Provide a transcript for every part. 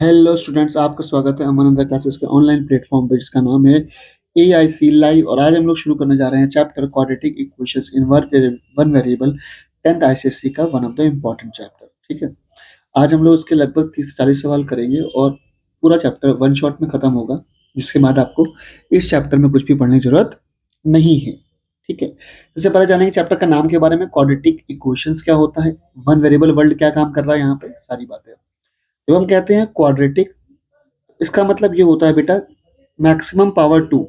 Hello students, आपका स्वागत है अमन अंदर क्लासेस के ऑनलाइन प्लेटफॉर्म पे जिसका नाम है AIC लाइव। और आज हम लोग शुरू करने जा रहे हैं चैप्टर क्वाड्रेटिक इक्वेशंस इन वन वेरिएबल 10th ICSE का one of the important chapter. ठीक है, आज हम लोग उसके लगभग 30 से 40 सवाल करेंगे और पूरा चैप्टर वन शॉट में खत्म होगा, जिसके बाद आपको इस चैप्टर में कुछ भी पढ़ने की जरूरत नहीं है। ठीक है, इससे पहले जानेंगे चैप्टर का नाम के बारे में, क्वाड्रेटिक इक्वेशंस क्या होता है, वन वेरिएबल वर्ल्ड क्या काम कर रहा है, यहाँ पे सारी बातें। जब हम कहते हैं क्वाड्रेटिक, इसका मतलब ये होता है बेटा maximum power two.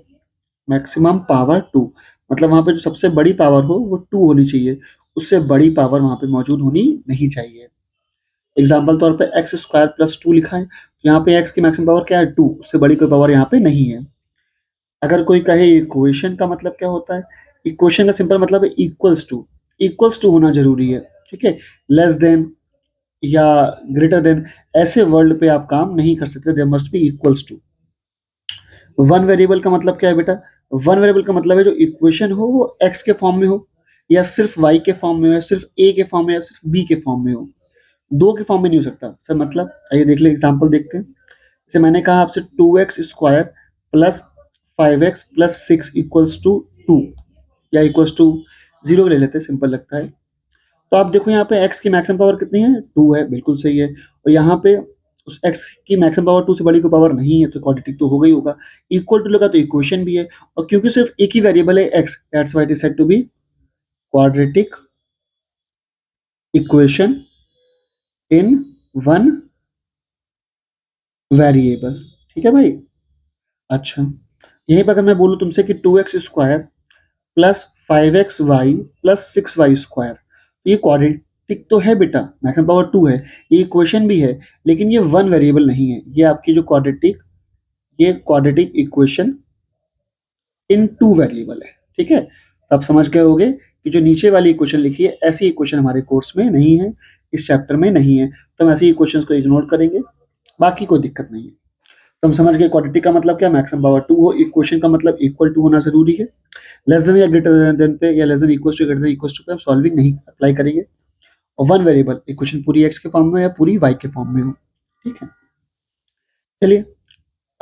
Maximum power two मतलब वहां पे जो सबसे बड़ी पावर हो वो टू होनी चाहिए, उससे बड़ी पावर वहां पे मौजूद होनी नहीं चाहिए। एग्जाम्पल तौर पे एक्स स्क्वायर प्लस टू लिखा है, तो यहाँ पे एक्स की मैक्सिमम पावर क्या है, टू, उससे बड़ी कोई पावर यहाँ पे नहीं है। अगर कोई कहे इक्वेशन का मतलब क्या होता है, इक्वेशन का सिंपल मतलब है इक्वल्स टू होना जरूरी है। ठीक है, लेस देन या ग्रेटर देन ऐसे वर्ल्ड पे आप काम नहीं कर सकते, there must be equals to. One variable का मतलब क्या है बेटा, वन वेरिएबल का मतलब है जो इक्वेशन हो वो एक्स के फॉर्म में हो, या सिर्फ वाई के फॉर्म में हो, या सिर्फ ए के फॉर्म में, या सिर्फ बी के फॉर्म में हो। दो के फॉर्म में नहीं हो सकता सर। मतलब आइए देख ले, एग्जाम्पल देखते हैं। जैसे मैंने कहा आपसे 2x² plus 5x plus 6 equals to 2, या इक्वल्स टू 0 ले लेते हैं, सिंपल लगता है। तो आप देखो यहाँ पे x की मैक्सिमम पावर कितनी है, 2 है, बिल्कुल सही है। और यहाँ पे उस x की मैक्सिमम पावर 2 से बड़ी कोई पावर नहीं है, तो क्वाड्रेटिक तो हो गई होगा। इक्वल टू लगा तो इक्वेशन भी है, और क्योंकि सिर्फ एक ही वेरिएबल है x, that's why it is said to be quadratic equation in one variable. ठीक है भाई। अच्छा, यहीं पर अगर मैं बोलूँ तुमसे कि 2x² plus 5xy plus 6y², ये क्वाड्रेटिक तो है बेटा, मैक्सिमम पावर 2 है, ये इक्वेशन भी है, लेकिन ये वन वेरिएबल नहीं है। ये आपकी जो क्वाड्रेटिक इक्वेशन इन टू वेरिएबल है। ठीक है, तो आप समझ गए होंगे कि जो नीचे वाली इक्वेशन लिखी है, ऐसी इक्वेशन हमारे कोर्स में नहीं है, इस चैप्टर में नहीं है, तो हम ऐसी इक्वेशंस को इग्नोर करेंगे, बाकी कोई दिक्कत नहीं है। तो हम समझ गए क्वाड्रेटिक का मतलब क्या, मैक्सिमम पावर 2 हो, इक्वेशन का मतलब इक्वल टू होना जरूरी है। लेस देन या ग्रेटर देन पे, या less than equal to greater than equal to पे हम सॉल्विंग नहीं अप्लाई करेंगे। और वन वेरिएबल इक्वेशन पूरी एक्स के फॉर्म में या पूरी वाई के फॉर्म में हो। ठीक है, चलिए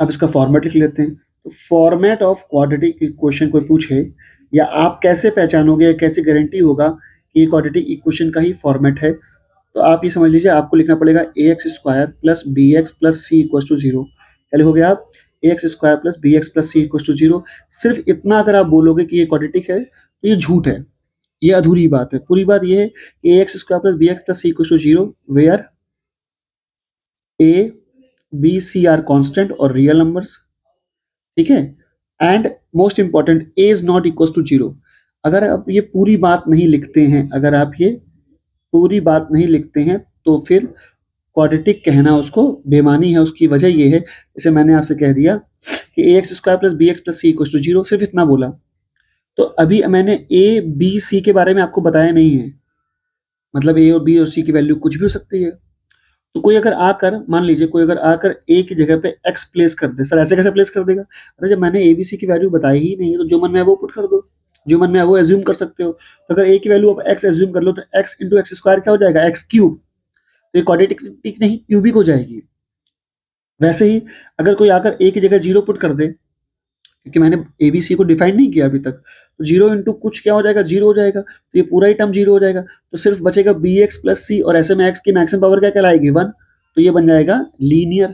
अब इसका फॉर्मेट लिख लेते हैं। तो फॉर्मेट ऑफ क्वाड्रेटिक इक्वेशन कोई पूछे, या आप कैसे पहचानोगे, कैसे गारंटी होगा कि ये क्वाड्रेटिक इक्वेशन का ही फॉर्मेट है, तो आप ये समझ लीजिए आपको लिखना पड़ेगा ax² plus B x plus C equal to 0। क्या लिखोगे आप, ax² plus B x plus C equal to 0। सिर्फ इतना अगर आप बोलोगे कि ये क्वाड्रेटिक है तो ये झूठ है, ये अधूरी बात है। पूरी बात ये है कि ax² plus B x plus C equal to 0 where a b c are constant और रियल नंबर्स। ठीक है, and most important a is not equal to 0। अगर आप ये पूरी बात नहीं लिखते हैं, अगर आप ये पूरी बात नहीं लिखते हैं, तो फिर क्वाड्रेटिक कहना उसको बेमानी है। उसकी वजह ये है, जैसे मैंने आपसे कह दिया कि ax² plus B x plus C equal to 0, सिर्फ इतना बोला। तो अभी मैंने ए बी सी के बारे में आपको बताया नहीं है, मतलब ए और बी और सी की वैल्यू कुछ भी हो सकती है। तो कोई अगर आकर, मान लीजिए कोई अगर आकर ए की जगह पे एक्स प्लेस कर दे, सर ऐसे कैसे प्लेस कर देगा, अरे जब मैंने ए बी सी की वैल्यू बताई ही नहीं है, तो जो मन में है वो पुट कर दो, जो मन में है वो एज्यूम कर सकते हो। तो अगर ए की वैल्यू आप एक्स एज्यूम कर लो, तो एक्स इंटू एक्स स्क्वायर क्या हो जाएगा, एक्स क्यूब। तो ये क्वाड्रेटिक नहीं, क्यूबिक हो जाएगी। वैसे ही अगर कोई आकर ए की जगह जीरो पुट कर दे, क्योंकि मैंने ए बी सी को डिफाइन नहीं किया अभी तक, तो जीरो इंटू कुछ क्या हो जाएगा, जीरो हो जाएगा, तो ये पूरा ही टर्म जीरो हो जाएगा। तो सिर्फ बचेगा बी एक्स प्लस सी, और ऐसे में एक्स की मैक्सिमम पावर क्या कहलाएगी, 1। तो ये बन जाएगा लीनियर।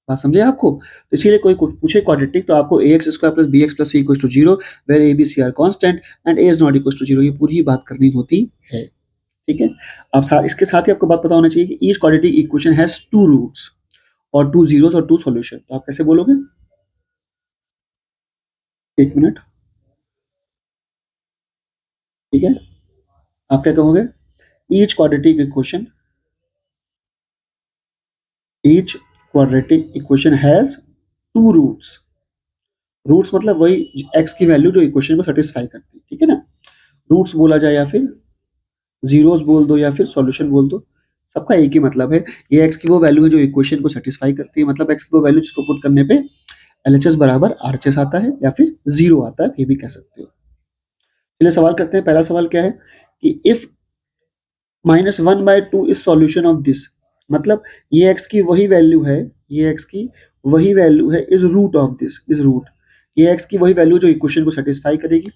बात समझे आपको। तो इसीलिए कोई पूछे क्वाड्रेटिक, तो आपको ax² plus B x plus C equal to 0 where A B C are constant and A is not equal to 0, ये पूरी ही बात करनी होती है। ठीक है, आप इसके साथ ही आपको बात पता होना चाहिए कि each quadratic equation has two roots और टू जीरोस और टू सॉल्यूशन। तो आप कैसे बोलोगे, एक मिनट, ठीक है, आप क्या कहोगे, each quadratic equation, each quadratic equation has two roots. Roots मतलब वही एक्स की वैल्यू जो इक्वेशन को सेटिस्फाई करती है। ठीक है ना, रूट्स बोला जाए या फिर जीरोस बोल दो या फिर सॉल्यूशन बोल दो, सबका एक ही मतलब है। ये एक्स की वो वैल्यू है जो इक्वेशन को सेटिस्फाई करती है, मतलब एक्स की वो वैल्यू जिसको पुट करने पे एलएचएस बराबर आरएचएस आता है, या फिर जीरो आता है, ये भी कह सकते हो। चलिए सवाल करते हैं। पहला सवाल क्या है कि if -1/2 is solution of this, मतलब ये x की वही वैल्यू है, ये x की वही वैल्यू है is root of this, is root, ये x की वही वैल्यू जो इक्वेशन को सेटिस्फाई करेगी।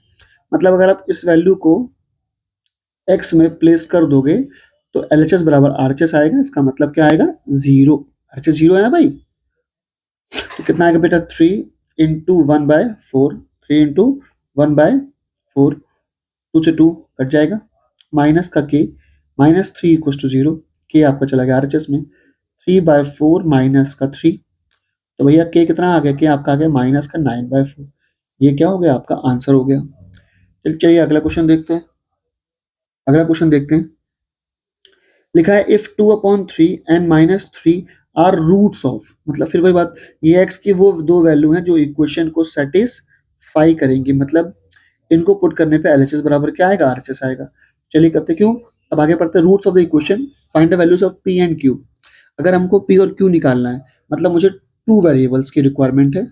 मतलब अगर आप इस वैल्यू को x में प्लेस कर दोगे तो LHS बराबर RHS आएगा, इसका मतलब क्या आएगा, जीरो। RHS जीरो है ना भाई, तो कितना आएगा बेटा, 3 × 1/4, 3 × 1/4, 2 से 2 कट जाएगा, माइनस का k, -3 = 0, k आपका चला गया RHS में, 3/4 माइनस का 3, तो भैया k कितना आ गया, k आपका आ गया माइनस का 9/4, ये क्या हो गया, आपका आंसर हो गया। चलिए अगला क्वेश्चन देखते हैं, अगला क्वेश्चन देखते हैं। लिखा है if 2/3 and -3 are roots of, मतलब फिर वही बात, ये x की वो दो वैल्यू हैं जो इक्वेशन को सेटिस्फाई करेंगी, मतलब इनको पुट करने पे LHS बराबर क्या आएगा, RHS आएगा। चलिए करते क्यों, अब आगे पढ़ते हैं roots of the equation, find the values of p and q। अगर हमको p और q निकालना है, मतलब मुझे 2 वेरिएबल्स की रिक्वायरमेंट है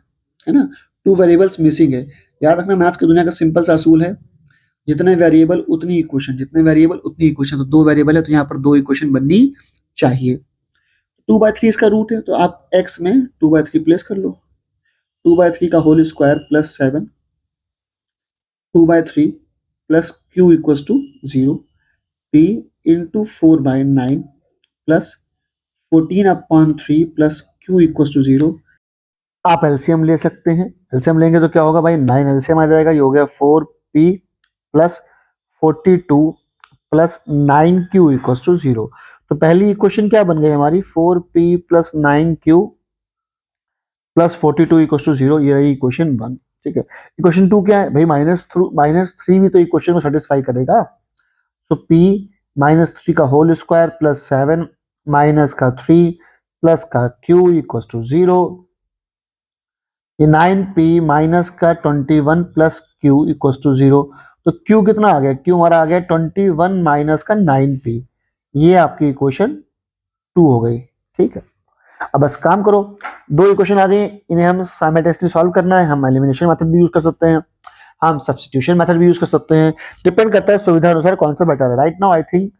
ना, 2 वेरिएबल्स मिसिंग है। याद रखना मैथ्स की दुनिया का सिंपल सा असूल है, जितने वेरिएबल उतनी इक्वेशन, जितने वेरिएबल उतनी इक्वेशन, तो 2 वेरिएबल है तो यहाँ पर 2 इक्वेशन बननी चाहिए। 2/3 इसका रूट है, तो आप x में 2/3 प्लेस कर लो, 2/3 का whole square plus 7, 2/3 plus q equals to 0, p into 4/9 plus 14/3 plus q equals to 0। आप एलसीएम ले सकते हैं, एलसीएम लेंगे तो क्या होगा भाई, 9 एलसीएम आ जाएगा, ये हो गया 4p plus 42 plus 9q equals to 0। तो पहली इक्वेशन क्या बन गई हमारी, 4p plus 9q plus 42 equals to 0, ये रही इक्वेशन 1। ठीक है, इक्वेशन 2 क्या है भाई, -3 भी तो इक्वेशन को सेटिस्फाई करेगा। सो p -3 का होल स्क्वायर प्लस 7 माइनस का 3 प्लस का q इक्वल्स टू 0, ये 9p माइनस का 21 प्लस q इक्वल्स टू 0। तो q कितना आ गया, q हमारा आ गया 21 माइनस का 9p, ये आपकी इक्वेशन 2 हो गई। ठीक है, अब बस काम करो, दो इक्वेशन आ गई, इन्हें हम साइमल्टेनियसली सॉल्व करना है। हम एलिमिनेशन मेथड भी यूज कर सकते हैं, हम सब्स्टिट्यूशन मेथड भी यूज कर सकते हैं, डिपेंड करता है सुविधा अनुसार कौन सा बेटर है। Right now I think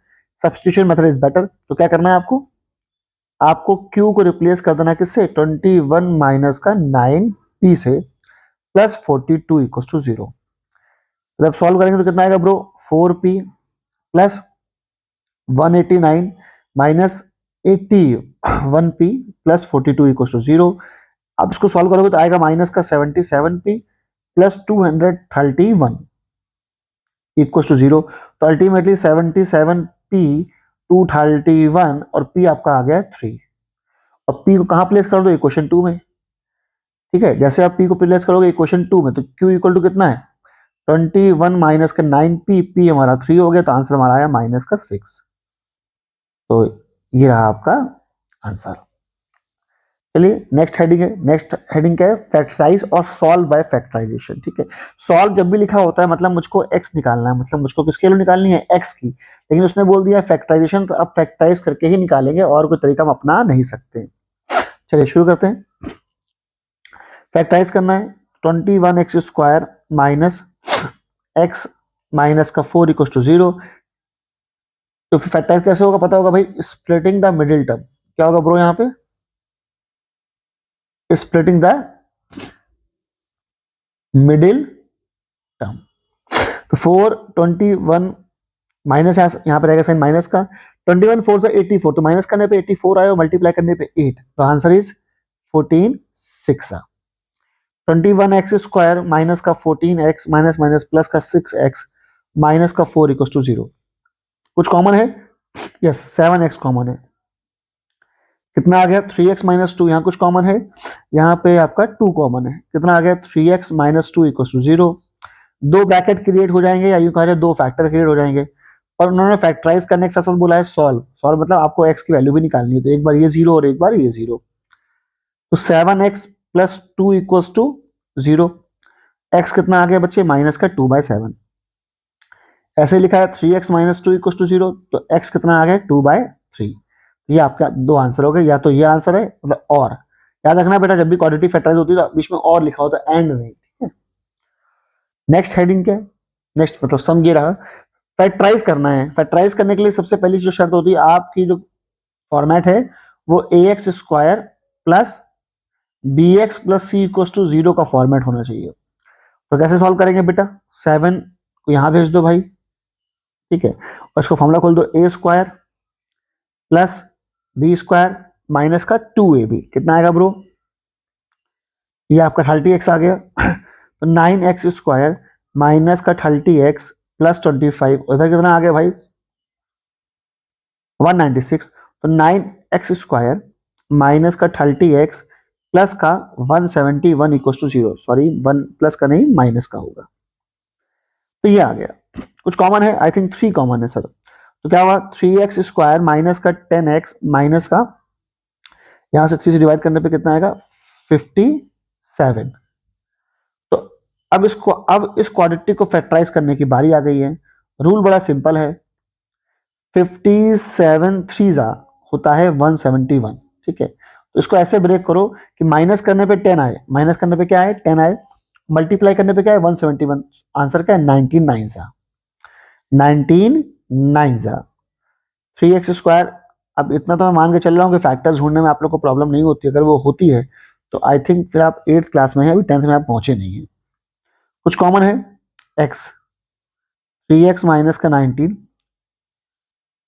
substitution method is better. तो क्या करना है आपको, आपको q को रिप्लेस कर देना किससे, 21 माइनस का 9p से प्लस 42 इक्वल टू 0। जब सॉल्व करेंगे तो कितना आएगा bro, 4p plus 189 minus 81p plus 42 equal to 0। अब इसको सॉल्व करोगे तो आएगा माइनस का 77p प्लस 231 इक्वल टू 0। तो अल्टीमेटली 77p 231 और p आपका आ गया 3। अब p को कहाँ प्लेस कर दो, इक्वेशन 2 में। ठीक है, जैसे आप p को प्लेस करोगे इक्वेशन 2 में, तो q इक्वल टू कितना है, 21 माइनस का 9p, p हमारा 3 हो गया, तो आंसर हमारा आया माइनस का 6। तो ये रहा आपका आंसर। चलिए नेक्स्ट हेडिंग है, नेक्स्ट हेडिंग क्या है, फैक्टराइज और सॉल्व बाय फैक्टराइजेशन। ठीक है, सॉल्व जब भी लिखा होता है मतलब मुझको x निकालना है, मतलब मुझको किसकी वैल्यू निकालनी है, x की, लेकिन उसने बोल दिया फैक्टराइजेशन, तो अब फैक्टराइज करके ही निकालेंगे, और कोई तरीका हम अपना नहीं सकते। चलिए शुरू करते हैं। फैक्टराइज करना है, 21x² माइनस x माइनस का 4 इक्वल टू 0। तो फिर फैक्टराइज कैसे होगा पता होगा भाई, स्प्लिटिंग द मिडिल टर्म। क्या होगा ब्रो यहाँ पे, स्प्लिटिंग द मिडिल टर्म। तो 421 माइनस यहाँ पे रहेगा साइन माइनस का, 21 4 से 84, तो माइनस करने पे 84 आया और मल्टीप्लाई करने पे 8, तो आंसर इज 14 6। 21x² माइनस का 14x माइनस माइनस प्लस का 6x माइनस का 4 इक्वल टू 0। कुछ कॉमन है, यस 7x कॉमन है। कितना आ गया, 3x माइनस 2, यहाँ कुछ कॉमन है, यहाँ पे आपका 2 कॉमन है। कितना आ गया, 3x माइनस 2 इक्वल टू 0। दो ब्रैकेट क्रिएट हो जाएंगे, या यूं कहा जाए दो फैक्टर क्रिएट हो जाएंगे। और उन्होंने फैक्टराइज करने के साथ साथ बोला है सॉल्व। सॉल्व मतलब आपको x की वैल्यू भी निकालनी है, तो एक बार ये 0 और एक बार ये 0। तो 7x plus 2 equals to 0। x कितना आ गया बच्चे, माइनस का 2/7। ऐसे लिखा है 3x माइनस 2 इक्वल्स टू 0, तो x कितना आ गया 2/3। ये आपका दो आंसर हो गए, या तो ये आंसर है मतलब और। याद रखना बेटा, जब भी क्वाड्रेटिक फैक्टराइज होती है तो बीच में और लिखा होता है, एंड नहीं। ठीक है, नेक्स्ट हेडिंग क्या है, नेक्स्ट मतलब सम ये रहा, फैक्टराइज करना है। फैक्टराइज करने के लिए सबसे पहली जो शर्त होती है, आपकी जो फॉर्मेट है वो a x square plus B x plus C equal to 0 का फॉर्मेट होना चाहिए। तो कैसे सॉल्व करेंगे बेटा, 7 को यहां भेज दो भाई, ठीक है, और इसको फॉर्मूला खोल दो, a square plus B square minus का 2ab, कितना आएगा ब्रो, ये आपका 30x आ गया। तो 9x स्क्वायर माइनस का 30x प्लस 25, उधर कितना आ गया भाई 196। तो 9x स्क्वायर माइनस का 30x प्लस का 171 इक्वल टू 0, सॉरी 1 प्लस का नहीं माइनस का होगा। तो ये आ गया, कुछ कॉमन है, आई थिंक 3 कॉमन है सर। तो क्या हुआ 3x स्क्वायर माइनस का 10x माइनस का, यहां से 3 से डिवाइड करने पे कितना आएगा 57। तो अब इस क्वाड्रेटिक को फैक्टराइज करने की बारी आ गई है। रूल बड़ा सिंपल है, 57 3 होता है 171, ठीक है। तो इसको ऐसे ब्रेक करो कि माइनस करने पे 10 आए, माइनस करने पे क्या आए 10 आए, मल्टीप्लाई करने पे क्या है 171, आंसर क्या है 19 9 3x स्क्वायर। अब इतना तो मैं मान के चल रहा हूँ कि फैक्टर्स ढूंढने में आप लोग को प्रॉब्लम नहीं होती, अगर वो होती है तो आई थिंक फिर आप 8th क्लास में है, अभी 10th में आप पहुंचे नहीं है। कुछ कॉमन है x, 3x माइनस का 19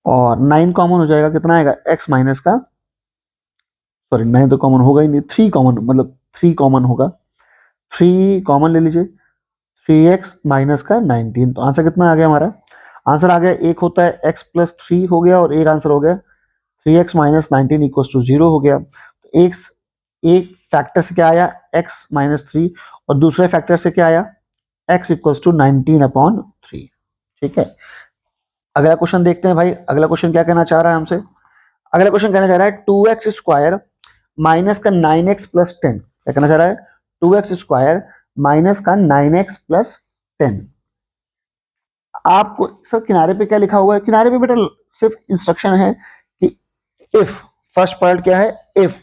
और 9 कॉमन हो जाएगा, कितना आएगा x माइनस का, सॉरी 9 तो कॉमन होगा ही नहीं, 3 कॉमन, मतलब 3 कॉमन होगा, 3 कॉमन ले लीजिए, 3x माइनस का 19। तो आंसर कितना आ गया हमारा, आंसर आ गया, एक होता है x प्लस 3 हो गया और एक आंसर हो गया 3x माइनस 19 इक्वल टू 0 हो गया। तो एक फैक्टर से क्या आया x माइनस 3 और दूसरे फैक्टर से क्या आया x इक्वल टू 19/3, ठीक है। अगला क्वेश्चन देखते हैं भाई, अगला क्वेश्चन क्या कहना चाह रहा है हमसे, अगला क्वेश्चन कहना चाह रहा है 2x स्क्वायर माइनस का 9x प्लस 10, क्या कहना चाह रहा है 2x स्क्वायर माइनस का 9x प्लस 10। आपको सर किनारे पे क्या लिखा हुआ है, किनारे पे बेटा सिर्फ इंस्ट्रक्शन है कि इफ, फर्स्ट पार्ट क्या है if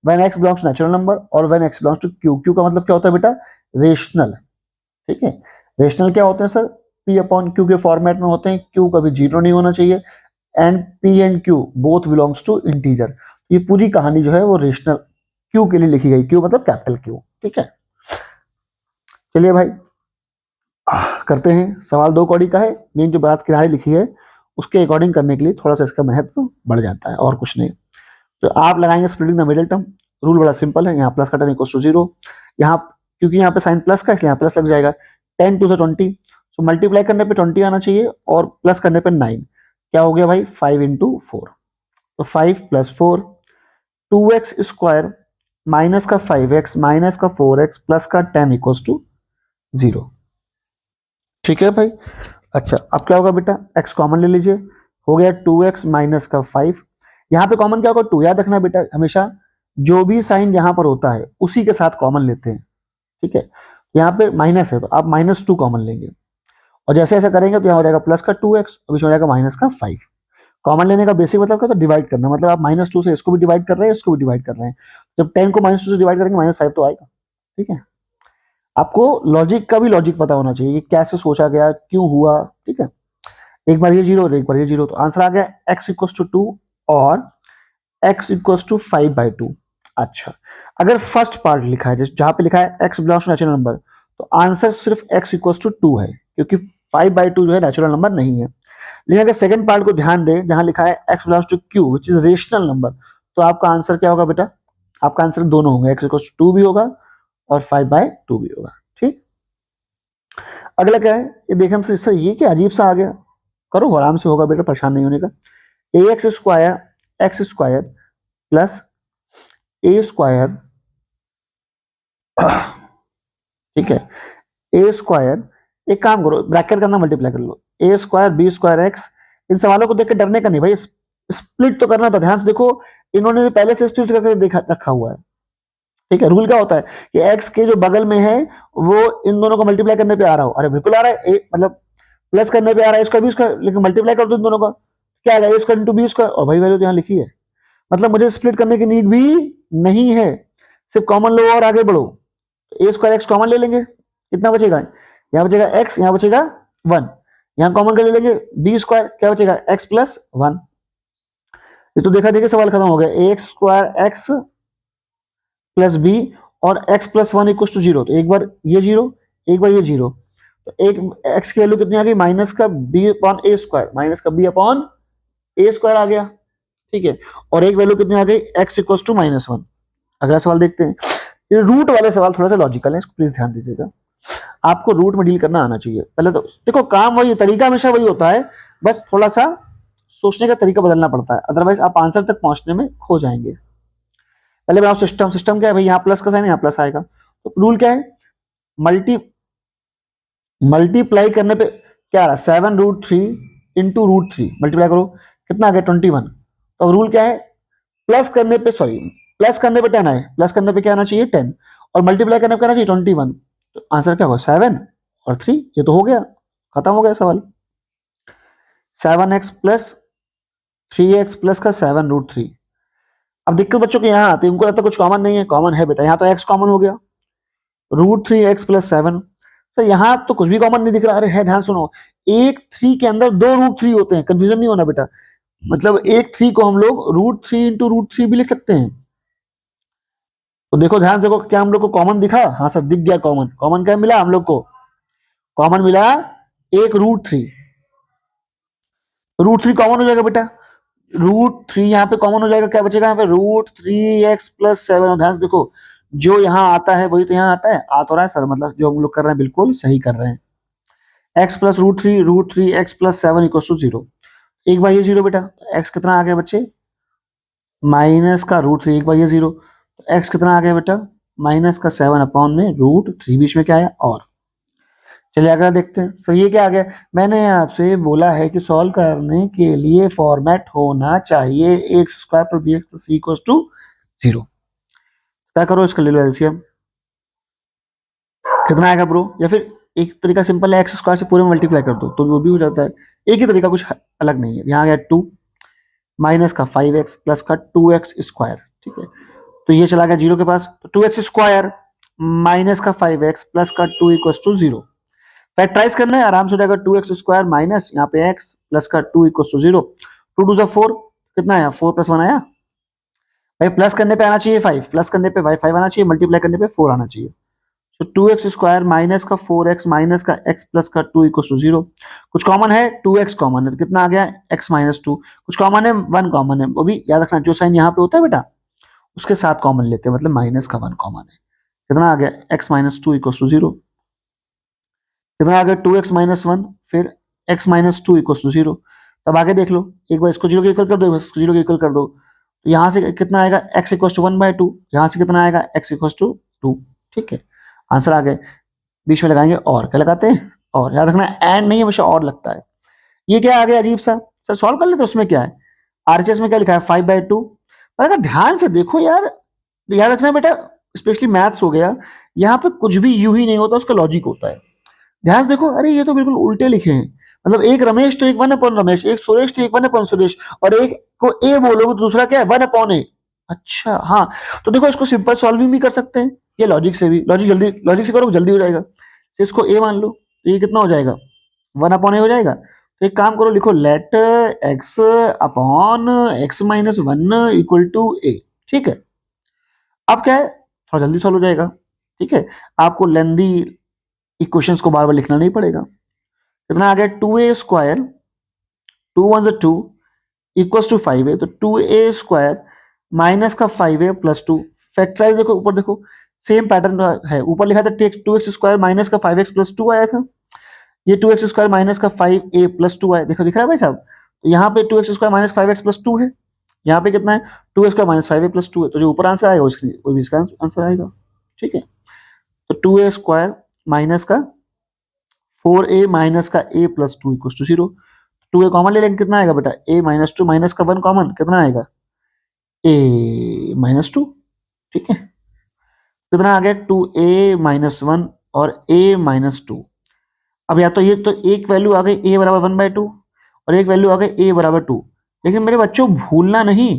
when x belongs to natural number और when x belongs to q, q का मतलब क्या होता है बेटा रेशनल, ठीक है। रेशनल क्या होते हैं सर, p अपॉन q के फॉर्मेट में होते हैं, q कभी जीरो नहीं होना चाहिए, and p and q both belongs to integer. ये पूरी कहानी जो है वो रेशनल q के लिए लिखी गई, q मतलब कैपिटल q, ठीक है। चलिए भाई करते हैं, सवाल 2 कौड़ी का है, मेन जो बात किनारे लिखी है उसके अकॉर्डिंग करने के लिए थोड़ा सा इसका महत्व बढ़ जाता है और कुछ नहीं। तो आप लगाएंगे splitting the middle term, rule बड़ा सिंपल है, यहाँ प्लस का टर्म इक्वल टू 0, यहाँ क्योंकि यहाँ पे साइन प्लस का इसलिए यहाँ प्लस लग जाएगा, 10 2 से 20, सो मल्टीप्लाई करने पे 20 आना चाहिए और प्लस करने पे 9, क्या हो गया भाई 5 × 4, तो 5 + 4 2x स्क्वायर माइनस का 5x माइनस का 4x प्लस का 10 इक्वल टू 0, ठीक है भाई। अच्छा अब क्या होगा बेटा x कॉमन ले लीजिए, हो गया 2x माइनस का 5, यहाँ पे कॉमन क्या होगा 2, याद रखना बेटा हमेशा जो भी साइन यहाँ पर होता है उसी के साथ कॉमन लेते हैं, ठीक है। यहाँ पे माइनस है तो आप -2 कॉमन लेंगे और जैसे ऐसा करेंगे तो यहाँ हो जाएगा प्लस का 2x और बीच में हो जाएगा माइनस का 5। कॉमन लेने का बेसिक मतलब क्या, तो डिवाइड करना, मतलब आप -2 से इसको भी डिवाइड कर रहे हैं इसको भी डिवाइड कर रहे हैं, जब 10 को -2 से डिवाइड करेंगे -5 तो आएगा, ठीक है। आपको लॉजिक का भी लॉजिक पता होना चाहिए कि कैसे सोचा गया क्यों हुआ, ठीक है। एक बार ये 0 और एक बार ये 0, तो आंसर आ गया x इक्वल टू 2 और x इक्वल टू 5/2। अच्छा अगर फर्स्ट पार्ट लिखा है जहां पे लिखा है x belongs to natural number, तो आंसर सिर्फ x इक्वल टू 2 है क्योंकि 5/2 जो है नेचुरल नंबर नहीं है। लेकिन अगर सेकंड पार्ट को ध्यान दें जहां लिखा है x belongs to q which is rational number, तो आपका आंसर क्या होगा बेटा, आपका आंसर दोनों होंगे, x इक्वल टू 2 भी होगा और 5/2 भी होगा, ठीक। अगला क्या है, ये देखें हमसे सर ये क्या अजीब सा आ गया, करो आराम से होगा बेटा, परेशान नहीं होने का। ax square x square plus a square, ठीक है, a स्क्वायर, एक काम करो ब्रैकेट करना मल्टीप्लाई कर लो, a square b square x, इन सवालों को देख के डरने का नहीं भाई, स्प्लिट तो करना था, ध्यान से देखो इन्होंने पहले से स्प्लिट करके देखा रखा हुआ है, ठीक है। रूल क्या होता है कि x के जो बगल में है वो इन दोनों को मल्टीप्लाई करने पे आ रहा हो, अरे बिल्कुल आ रहा है, मतलब प्लस करने पे आ रहा है इसका भी उसका, लेकिन मल्टीप्लाई कर दो इन दोनों का, क्या आ जाएगा a² × b स्क्वायर, और भाई वैल्यू तो यहाँ लिखी है, मतलब मुझे स्प्लिट करने की नीड भी नहीं है, सिर्फ कॉमन लो और आगे बढ़ो। a स्क्वायर x कॉमन ले लेंगे, कितना बचेगा, यहाँ बचेगा x, यहाँ बचेगा 1, यहाँ कॉमन कर ले लेंगे b स्क्वायर, क्या बचेगा x + 1, ये तो देखा देखिए सवाल खत्म हो गया। ए x square x plus b और x plus one equal to zero. तो एक बार ये जीरो, एक बार ये जीरो, तो एक एक्स की वैल्यू कितनी आ गई, माइनस का B upon A square, minus का बी अपॉन ए स्क्वायर आ गया। ठीक है, और एक वैल्यू कितनी आ गई, X equal to minus one. अगला सवाल देखते हैं। ये रूट वाले सवाल थोड़ा सा लॉजिकल है, इसको प्लीज ध्यान दीजिएगा। आपको रूट में डील करना आना चाहिए। पहले तो देखो काम वही, तरीका हमेशा वही होता है, बस थोड़ा सा सोचने का तरीका बदलना पड़ता है, अदरवाइज आप आंसर तक पहुंचने में खो जाएंगे। पहले बनाओ सिस्टम। सिस्टम क्या है भाई, यहाँ प्लस का साइन, यहाँ प्लस आएगा, तो रूल क्या है, मल्टीप्लाई करने पे क्या आ रहा है, 7√3 इंटू √3, मल्टीप्लाई करो कितना आ गया 21। तो अब रूल क्या है, प्लस करने पे, सॉरी प्लस करने पे 10 आए, प्लस करने पे क्या आना चाहिए 10, और मल्टीप्लाई करने पे क्या आना चाहिए 21। तो आंसर क्या होगा 7 और 3, ये तो हो गया, खत्म हो गया सवाल। 7x प्लस 3x प्लस का 7√3। अब दिक्कत बच्चों के यहाँ आती है, उनको लगता है कुछ कॉमन नहीं है, कॉमन है बेटा, यहाँ तो x कॉमन हो गया, √3x प्लस 7। सर यहाँ तो कुछ भी कॉमन नहीं दिख रहा। अरे है, ध्यान सुनो, एक 3 के अंदर 2√3 होते हैं, कंफ्यूजन नहीं होना बेटा। मतलब एक 3 को हम लोग √3 इंटू √3 भी लिख सकते हैं। तो देखो ध्यान, देखो क्या हम लोग को कॉमन दिखा, हाँ सर दिख गया कॉमन। कॉमन क्या मिला हम लोग को, कॉमन मिला एक √3। √3 कॉमन हो जाएगा बेटा, √3 यहाँ पे कॉमन हो जाएगा, क्या बचेगा यहाँ पे √3x प्लस 7। ध्यान से देखो, जो यहाँ आता है वही तो यहाँ आता है, आ तो रहा है सर, मतलब जो हम लोग कर रहे हैं बिल्कुल सही कर रहे हैं। x plus √3 x plus 7 equal to 0। एक बार ये 0 बेटा, x कितना आ गया बच्चे, माइनस का √3, एक बार ये 0, तो x कितना आ गया बेटा, माइनस का 7 अपॉन में √3, बीच में क्या आया और। चलिए अगला देखते हैं। सर ये क्या आ गया, मैंने आपसे बोला है कि सॉल्व करने के लिए फॉर्मेट होना चाहिए X square plus B x plus C equal to 0। क्या करो, इसका ले लो एलसीएम, कितना आएगा ब्रो, या फिर एक तरीका सिंपल है, एक्स स्क्वायर से पूरे में मल्टीप्लाई कर दो तो वो भी हो जाता है। एक ही तरीका, कुछ अलग नहीं है। यहाँ आ गया 2 माइनस का 5x प्लस का 2x स्क्वायर। ठीक है, तो ये चला गया 0 के पास, तो 2x स्क्वायर माइनस का 5x प्लस का 2 इक्व टू 0। फैक्टराइज करना है, आराम से हो जाएगा 2x स्क्वायर माइनस यहाँ पे x प्लस का 2 इक्व टू 0। 2 2 4, कितना आया 4 प्लस 1 आया भाई, प्लस करने पे आना चाहिए 5, प्लस करने पे 5 आना चाहिए, मल्टीप्लाई करने पे 4 आना चाहिए। तो 2x स्क्वायर माइनस का 4x माइनस का x प्लस का 2 इक्व टू 0। कुछ कॉमन है, 2x कॉमन है, तो कितना आ गया x माइनस 2। कुछ कॉमन है, 1 कॉमन है, वो भी याद रखना, जो साइन यहाँ पे होता है बेटा उसके साथ कॉमन लेते हैं, मतलब माइनस का 1 कॉमन है। कितना आ गया x माइनस 2 इक्व टू 0। कितना आ गया 2x माइनस 1, फिर x माइनस 2 इक्व टू 0। तब आगे देख लो, एक बार इसको 0 के इक्वल कर दो, इसको 0 के इक्वल कर दो, तो यहाँ से कितना आएगा x इक्व टू 1/2, यहाँ से कितना आएगा x इक्व टू 2। ठीक है, आंसर आ गए। बीच में लगाएंगे और, क्या लगाते हैं और, याद रखना एंड नहीं हमेशा और लगता है। ये क्या आ गया अजीब सा, सर सॉल्व कर ले, तो उसमें क्या है, आरएचएस में क्या लिखा है 5/2। पर अगर ध्यान से देखो यार, याद रखना बेटा, स्पेशली मैथ्स हो गया, यहाँ पे कुछ भी यू ही नहीं होता, उसका लॉजिक होता है। ध्यान से देखो, अरे ये तो बिल्कुल उल्टे लिखे हैं, मतलब एक रमेश तो एक 1/रमेश, एक सुरेश तो एक 1/सुरेश, और एक को ए बोलोगे तो दूसरा क्या है 1/ए। अच्छा हाँ, तो देखो इसको सिंपल सॉल्विंग भी कर सकते हैं, ये लॉजिक से भी, लॉजिक से करो जल्दी हो जाएगा। तो इसको ए मान लो, तो ये कितना हो जाएगा 1/ए हो जाएगा। तो एक काम करो, लिखो let x upon x minus 1 equal to a. ठीक है, अब क्या है, थोड़ा जल्दी सॉल्व हो जाएगा। ठीक है, आपको लेंदी इक्वेशंस को बार बार लिखना नहीं पड़ेगा। कितना आ गया 2a square, 2 1 2 equal to 5a, तो 2a स्क्वायर माइनस का 5a प्लस 2। फैक्टराइज देखो, ऊपर देखो सेम पैटर्न है, ऊपर लिखा था 2x स्क्वायर माइनस का 5x प्लस 2 आया था, ये 2x स्क्वायर माइनस का 5a प्लस 2 आया, देखो दिख रहा है भाई साहब। तो यहाँ पे 2x square minus 5x plus 2 है, यहाँ पे कितना है 2x square minus 5a plus 2 है, तो जो ऊपर आंसर आएगा वो भी इसका आंसर आएगा। ठीक है, तो 2a स्क्वायर माइनस का 4a माइनस का a plus 2 equal to 0। 2a common ले लेंगे, कितना आएगा बेटा a माइनस 2 माइनस का 1 कॉमन, कितना आएगा a माइनस 2। ठीक है, कितना आ गया 2a माइनस 1 और a माइनस 2। अब या तो ये, तो एक वैल्यू आ गई a बराबर 1/2 और एक वैल्यू आ गई a बराबर 2। लेकिन मेरे बच्चों भूलना नहीं,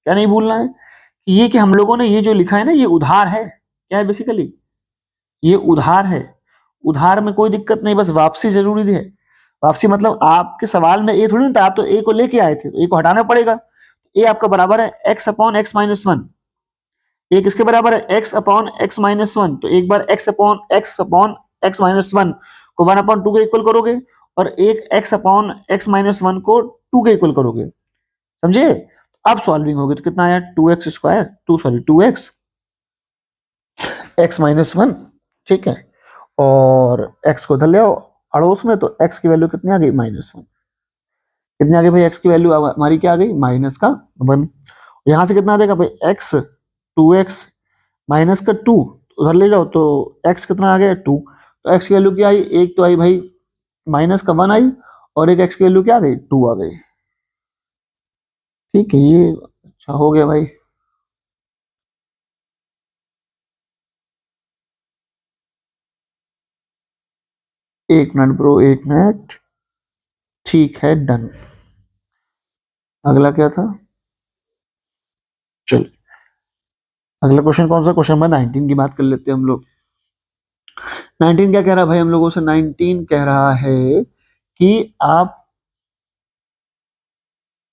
क्या नहीं भूलना है, ये कि हम लोगों ने ये जो लिखा है ना, ये उधार है। क्या है बेसिकली, ये उधार है। उधार में कोई दिक्कत नहीं, बस वापसी जरूरी है। वापसी मतलब आपके सवाल में ए थोड़ी ना था, आप तो ए को लेके आए थे, तो ए को हटाना पड़ेगा। ए आपका बराबर है x upon x minus one, एक किसके बराबर है x upon x minus one, तो एक बार x upon x minus one को 1/2 के इक्वल करोगे और एक x upon x minus one को 2 के इक्वल करोगे, समझे। अब सॉल्विंग होगी तो कितना आया 2x² 2x x minus one, ठीक है, और x को इधर ले आओ अड़ोस में, तो x की वैल्यू कितनी आ गई -1, कितनी आ गई भाई x की वैल्यू हमारी क्या आ गई -1। यहां से कितना आ जाएगा भाई x 2x माइनस का 2 उधर ले जाओ तो x कितना आ गया 2, तो x की वैल्यू क्या आई, एक तो आई भाई -1 आई और एक x की वैल्यू क्या आ गई 2 आ गई, ठीक है। ये अच्छा हो गया भाई। एक मिनट ब्रो, एक मिनट, ठीक है डन। अगला क्या था, चल अगला क्वेश्चन कौन सा, क्वेश्चन नंबर 19 की बात कर लेते हैं हम लोग। 19 क्या कह रहा है भाई हम लोगों से, 19 कह रहा है कि आप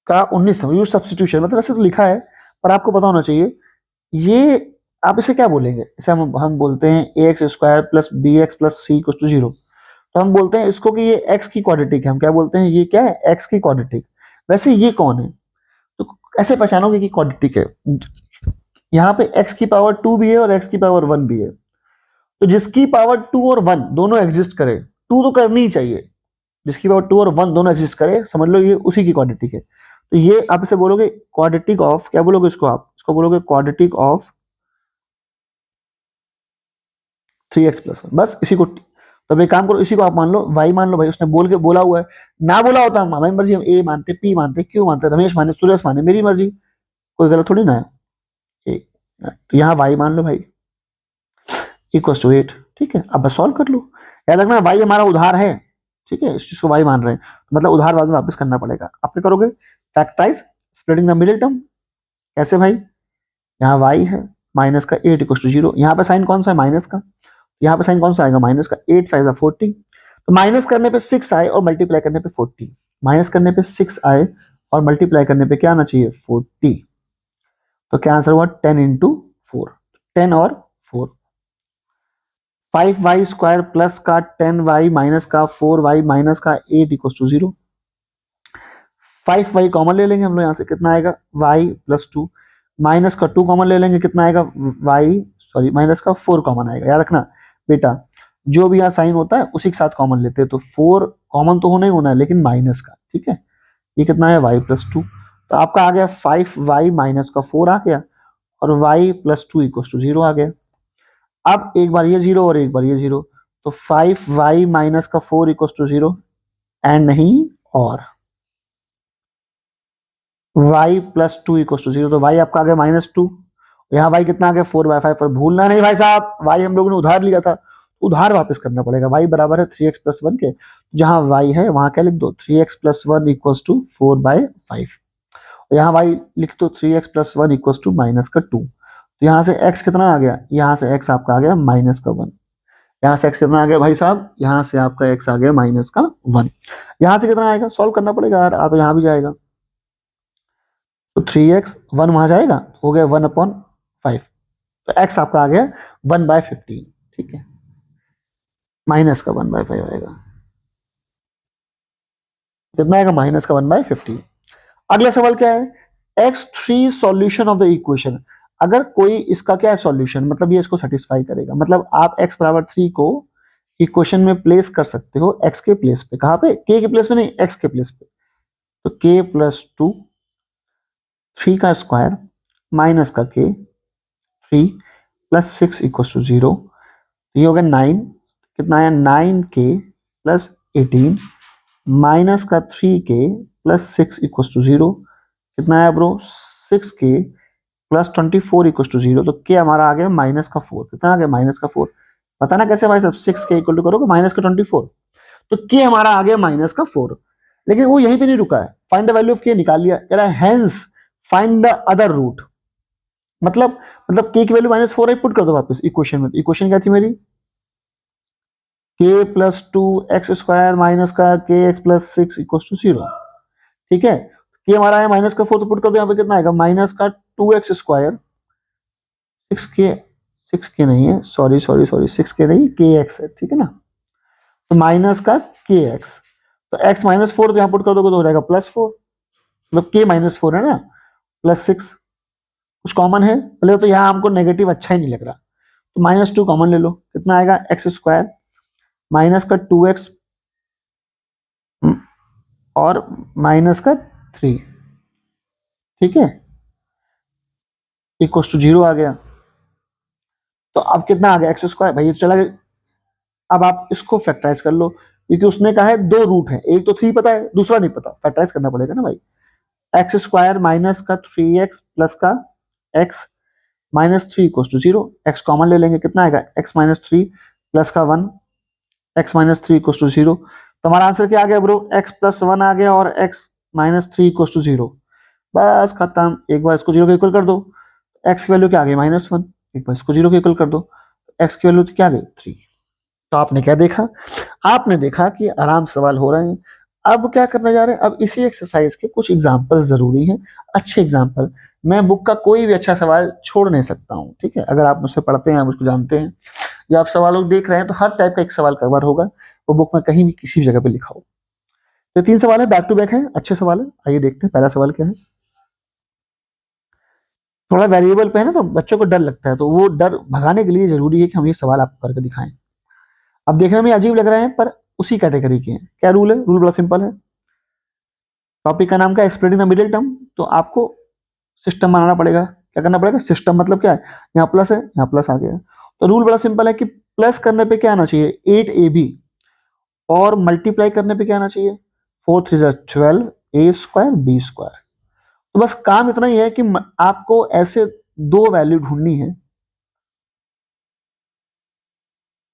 का 19 यूज सब्स्टिट्यूशन, मतलब ऐसे तो लिखा है पर आपको पता होना चाहिए ये आप इसे क्या बोलेंगे, इसे हम बोलते हैं ax² plus bx plus c equal to 0, तो हम बोलते हैं इसको कि ये x की क्वाड्रेटिक है, हम क्या बोलते हैं ये क्या है x की क्वाड्रेटिक। वैसे ये कौन है, तो ऐसे पहचानोगे कि क्वाड्रेटिक है, यहाँ पे x की पावर 2 भी है और x की पावर 1 भी है, तो जिसकी पावर 2 और 1 दोनों एग्जिस्ट करे, 2 तो करनी ही चाहिए, जिसकी पावर 2 और 1 दोनों एग्जिस्ट करे समझ लो ये उसी की क्वाड्रेटिक है, तो ये आप इसे बोलोगे क्वाड्रेटिक ऑफ, क्या बोलोगे इसको, आप इसको बोलोगे क्वाड्रेटिक ऑफ 3x+1, बस इसी को। तो एक काम करो, इसी को आप मान लो y मान लो भाई, उसने बोल के बोला हुआ है, ना बोला होता हमारी मर्जी, हम a मानते, p मानते, q मानते, रमेश माने, सुरेश माने, मेरी मर्जी, कोई गलत थोड़ी ना है। तो यहाँ y मान लो भाई इक्वल टू 8, ठीक है। अब बस सॉल्व कर लो, याद रखना y हमारा उधार है, ठीक है, इस चीज को y मान रहे हैं, मतलब उधार बाद में वापस करना पड़ेगा। आप क्या करोगे, factorise splitting the middle term, कैसे भाई, यहाँ y है माइनस का 8 इक्वल टू 0, यहाँ पे साइन कौन सा है माइनस का, यहाँ पे साइन कौन सा आएगा माइनस का, 8 5 40, तो माइनस करने पे 6 आए और मल्टीप्लाई करने पे 40, माइनस करने पे 6 आए और मल्टीप्लाई करने पे क्या आना चाहिए 40, तो क्या आंसर हुआ 10 इंटू 4, 10 और 4, 5y² प्लस का 10y माइनस का 4y माइनस का 8 इक्वल टू 0, 5y कॉमन ले लेंगे हम लोग, यहाँ से कितना आएगा y प्लस 2, माइनस का 2 कॉमन ले लेंगे, कितना आएगा माइनस का 4 कॉमन आएगा। याद रखना बेटा, जो भी यहाँ साइन होता है उसी के साथ कॉमन लेते हैं, तो 4 कॉमन तो होना ही होना है लेकिन माइनस का, ठीक है। ये कितना है y प्लस 2, तो आपका आ गया 5y माइनस का 4 आ गया और y प्लस 2 इक्वल टू 0 आ गया। अब एक बार ये 0 और एक बार ये 0, तो 5y माइनस का 4 इक्वल टू 0 एंड नहीं और y प्लस 2 इक्वल टू 0, तो y आपका आ गया -2, यहाँ y कितना आ गया 4/5, पर भूलना नहीं भाई साहब, y हम लोगों ने उधार लिया था, उधार वापस करना पड़ेगा। y बराबर है 3x+1 के, जहां y है वहां क्या लिख दो 3x+1 इक्वल टू 4/5, यहाँ y लिख दो 3x+1 इक्वल टू -2, तो यहाँ से x कितना आ गया, यहाँ से x आपका आ गया -1, यहाँ से x कितना आ गया भाई साहब, यहाँ से आपका x आ गया -1, यहाँ से कितना आएगा सॉल्व करना पड़ेगा यार, तो यहाँ भी जाएगा, तो 3x 1 वहां जाएगा, हो गया 1/5, तो x आपका आ गया 1/15, ठीक है, माइनस का 1/5 आएगा, कितना आएगा माइनस का 1/15। अगला सवाल क्या है, x3 solution of the equation, अगर कोई इसका क्या है सॉल्यूशन, मतलब ये इसको सेटिस्फाई करेगा, मतलब आप x बराबर 3 को इक्वेशन में प्लेस कर सकते हो x के प्लेस पे, कहाँ पे k के प्लेस पे नहीं x के प्लेस पे, तो k प्लस 2 3 का स्क्वायर माइनस का k 3 प्लस 6 इक्वल टू 0, ये हो गया 9, कितना आया 9k प्लस 18 माइनस का 3k प्लस 6 इक्वल टू 0, कितना आया bro 6k plus 24 equal to 0, तो k हमारा आ गया माइनस का 4, कितना आ गया माइनस का 4, पता ना कैसे भाई साहब 6k इक्वल टू करोगे माइनस का 24, तो k हमारा आ गया माइनस का 4, लेकिन वो यहीं पे नहीं रुका है, find the value of k निकाल लिया, कह रहा है hence find the other root, मतलब k की वैल्यू -4 है, पुट कर दो वापस इक्वेशन में, इक्वेशन क्या थी मेरी k प्लस 2 x² माइनस का k x plus 6 equal to 0, ठीक है, के हमारा है -4 तो पुट कर दो, यहाँ पे कितना आएगा -2x², 6 के नहीं है, सॉरी 6 के नहीं, kx है, ठीक है ना। तो -kx, तो x -4 तो यहाँ पुट कर दोगे तो हो जाएगा +4, मतलब k -4 है ना, +6, कुछ कॉमन है पहले तो, यहाँ हमको नेगेटिव अच्छा ही नहीं लग रहा, तो -2 कॉमन ले लो, कितना आएगा x² -2x और -3, ठीक है, इक्वल टू 0 आ गया। तो अब कितना आ गया x², भाई ये चला गया। अब आप इसको फैक्टराइज कर लो, क्योंकि उसने कहा है 2 रूट है, एक तो 3 पता है, दूसरा नहीं पता, फैक्टराइज करना पड़ेगा ना भाई। x² -3x प्लस का x -3 equal to 0, x common ले लेंगे, कितना आएगा x -3 प्लस का 1, x -3 इक्वल टू 0। तो हमारा आंसर क्या आ गया ब्रो, x + 1 आ गया और x -3 इक्वल टू 0। बस खत्म, एक बार इसको 0 के इक्वल कर दो, x की वैल्यू क्या आ गई -1, एक बार इसको 0 के इक्वल कर दो, x की वैल्यू क्या आ गई 3। तो आपने क्या देखा, आपने देखा कि आराम सवाल हो रहे हैं। अब क्या करने जा रहे हैं, अब इसी एक्सरसाइज के कुछ एग्जाम्पल जरूरी हैं, अच्छे एग्जाम्पल। मैं बुक का कोई भी अच्छा सवाल छोड़ नहीं सकता हूँ, ठीक है, अगर आप मुझसे पढ़ते हैं, आप मुझको जानते हैं, या आप सवालों को देख रहे हैं, तो हर टाइप का एक सवाल कवर होगा, वो बुक में कहीं भी किसी भी जगह पे लिखा हो। तो 3 सवाल है, बैक टू बैक है, अच्छे सवाल है। आइए देखते हैं पहला सवाल क्या है। थोड़ा वेरिएबल पे है ना, तो बच्चों को डर लगता है, तो वो डर भगाने के लिए जरूरी है कि हम ये सवाल आपको करके दिखाएं। अब देखने में अजीब लग रहे हैं, पर उसी कैटेगरी के हैं। क्या रूल है, रूल बड़ा सिंपल है। टॉपिक का नाम क्या है, स्प्लिटिंग द मिडिल टर्म, तो आपको सिस्टम बनाना पड़ेगा। क्या करना पड़ेगा, सिस्टम मतलब क्या है, यहाँ प्लस है, यहाँ प्लस आ गया, तो रूल बड़ा सिंपल है कि प्लस करने पे क्या आना चाहिए 8ab, और मल्टीप्लाई करने पे क्या आना चाहिए 4 3 12 a²b²। तो बस काम इतना ही है कि आपको ऐसे 2 वैल्यू ढूंढनी है,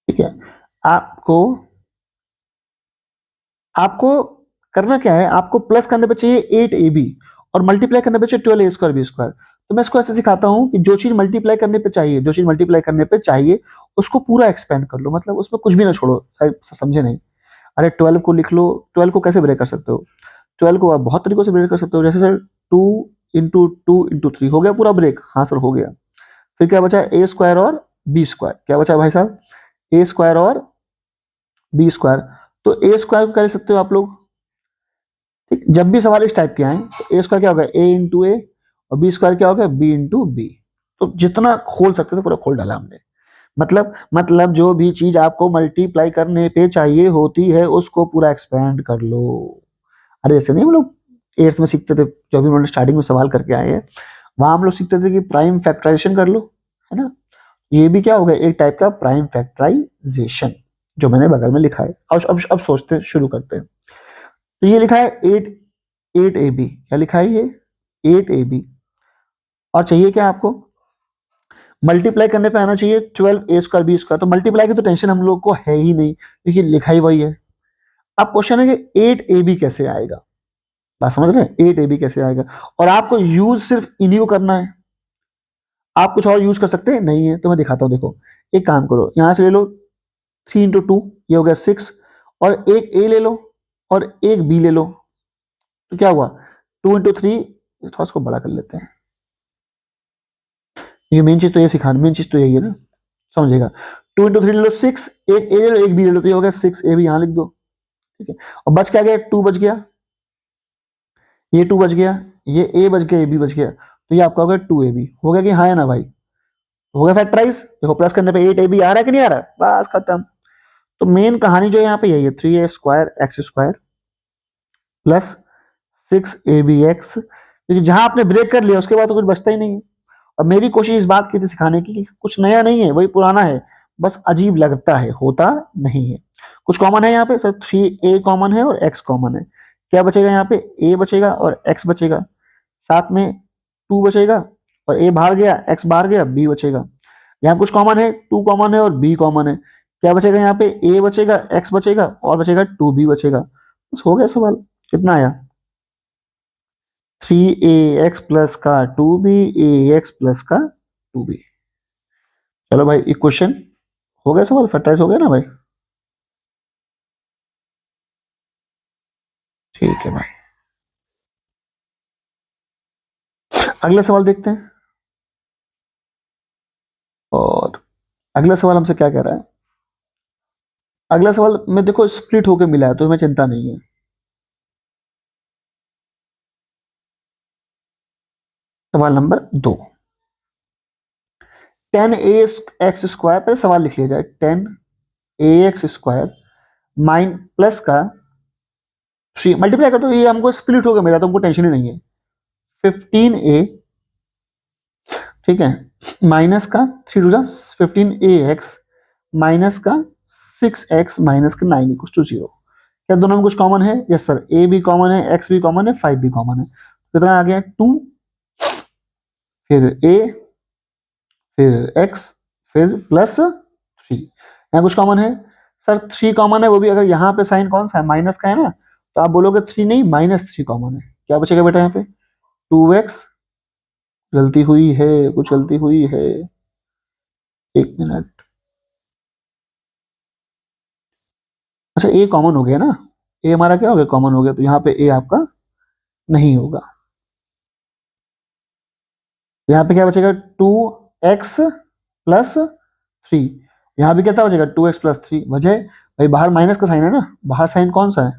ठीक है। आपको आपको करना क्या है, आपको प्लस करने पे चाहिए 8ab और मल्टीप्लाई करने पे चाहिए 12a²b²। तो मैं इसको ऐसे सिखाता हूं कि जो चीज मल्टीप्लाई करने पे चाहिए, जो चीज मल्टीप्लाई करने पे चाहिए उसको पूरा एक्सपेंड कर लो, मतलब उसमें कुछ भी ना छोड़ो, समझे नहीं। अरे 12 को लिख लो, 12 को कैसे ब्रेक कर सकते हो, 12 को आप बहुत तरीकों से ब्रेक कर सकते हो, जैसे सर 2 × 2 × 3 हो गया पूरा ब्रेक, हाँ सर हो गया। फिर क्या बचा a² और b², क्या बचा भाई साहब a² और b²। तो a² को कर सकते हो आप लोग, ठीक, जब भी सवाल इस टाइप के आए तो a² क्या होगा a × a और b² क्या होगा b × b। तो जितना खोल सकते थे पूरा खोल डाला हमने, मतलब जो भी चीज आपको मल्टीप्लाई करने पे चाहिए होती है उसको पूरा एक्सपेंड कर लो। अरे ऐसे नहीं हम लोग 8th में सीखते थे, जो भी हम लोग स्टार्टिंग में सवाल करके आए हैं, वहां हम लोग सीखते थे कि प्राइम फैक्टराइजेशन कर लो, है ना। ये भी क्या होगा, एक टाइप का प्राइम फैक्टराइजेशन, जो मैंने बगल में लिखा है। अब सोचते शुरू करते हैं। तो ये लिखा है 8ab, क्या लिखा है ये 8ab, और चाहिए क्या आपको, मल्टीप्लाई करने पे आना चाहिए 12a²b²। तो मल्टीप्लाई की तो टेंशन हम लोग को है ही नहीं, क्योंकि लिखा ही वही है। अब क्वेश्चन है कि 8ab कैसे आएगा, बात समझ रहे हैं, 8ab कैसे आएगा, और आपको यूज सिर्फ इन्हीं को करना है, आप कुछ और यूज कर सकते हैं नहीं है, तो मैं दिखाता हूं। देखो एक काम करो, यहां से ले लो 3 × 2, ये हो गया 6, और एक ए ले लो और एक बी ले लो, तो क्या हुआ 2 × 3, थोड़ा इसको बड़ा कर लेते हैं, ये मेन चीज तो ये सिखाना, मेन चीज तो यही है ना, समझेगा। 2 × 3 ले लो 6, एक ए ले लो एक बी ले लो, तो ये हो गया 6 ए बी, यहाँ लिख दो, ठीक है। और बच क्या गया, 2 बच गया, ये 2 बच गया, ये ए बच गया, ए बी बच गया, तो ये आपका हो गया 2ab, हो गया कि हाँ है ना भाई, हो गया फैक्टराइज। देखो प्लस करने पे 8ab आ रहा है कि नहीं आ रहा है, बस खत्म। तो मेन कहानी जो है यहाँ पे यही है, 3a² प्लस 6abx, क्योंकि जहां आपने ब्रेक कर लिया उसके बाद तो कुछ बचता ही नहीं है। और मेरी कोशिश इस बात की थी सिखाने की कि कुछ नया नहीं है, वही पुराना है, बस अजीब लगता है, होता नहीं है। कुछ कॉमन है यहाँ पे सर, 3a कॉमन है और x कॉमन है, क्या बचेगा यहाँ पे a बचेगा और x बचेगा, साथ में 2 बचेगा, और a बाहर गया x बाहर गया, b बचेगा। यहाँ कुछ कॉमन है, 2 कॉमन है और b कॉमन है, क्या बचेगा यहाँ पे a बचेगा, x बचेगा और बचेगा 2b बचेगा। बस हो गया सवाल, कितना आया 3ax प्लस का 2b, ax प्लस का 2b। चलो भाई इक्वेशन हो गया, सवाल फैक्टराइज हो गया ना भाई, ठीक है भाई। अगला सवाल देखते हैं। और अगला सवाल हमसे क्या कह रहा है? अगला सवाल में देखो स्प्लिट होके मिला है तो हमें चिंता नहीं है। सवाल नंबर 2, 10 a x स्क्वायर पर सवाल लिख लिया जाए। 10 a x square mine plus का 3 मल्टीप्लाई कर, तो ये हमको स्प्लिट होकर मिला तो हमको टेंशन ही नहीं है। 15a, ठीक है, माइनस का 3 टू 15ax माइनस का 6x माइनस का 9 इक्वल टू 0। क्या दोनों में कुछ कॉमन है? यस सर, a भी कॉमन है, x भी कॉमन है, 5 भी कॉमन है। कितना आ गया? 2, फिर a, फिर x, फिर प्लस 3। यहाँ कुछ कॉमन है? सर 3 कॉमन है, वो भी अगर यहाँ पे साइन कौन सा है? माइनस का है ना, तो आप बोलोगे 3 नहीं, -3 कॉमन है। क्या बचेगा बेटा यहाँ पे? 2x, गलती हुई है, कुछ गलती हुई है, 1 मिनट। अच्छा a कॉमन हो गया ना, a हमारा क्या हो गया? कॉमन हो गया, तो यहाँ पे a आपका नहीं होगा। यहाँ पे क्या बचेगा? 2x plus 3। यहाँ भी कितना बचेगा? 2x plus 3। वजह भाई बाहर माइनस का साइन है ना, बाहर साइन कौन सा है?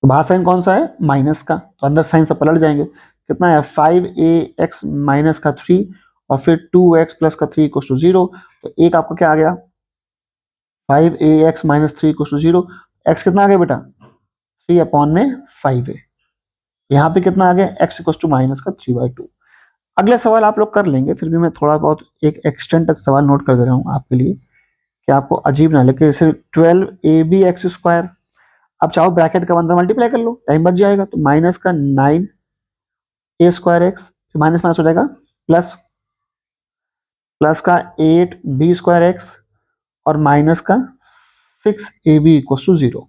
तो बाहर साइन कौन सा है? माइनस का, तो अंदर साइन सब पलट जाएंगे। कितना है? 5ax माइनस का 3 और फिर 2x प्लस का 3 इक्वल टू 0। तो एक आपका क्या आ गया? 5ax minus 3 equal to 0। X कितना आ गया बेटा? 3/5 है। यहाँ पे कितना आ गया? x इक्वल टू माइनस का 3/2। अगला सवाल आप लोग कर लेंगे, फिर भी मैं थोड़ा बहुत एक एक्सटेंड तक सवाल नोट कर दे रहा हूँ आपके लिए कि आपको अजीब ना लगे। जैसे 12ab x स्क्वायर, अब चाहो ब्रैकेट का अंदर मल्टीप्लाई कर लो, टाइम बच जाएगा। तो माइनस का 9a स्क्वायर x, फिर माइनस माइनस हो जाएगा प्लस, प्लस का 8b स्क्वायर x और माइनस का 6ab इक्वल टू 0।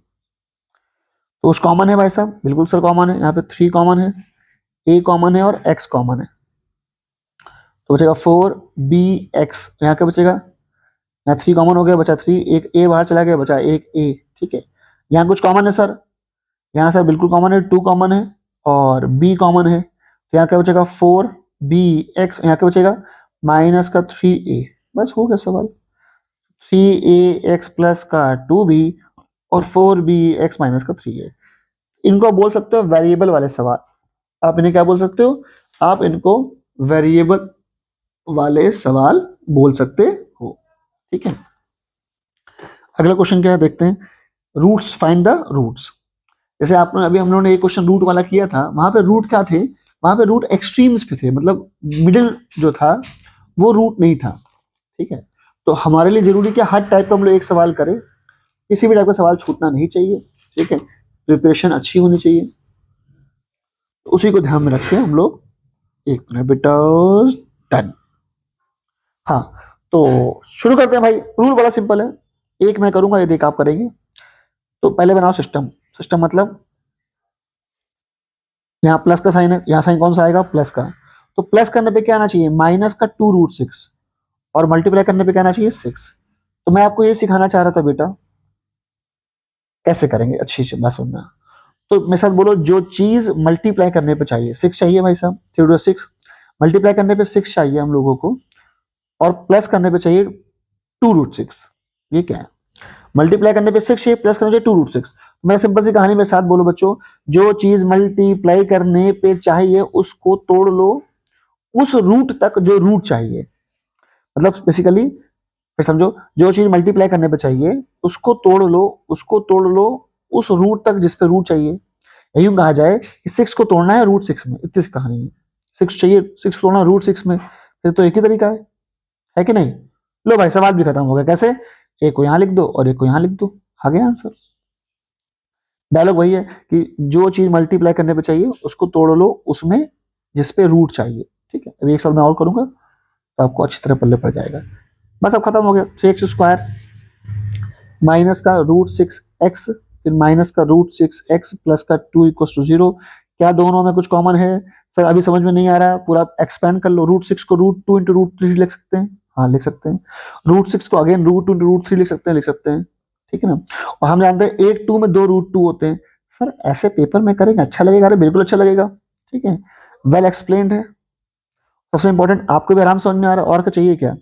तो कुछ कॉमन है भाई साहब? बिल्कुल सर कॉमन है। यहाँ पे 3 कॉमन है, a कॉमन है और x कॉमन है। तो बचेगा 4bx। यहाँ क्या बचेगा? यहाँ 3 कॉमन हो गया, बचा 3, एक a बाहर चला गया, बचा एक a। ठीक है, यहाँ कुछ कॉमन है सर? यहाँ सर बिल्कुल कॉमन है, 2 कॉमन है और b कॉमन है। तो यहाँ क्या बचेगा? 4bx। यहाँ क्या बचेगा? माइनस का 3a। बस हो गया सवाल। 3ax प्लस का 2b और 4bx माइनस का 3a। इनको आप बोल सकते हो वेरिएबल वाले सवाल। आप इन्हें क्या बोल सकते हो? आप इनको वेरिएबल वाले सवाल बोल सकते हो। ठीक है, अगला क्वेश्चन क्या है देखते हैं। Roots, find the roots. जैसे आपने अभी हम लोगों ने एक क्वेश्चन रूट वाला किया था, वहां पे रूट क्या थे? वहां पे रूट एक्सट्रीम्स पे थे, मतलब मिडिल जो था वो रूट नहीं था। ठीक है, तो हमारे लिए जरूरी क्या, हर टाइप का हम लोग एक सवाल करें, किसी भी टाइप का सवाल छूटना नहीं चाहिए। ठीक है, प्रिपरेशन अच्छी होनी चाहिए, तो उसी को ध्यान में रखते हैं हम लोग। 1 मिनट बेटा, डन। हाँ, तो शुरू करते हैं भाई। रूल बड़ा सिंपल है, एक मैं करूंगा, ये देख आप करेंगे। तो पहले बनाओ सिस्टम। सिस्टम मतलब यहाँ प्लस का साइन है, यहाँ साइन कौन सा आएगा? प्लस का। तो प्लस करने पे क्या आना चाहिए? माइनस का 2√6 और मल्टीप्लाई करने पे क्या आना चाहिए? 6। तो मैं आपको ये सिखाना चाह रहा था बेटा, कैसे करेंगे अच्छी से बात सुनना। तो मेरे साथ बोलो, जो चीज मल्टीप्लाई करने पे चाहिए 6 चाहिए भाई साहब, 3/6। मल्टीप्लाई करने पे 6 चाहिए हम लोगों को, और प्लस करने पे चाहिए 2√6। ये क्या है? मल्टीप्लाई करने पे 6 चाहिए, प्लस करने पे 2√6। मैं सिंपल सी कहानी मेरे साथ बोलो बच्चों, जो चीज मल्टीप्लाई करने पे चाहिए उसको तोड़ लो उस रूट तक जो रूट चाहिए। मतलब बेसिकली फिर समझो, जो चीज मल्टीप्लाई करने पे चाहिए उसको तोड़ लो, उसको तोड़ लो उस रूट तक जिस पे रूट चाहिए। यूं कहा जाए कि 6 को तोड़ना है √6 में, इतनी सी कहानी है। 6 चाहिए, 6 तोड़ना √6 में, फिर तो एक ही तरीका है कि नहीं? लो भाई, सवाल भी खत्म हो गया। कैसे? एक को यहाँ लिख दो और एक को यहाँ लिख दो, आ गया आंसर। डायलॉग वही है कि जो चीज मल्टीप्लाई करने पे चाहिए उसको तोड़ लो उसमें जिस पे रूट चाहिए। ठीक है, अभी एक साल मैं और करूंगा तो आपको अच्छी तरह पल्ले पड़ जाएगा। बस अब खत्म हो गया। 3x² माइनस का √6x, फिर माइनस का √6x प्लस का 2 इक्वल टू 0। क्या दोनों में कुछ कॉमन है? सर अभी समझ में नहीं आ रहा, पूरा एक्सपेंड कर लो। √6 को √2 इंटू √3 लिख सकते हैं, हाँ लिख सकते हैं। √6 को अगेन √2 इंटू √3 लिख सकते हैं, लिख सकते हैं। ठीक है ना? और हम जानते हैं एक 2 में 2 √2 होते हैं। सर ऐसे पेपर में करेंगे अच्छा लगेगा? अरे बिल्कुल अच्छा लगेगा, ठीक है, वेल एक्सप्लेन्ड है। सबसे इंपॉर्टेंट आपको भी आराम समझ में आ रहा है, और क्या चाहिए क्या?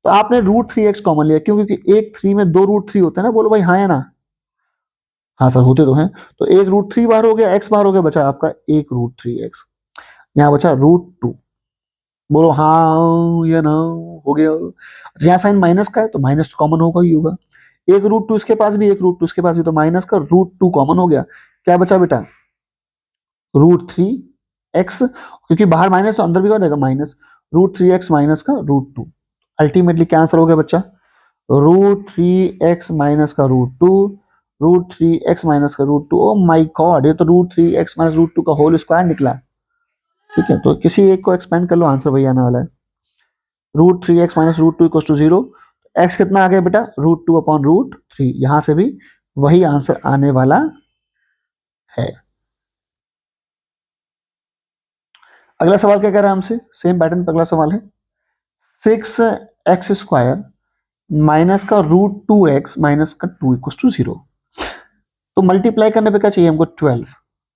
तो आपने रूट थ्री एक्स कॉमन लिया, क्यों? क्योंकि एक थ्री में दो रूट थ्री होते हैं ना, बोलो भाई हाँ या ना? हाँ सर होते तो हैं। तो एक रूट थ्री बाहर हो गया, एक्स बाहर हो गया, बचा आपका एक रूट थ्री एक्स, यहाँ बचा रूट टू। बोलो हाँ या ना? हो गया। अच्छा, यहाँ साइन माइनस का है तो माइनस तो कॉमन होगा ही होगा। एक रूट टू इसके पास भी, एक रूट टू इसके पास भी, तो माइनस का रूट टू कॉमन हो गया। क्या बचा बेटा? रूट थ्री एक्स, क्योंकि बाहर माइनस तो अंदर भी हो जाएगा minus, root three X minus का रूट टू। अल्टीमेटली क्या आंसर हो गया बच्चा? रूट थ्री एक्स माइनस का root two, root three X minus का root two. Oh my god, ये तो root three X minus root two का होल स्क्वायर निकला। ठीक है, तो किसी एक को एक्सपेंड कर लो, आंसर वही आने वाला है। Root three X minus root two equal to zero. X कितना आ गया बेटा? Root two upon root three. यहां से भी वही आंसर आने वाला है। अगला सवाल क्या कह रहा है हमसे? सेम पैटर्न पर अगला सवाल है। सिक्स एक्स स्क्वायर माइनस का रूट टू एक्स माइनस का टू इक्वल टू जीरो। तो मल्टीप्लाई करने पे क्या चाहिए हमको? 12।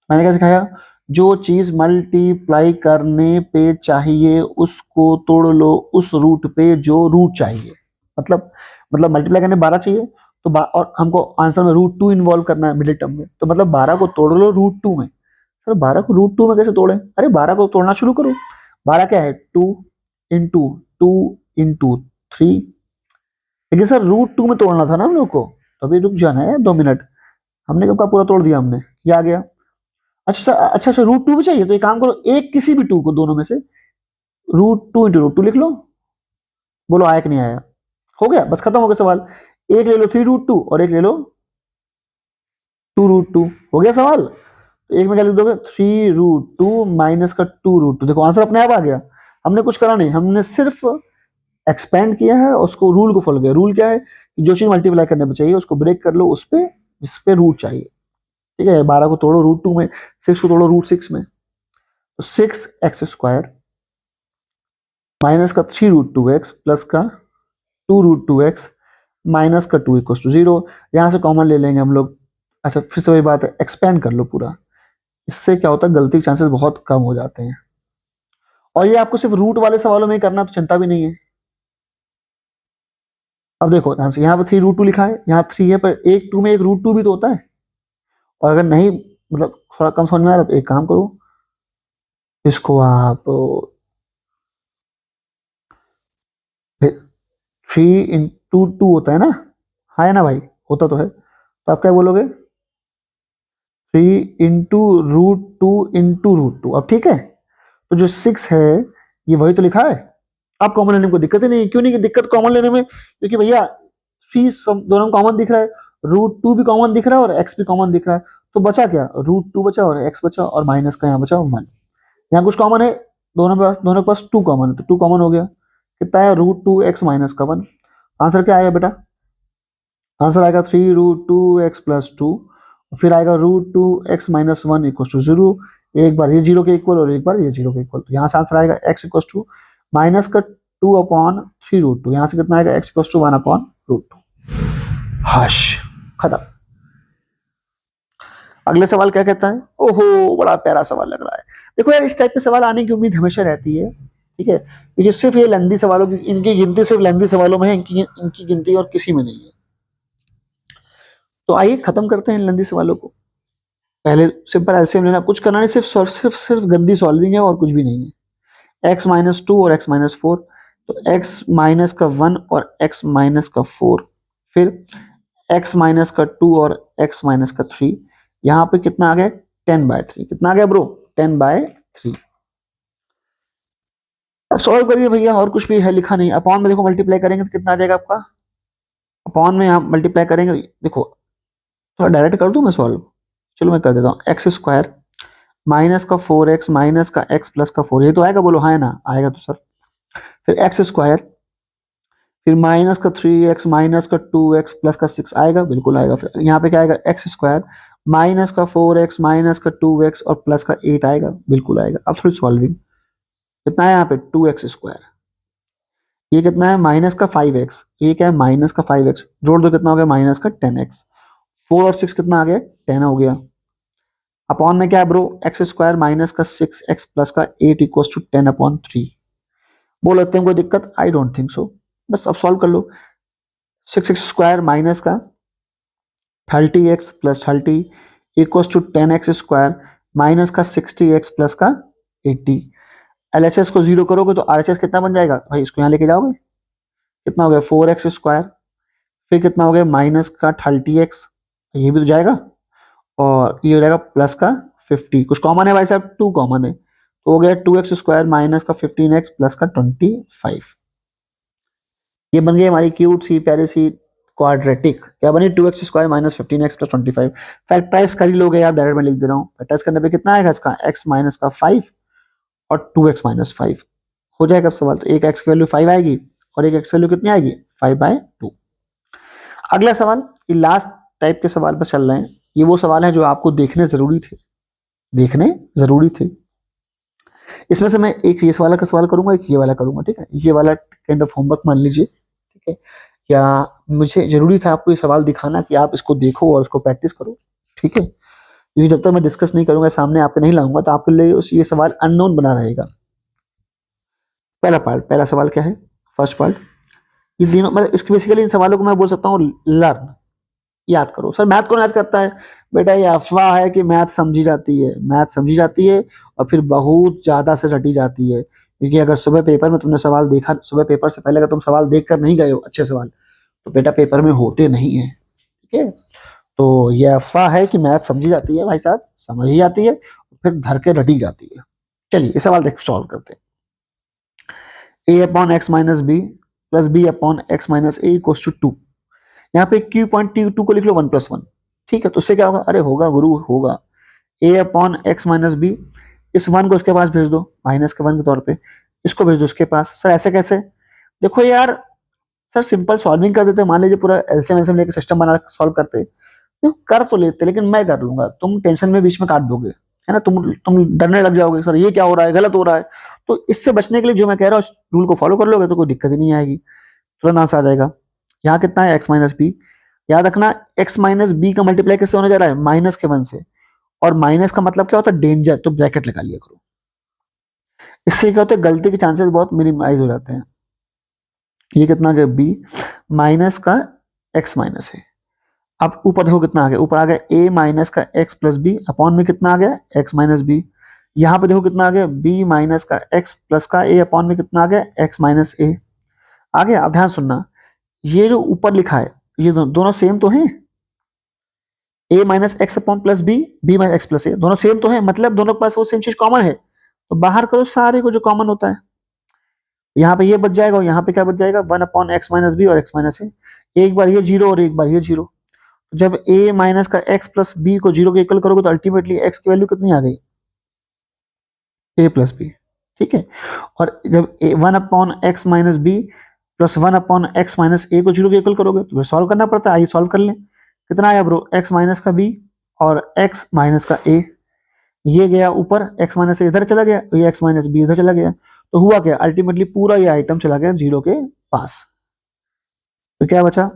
मैंने क्या सिखाया? जो चीज मल्टीप्लाई करने पे चाहिए उसको तोड़ लो उस रूट पे जो रूट चाहिए। मतलब मल्टीप्लाई करने 12 चाहिए, तो और हमको आंसर में रूट टू इन्वॉल्व करना है मिडिल टर्म में, तो मतलब 12 को तोड़ लो रूट टू में। सर 12 को रूट टू में कैसे तोड़े? अरे 12 को तोड़ना शुरू करो। 12 क्या है? Two into two into three. लेकिन सर रूट टू में तोड़ना था ना हम लोग को, तो अभी रुक जाना है 2 मिनट। हमने कब का पूरा तोड़ दिया हमने, ये आ गया। अच्छा रूट टू भी चाहिए, तो एक काम करो, एक किसी भी टू को दोनों में से root two into root two लिख लो। बोलो आया कि नहीं आया? हो गया, बस खत्म हो गया सवाल। एक ले लो थ्री रूट टू और एक ले लो टू रूट टू, हो गया सवाल। तो एक में क्या लिख दोगे? थ्री रूट टू माइनस का टू रूट टू। देखो आंसर अपने आप आ गया, हमने कुछ करा नहीं, हमने सिर्फ एक्सपेंड किया है, उसको रूल को फॉलो किया। रूल क्या है कि जो चीज मल्टीप्लाई करने पर चाहिए उसको ब्रेक कर लो उस पे जिस पे रूट चाहिए। ठीक है, 12 को तोड़ो रूट टू में, सिक्स को तोड़ो रूट सिक्स में। तो सिक्स एक्स स्क्वायर माइनस का three root two x plus का two root two x minus का टू इक्वल टू जीरो। यहां से कॉमन ले लेंगे हम लोग। अच्छा फिर से वही बात है, एक्सपेंड कर लो पूरा। इससे क्या होता है, गलती के चांसेस बहुत कम हो जाते हैं। और ये आपको सिर्फ रूट वाले सवालों में ही करना, तो चिंता भी नहीं है। अब देखो ध्यान से, यहाँ पर थ्री रूट टू लिखा है, यहाँ थ्री है, पर एक टू में एक रूट टू भी तो होता है। और अगर नहीं थोड़ा कम समझ में आ रहा तो एक काम करो, इसको आप थ्री इंटू टू होता है ना, हाँ है ना भाई? होता तो है, तो आप क्या बोलोगे? Three into root two. अब ठीक है, तो जो सिक्स है ये वही तो लिखा है। अब कॉमन लेने में कोई दिक्कत ही नहीं। क्यों नहीं दिक्कत कॉमन लेने में? क्योंकि भैया थ्री दोनों कॉमन दिख रहा है, रूट टू भी कॉमन दिख रहा है और एक्स भी कॉमन दिख रहा है। तो बचा क्या? रूट टू बचा और एक्स बचा, और माइनस का यहाँ बचा वन। यहाँ कुछ कॉमन है, दोनों के पास टू कॉमन है, तो टू कॉमन हो गया। कितना है? रूट टू एक्स माइनस का वन। आंसर क्या आएगा बेटा? आंसर आएगा three root two x plus two, फिर आएगा root two x minus one equal to zero. एक बार ये जीरो के इक्वल और एक बार ये जीरो के इक्वल, तो यहाँ से आंसर आएगा एक्स इक्वल टू माइनस का two upon three root two. यहाँ से कितना आएगा? X equal to one upon root two. हश, खत्म। अगले सवाल क्या कहता है? ओहो बड़ा प्यारा सवाल लग रहा है। देखो यार, इस टाइप के सवाल आने की उम्मीद हमेशा रहती है, ठीक है, क्योंकि सिर्फ ये लेंदी सवालों की, इनकी गिनती सिर्फ लेंदी सवालों में है, इनकी गिनती और किसी में नहीं है। तो आइए खत्म करते हैं इन लेंदी सवालों को। पहले सिंपल एलसीएम लेना, कुछ करना नहीं, सिर्फ गंदी सॉल्विंग है और कुछ भी नहीं है। एक्स माइनस टू और एक्स माइनस फोर, तो एक्स माइनस का वन और एक्स माइनस का फोर, फिर एक्स माइनस का टू और एक्स माइनस का थ्री। यहाँ पे कितना आ गया? 10/3। कितना आ गया ब्रो? 10/3। अब सॉल्व करिए भैया, और कुछ भी है लिखा नहीं। अपॉन में देखो मल्टीप्लाई करेंगे तो कितना आ जाएगा आपका? अपॉन में यहाँ मल्टीप्लाई करेंगे, देखो थोड़ा डायरेक्ट कर दूं मैं सॉल्व? चलो मैं कर देता हूँ। एक्स स्क्वायर माइनस का फोर एक्स माइनस का एक्स प्लस का फोर, ये तो आएगा? बोलो हाँ है ना? आएगा तो सर। फिर एक्स स्क्वायर, फिर माइनस का थ्री एक्स माइनस का टू एक्स प्लस का सिक्स, आएगा? बिल्कुल आएगा। फिर यहाँ पे क्या आएगा? एक्स स्क्वायर माइनस का फोर एक्स माइनस का टू एक्स और प्लस का एट, आएगा? बिल्कुल आएगा। अब थोड़ी सॉल्विंग, कितना है यहाँ पे? टू एक्स स्क्वायर, ये कितना है? माइनस का फाइव एक्स, ये क्या है? माइनस का फाइव एक्स, जोड़ दो कितना हो गया? माइनस का टेन एक्स। फोर और सिक्स कितना आ गया? 10 हो गया। अपॉन में क्या है ब्रो, एक्स स्क्वायर माइनस का 6x प्लस का 8 इक्वल टू 10/3। बोल सकते हैं कोई दिक्कत, आई डोंट थिंक सो। बस अब सॉल्व कर लो। 6x² माइनस का 30x plus 30 equal to 10x² minus का 60x प्लस का 80। LHS को जीरो करोगे तो RHS कितना बन जाएगा भाई, इसको यहाँ लेके जाओगे, कितना हो गया 4x², फिर कितना हो गया माइनस का 30x, ये भी तो जाएगा, और ये हो जाएगा प्लस का 50। कुछ कॉमन है भाई साहब, 2 कॉमन है, तो हो गया 2x² माइनस का 15x प्लस का 25। ये बन गई हमारी क्यूट सी प्यारी सी क्वाड्रेटिक, क्या बनी 2x² minus 15x plus 25। Factorise कर ही लोगे यार, डायरेक्ट मैं लिख दे रहा हूँ। फैक्टराइज करने पे कितना आएगा इसका, x माइनस का 5 और 2x माइनस 5 हो जाएगा सवाल। तो एक x की वैल्यू 5 आएगी और एक x की वैल्यू कितनी आएगी 5/2। अगला सवाल, ये लास्ट टाइप के सवाल पर चल रहे हैं। ये वो सवाल है जो आपको देखने जरूरी थे, देखने जरूरी थे। इसमें से मैं एक ये वाला का सवाल करूंगा, एक ये वाला करूंगा, ठीक है। ये वाला काइंड ऑफ होमवर्क मान लीजिए, ठीक है। या मुझे जरूरी था आपको ये सवाल दिखाना कि आप इसको देखो और इसको प्रैक्टिस करो, ठीक है। क्योंकि जब तक मैं डिस्कस नहीं करूंगा, सामने आपके नहीं लाऊंगा, तो आपके लिए ये सवाल अननोन बना रहेगा। पहला पार्ट, पहला सवाल क्या है, फर्स्ट पार्ट, ये तीनों मतलब इसके बेसिकली इन सवालों को मैं बोल सकता हूँ लर्न, याद करो। सर मैथ कौन याद करता है, बेटा ये अफवाह है कि मैथ समझी जाती है, मैथ समझी जाती है और फिर बहुत ज्यादा से रटी जाती है। क्योंकि अगर सुबह पेपर में तुमने सवाल देखा, सुबह पेपर से पहले अगर तुम सवाल देख कर नहीं गए हो अच्छे सवाल, तो बेटा पेपर में होते नहीं है, ठीक है। तो ये अफवाह है कि मैथ समझी जाती है भाई साहब, समझ ही जाती है फिर धर के रटी जाती है। चलिए ये सवाल देख सॉल्व करते हैं। a/x minus B plus b/x minus A equal to 2। यहाँ पे q.2 को लिख लो 1+1, ठीक है। तो उससे क्या होगा, अरे होगा गुरु होगा, a/x माइनस बी, इस 1 को उसके पास भेज दो माइनस के 1 के तौर पे, इसको भेज दो उसके पास। सर ऐसे कैसे, देखो यार सर सिंपल सॉल्विंग कर देते, मान लीजिए पूरा एलसीएम एलसीएम लेके सिस्टम बना सॉल्व करते, तो कर तो लेते, लेकिन मैं कर लूंगा, तुम टेंशन में बीच में काट दोगे, है ना। तुम डरने लग जाओगे, सर ये क्या हो रहा है, गलत हो रहा है। तो इससे बचने के लिए जो मैं कह रहा हूँ रूल को फॉलो कर लोगे तो कोई दिक्कत ही नहीं आएगी, तुरंत आंसर आ जाएगा। यहाँ कितना है x माइनस बी, याद रखना x माइनस बी का मल्टीप्लाई किससे होने जा रहा है, माइनस के 1 से, और माइनस का मतलब क्या होता है डेंजर, तो ब्रैकेट लगा लिया करो। इससे क्या होता है गलती के चांसेस बहुत मिनिमाइज हो जाते हैं। ये कितना आ गया b माइनस का x माइनस है। अब ऊपर देखो कितना आ गया, ऊपर आ गया a माइनस का x प्लस बी, अपॉन में कितना आ गया x माइनस बी। यहाँ पे देखो कितना आ गया b माइनस का x प्लस का a, अपॉन में कितना आ गया x माइनस a आ गया। अब ध्यान सुनना, ये जो ऊपर लिखा है ये दोनों सेम तो हैं, a minus x upon plus b, b minus x plus a, दोनों सेम तो है, मतलब दोनों के पास वो सेम चीज कॉमन है, तो बाहर करो सारे को जो कॉमन होता है। यहाँ पे ये बच जाएगा और यहाँ पे क्या बच जाएगा 1/x माइनस बी और x माइनस ए, एक बार ये जीरो और एक बार ये जीरो। जब a माइनस का x प्लस बी को जीरो के इक्वल करोगे तो अल्टीमेटली x की वैल्यू कितनी आ गई a प्लस बी, ठीक है। और जब 1/x minus B plus 1/x minus a को जीरो के इक्वल करोगे तो सॉल्व करना पड़ता है। आइए सॉल्व कर लें, कितना आया ब्रो x माइनस का b और x माइनस का a, ये गया ऊपर, x माइनस ए इधर चला गया, ये x माइनस बी इधर चला गया, तो हुआ क्या अल्टीमेटली पूरा ये आइटम चला गया जीरो के पास। तो क्या बचा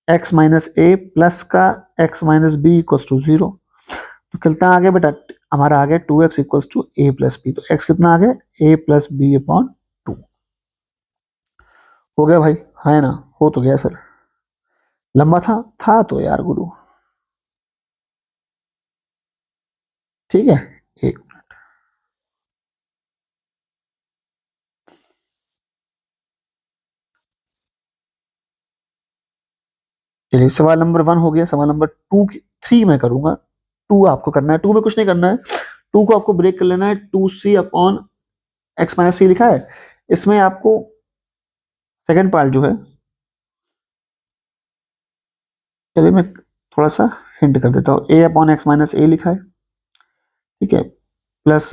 x माइनस ए प्लस का x minus B equal to 0। तो कितना आ गया बेटा हमारा आ गया 2x equal to A plus B. तो x कितना आ गया a प्लस बी अपॉन 2 हो गया भाई, है ना, हो तो गया सर, लंबा था तो यार गुरु, ठीक है। एक चलिए सवाल नंबर 1 हो गया, सवाल नंबर 3 मैं करूंगा। 2 आपको करना है, 2 में कुछ नहीं करना है, 2 को आपको ब्रेक कर लेना है। 2c अपॉन एक्स माइनस सी लिखा है, इसमें आपको सेकेंड पार्ट जो है, चलिए मैं थोड़ा सा हिंट कर देता हूँ, a upon x minus A लिखा है, ठीक है, plus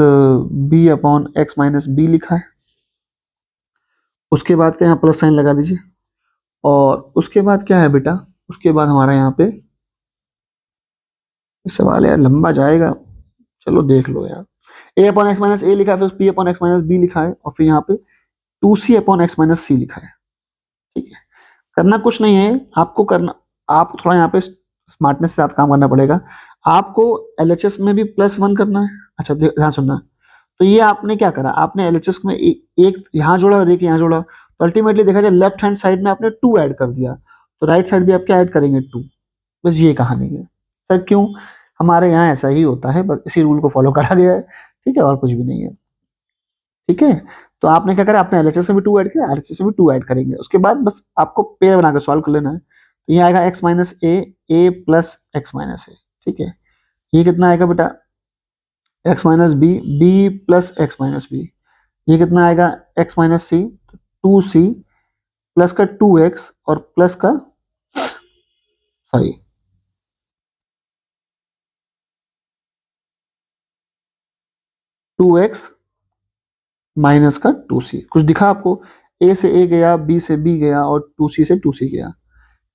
b upon x minus B लिखा है। उसके बाद क्या यहाँ प्लस साइन लगा दीजिए, और उसके बाद क्या है बेटा, उसके बाद हमारा यहाँ पे सवाल यार लंबा जाएगा, चलो देख लो यार। a upon x minus A लिखा है, फिर p upon x minus B लिखा है, और फिर यहाँ पे 2c अपॉन एक्स माइनस सी लिखा है, ठीक है। करना कुछ नहीं है आपको, करना आप थोड़ा यहाँ पे स्मार्टनेस के साथ काम करना पड़ेगा। आपको एलएचएस में भी +1 करना है। अच्छा ध्यान सुनना, तो ये आपने क्या करा, आपने एलएचएस में एक यहाँ जोड़ा और एक यहाँ जोड़ा, तो अल्टीमेटली देखा जाए लेफ्ट हैंड साइड में आपने 2 ऐड कर दिया, तो राइट साइड भी आप क्या ऐड करेंगे 2। बस ये कहानी है सर। क्यों? हमारे यहाँ ऐसा ही होता है, बस इसी रूल को फॉलो करा गया है, ठीक है, और कुछ भी नहीं है। ठीक है, तो आपने क्या करा, आपने एलएचएस में भी 2 ऐड किया, एलएचएस में भी 2 ऐड करेंगे, उसके बाद बस आपको पेयर बनाकर सॉल्व कर लेना है। तो ये आएगा x minus A plus X minus A. ठीक है, ये कितना आएगा बेटा, x minus B plus X minus B. ये कितना आएगा, x माइनस सी, 2c प्लस का 2x और प्लस का सॉरी 2x माइनस का 2c। कुछ दिखा आपको, a से a गया, b से b गया और 2c से 2c गया।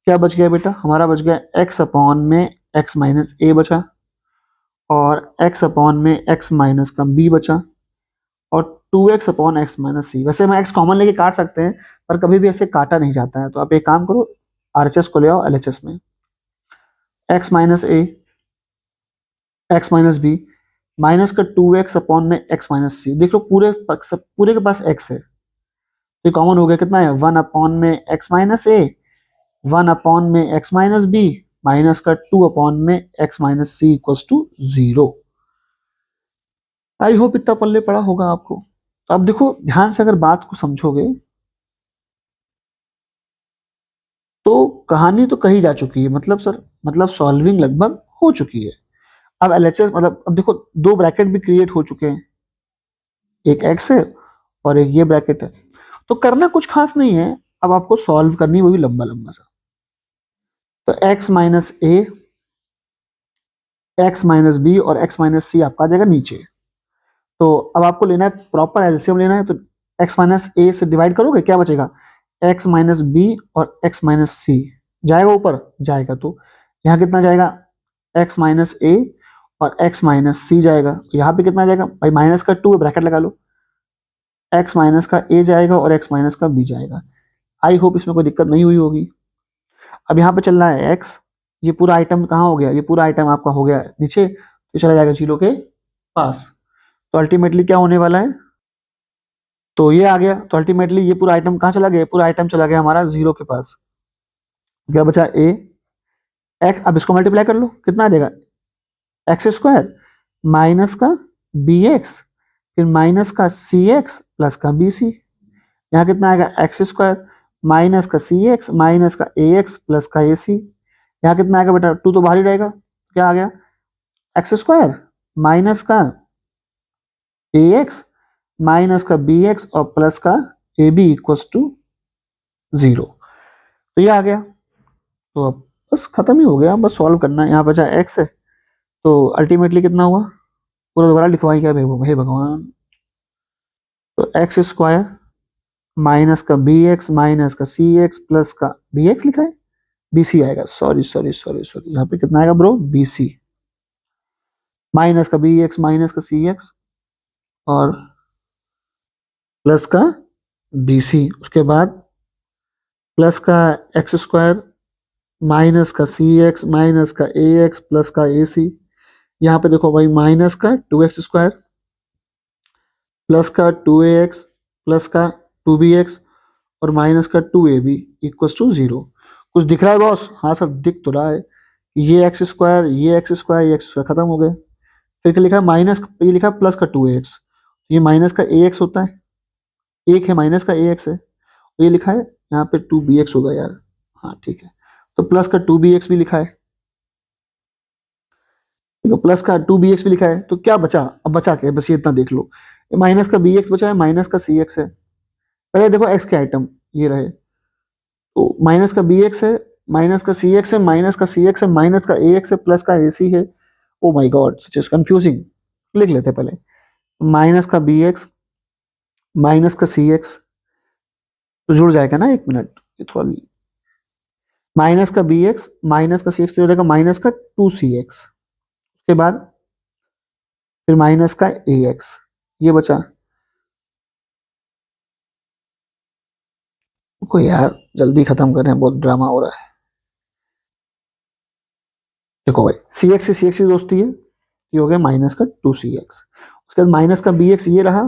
क्या बच गया बेटा, हमारा बच गया x अपॉन में x माइनस a बचा, और x अपॉन में x माइनस का b बचा, और 2x अपॉन एक्स माइनस सी। वैसे हम x कॉमन लेके काट सकते हैं, पर कभी भी ऐसे काटा नहीं जाता है, तो आप एक काम करो, आरएचएस को ले आओ एलएचएस में। x माइनस ए, एक्स माइनस बी, माइनस का 2x अपॉन में x माइनस सी। देख लो पूरे के पास x है, ये कॉमन हो गया, कितना है 1 अपॉन में x माइनस ए, 1 अपॉन में x माइनस बी, माइनस का 2 अपॉन में x minus C equals to 0। I hope इतना पल्ले पड़ा होगा आपको। तो अब देखो ध्यान से अगर बात को समझोगे तो कहानी तो कही जा चुकी है, मतलब सर, मतलब सॉल्विंग लगभग हो चुकी है। अब एलएचएस मतलब अब देखो 2 ब्रैकेट भी क्रिएट हो चुके हैं, एक एक्स है और एक ये ब्रैकेट है, तो करना कुछ खास नहीं है। अब आपको सॉल्व करनी है, वो भी लंबा लंबा सा। तो एक्स माइनस ए, एक्स माइनस बी और एक्स माइनस सी आपका आ जाएगा नीचे। तो अब आपको लेना है प्रॉपर एलसीएम लेना है, तो एक्स माइनस ए से डिवाइड करोगे, क्या बचेगा, एक्स माइनस बी और एक्स माइनस सी। जाएगा ऊपर, जाएगा, तो यहाँ कितना जाएगा, एक्स माइनस ए और एक्स माइनस सी जाएगा। तो यहाँ पे कितना जाएगा भाई, माइनस का 2 ब्रैकेट लगा लो, एक्स माइनस का ए जाएगा और एक्स माइनस का बी जाएगा। आई होप इसमें कोई दिक्कत नहीं हुई होगी। अब यहाँ पे चल रहा है एक्स, ये पूरा आइटम कहाँ हो गया, ये पूरा आइटम आपका हो गया नीचे, तो चला जाएगा 0 के पास। तो अल्टीमेटली क्या होने वाला है, तो ये आ गया, तो अल्टीमेटली ये पूरा आइटम कहाँ चला गया, पूरा आइटम चला गया हमारा 0 के पास। क्या बचा ए एक्स, अब इसको मल्टीप्लाई कर लो, कितना आ जाएगा, एक्स स्क्वायर माइनस का बी एक्स, फिर माइनस का सी एक्स प्लस का बी सी। यहाँ कितना आएगा, एक्स स्क्वायर माइनस का सी एक्स माइनस का ए एक्स प्लस का ए सी। यहाँ कितना आएगा बेटा, 2 तो बाहर ही रहेगा, क्या आ गया, एक्स स्क्वायर माइनस का ए एक्स माइनस का बी एक्स और प्लस का ए बी इक्वल्स टू 0। तो ये आ गया, तो अब बस खत्म ही हो गया, बस सॉल्व करना है। यहाँ बचा एक्स है, तो अल्टीमेटली कितना हुआ, पूरा दोबारा लिखवाई क्या हे भगवान। तो एक्स स्क्वायर माइनस का बी एक्स माइनस का सी एक्स प्लस का बी एक्स लिखा है, बी सी आएगा, सॉरी सॉरी सॉरी सॉरी, यहाँ पे कितना आएगा ब्रो, बी सी माइनस का बी एक्स माइनस का सी एक्स और प्लस का बी सी, उसके बाद प्लस का एक्स स्क्वायर माइनस का सी एक्स माइनस का ए एक्स प्लस का ए सी। यहाँ पे देखो भाई, माइनस का 2x स्क्वायर प्लस का 2ax प्लस का 2bx और माइनस का 2ab इक्वल्स टू 0। कुछ दिख रहा है बॉस, हाँ सर दिख तो रहा है, ये एक्स स्क्वायर ये एक्स स्क्वायर ये एक्स स्क्वायर खत्म हो गए। फिर क्या लिखा है, माइनस, ये लिखा प्लस का 2ax, ये माइनस का ax होता है, एक है माइनस का ax है, और ये लिखा है यहाँ पे 2bx होगा यार, हाँ ठीक है, तो प्लस का 2bx भी लिखा है, तो प्लस का 2bx भी लिखा है। तो क्या बचा, अब बचा क्या, बस ये इतना देख लो, माइनस का bx बचा है, माइनस का cx है, पहले देखो x के आइटम ये रहे, तो माइनस का bx है, माइनस का cx है, माइनस का cx है, माइनस का ax है, प्लस का ac है। Oh my God such is confusing, लिख लेते हैं पहले, माइनस का bx माइनस का cx, तो जुड़ जाएगा ना, एक मिनट ये थोड़ा, माइनस का bx माइनस का cx तो हो जाएगा माइनस का 2cx, उसके बाद फिर माइनस का ax, ये बचा। को यार जल्दी खत्म करें, बहुत ड्रामा हो रहा है। देखो भाई सी एक्स की दोस्ती है, ये हो गया माइनस का 2cx, उसके बाद माइनस का bx ये रहा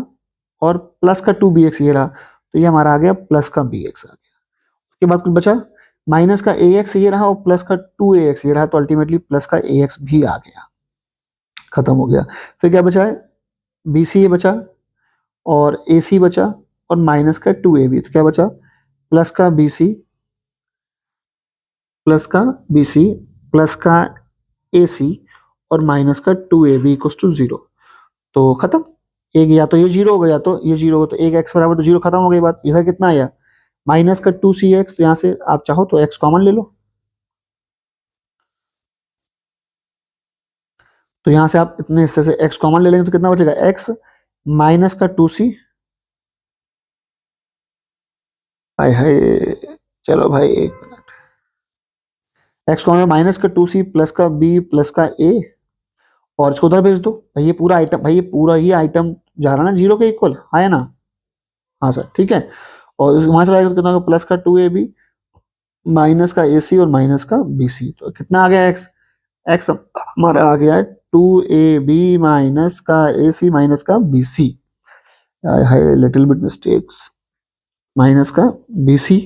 और प्लस का 2bx ये रहा, तो ये हमारा आ गया प्लस का bx आ गया। उसके बाद कुछ बचा, माइनस का ax ये रहा और प्लस का 2ax ये रहा, तो अल्टीमेटली प्लस का ax भी आ गया, खत्म हो गया। फिर क्या बचा है, bc ये बचा और ac बचा और माइनस का 2ab, तो क्या बचा प्लस का bc प्लस का bc प्लस का ac और माइनस का 2ab इक्वल्स टू 0, तो खत्म। एक या तो ये जीरो होगा या तो ये जीरो होगा, तो एक एक्स बराबर तो जीरो, खत्म हो गई बात। इधर कितना आया माइनस का 2cx, तो यहाँ से आप चाहो तो x कॉमन ले लो, तो यहाँ से आप इतने हिस्से से x कॉमन ले लेंगे तो कितना बचेगा x माइनस का 2c। हाय हाय, चलो भाई एक मिनट, x कॉमन माइनस का 2c प्लस का b प्लस का a, और इसको उधर भेज दो भाई, ये पूरा आइटम, भाई ये पूरा ही आइटम जा रहा है ना जीरो के इक्वल, है ना। हाँ सर ठीक है, और वहां से लाएगा तो कितना होगा प्लस का 2ab माइनस का ac और माइनस का bc, तो कितना आ गया x हमारा आ गया है 2ab माइनस का ac माइनस का bc, है लिटिल बिट मिस्टेक्स, माइनस का bc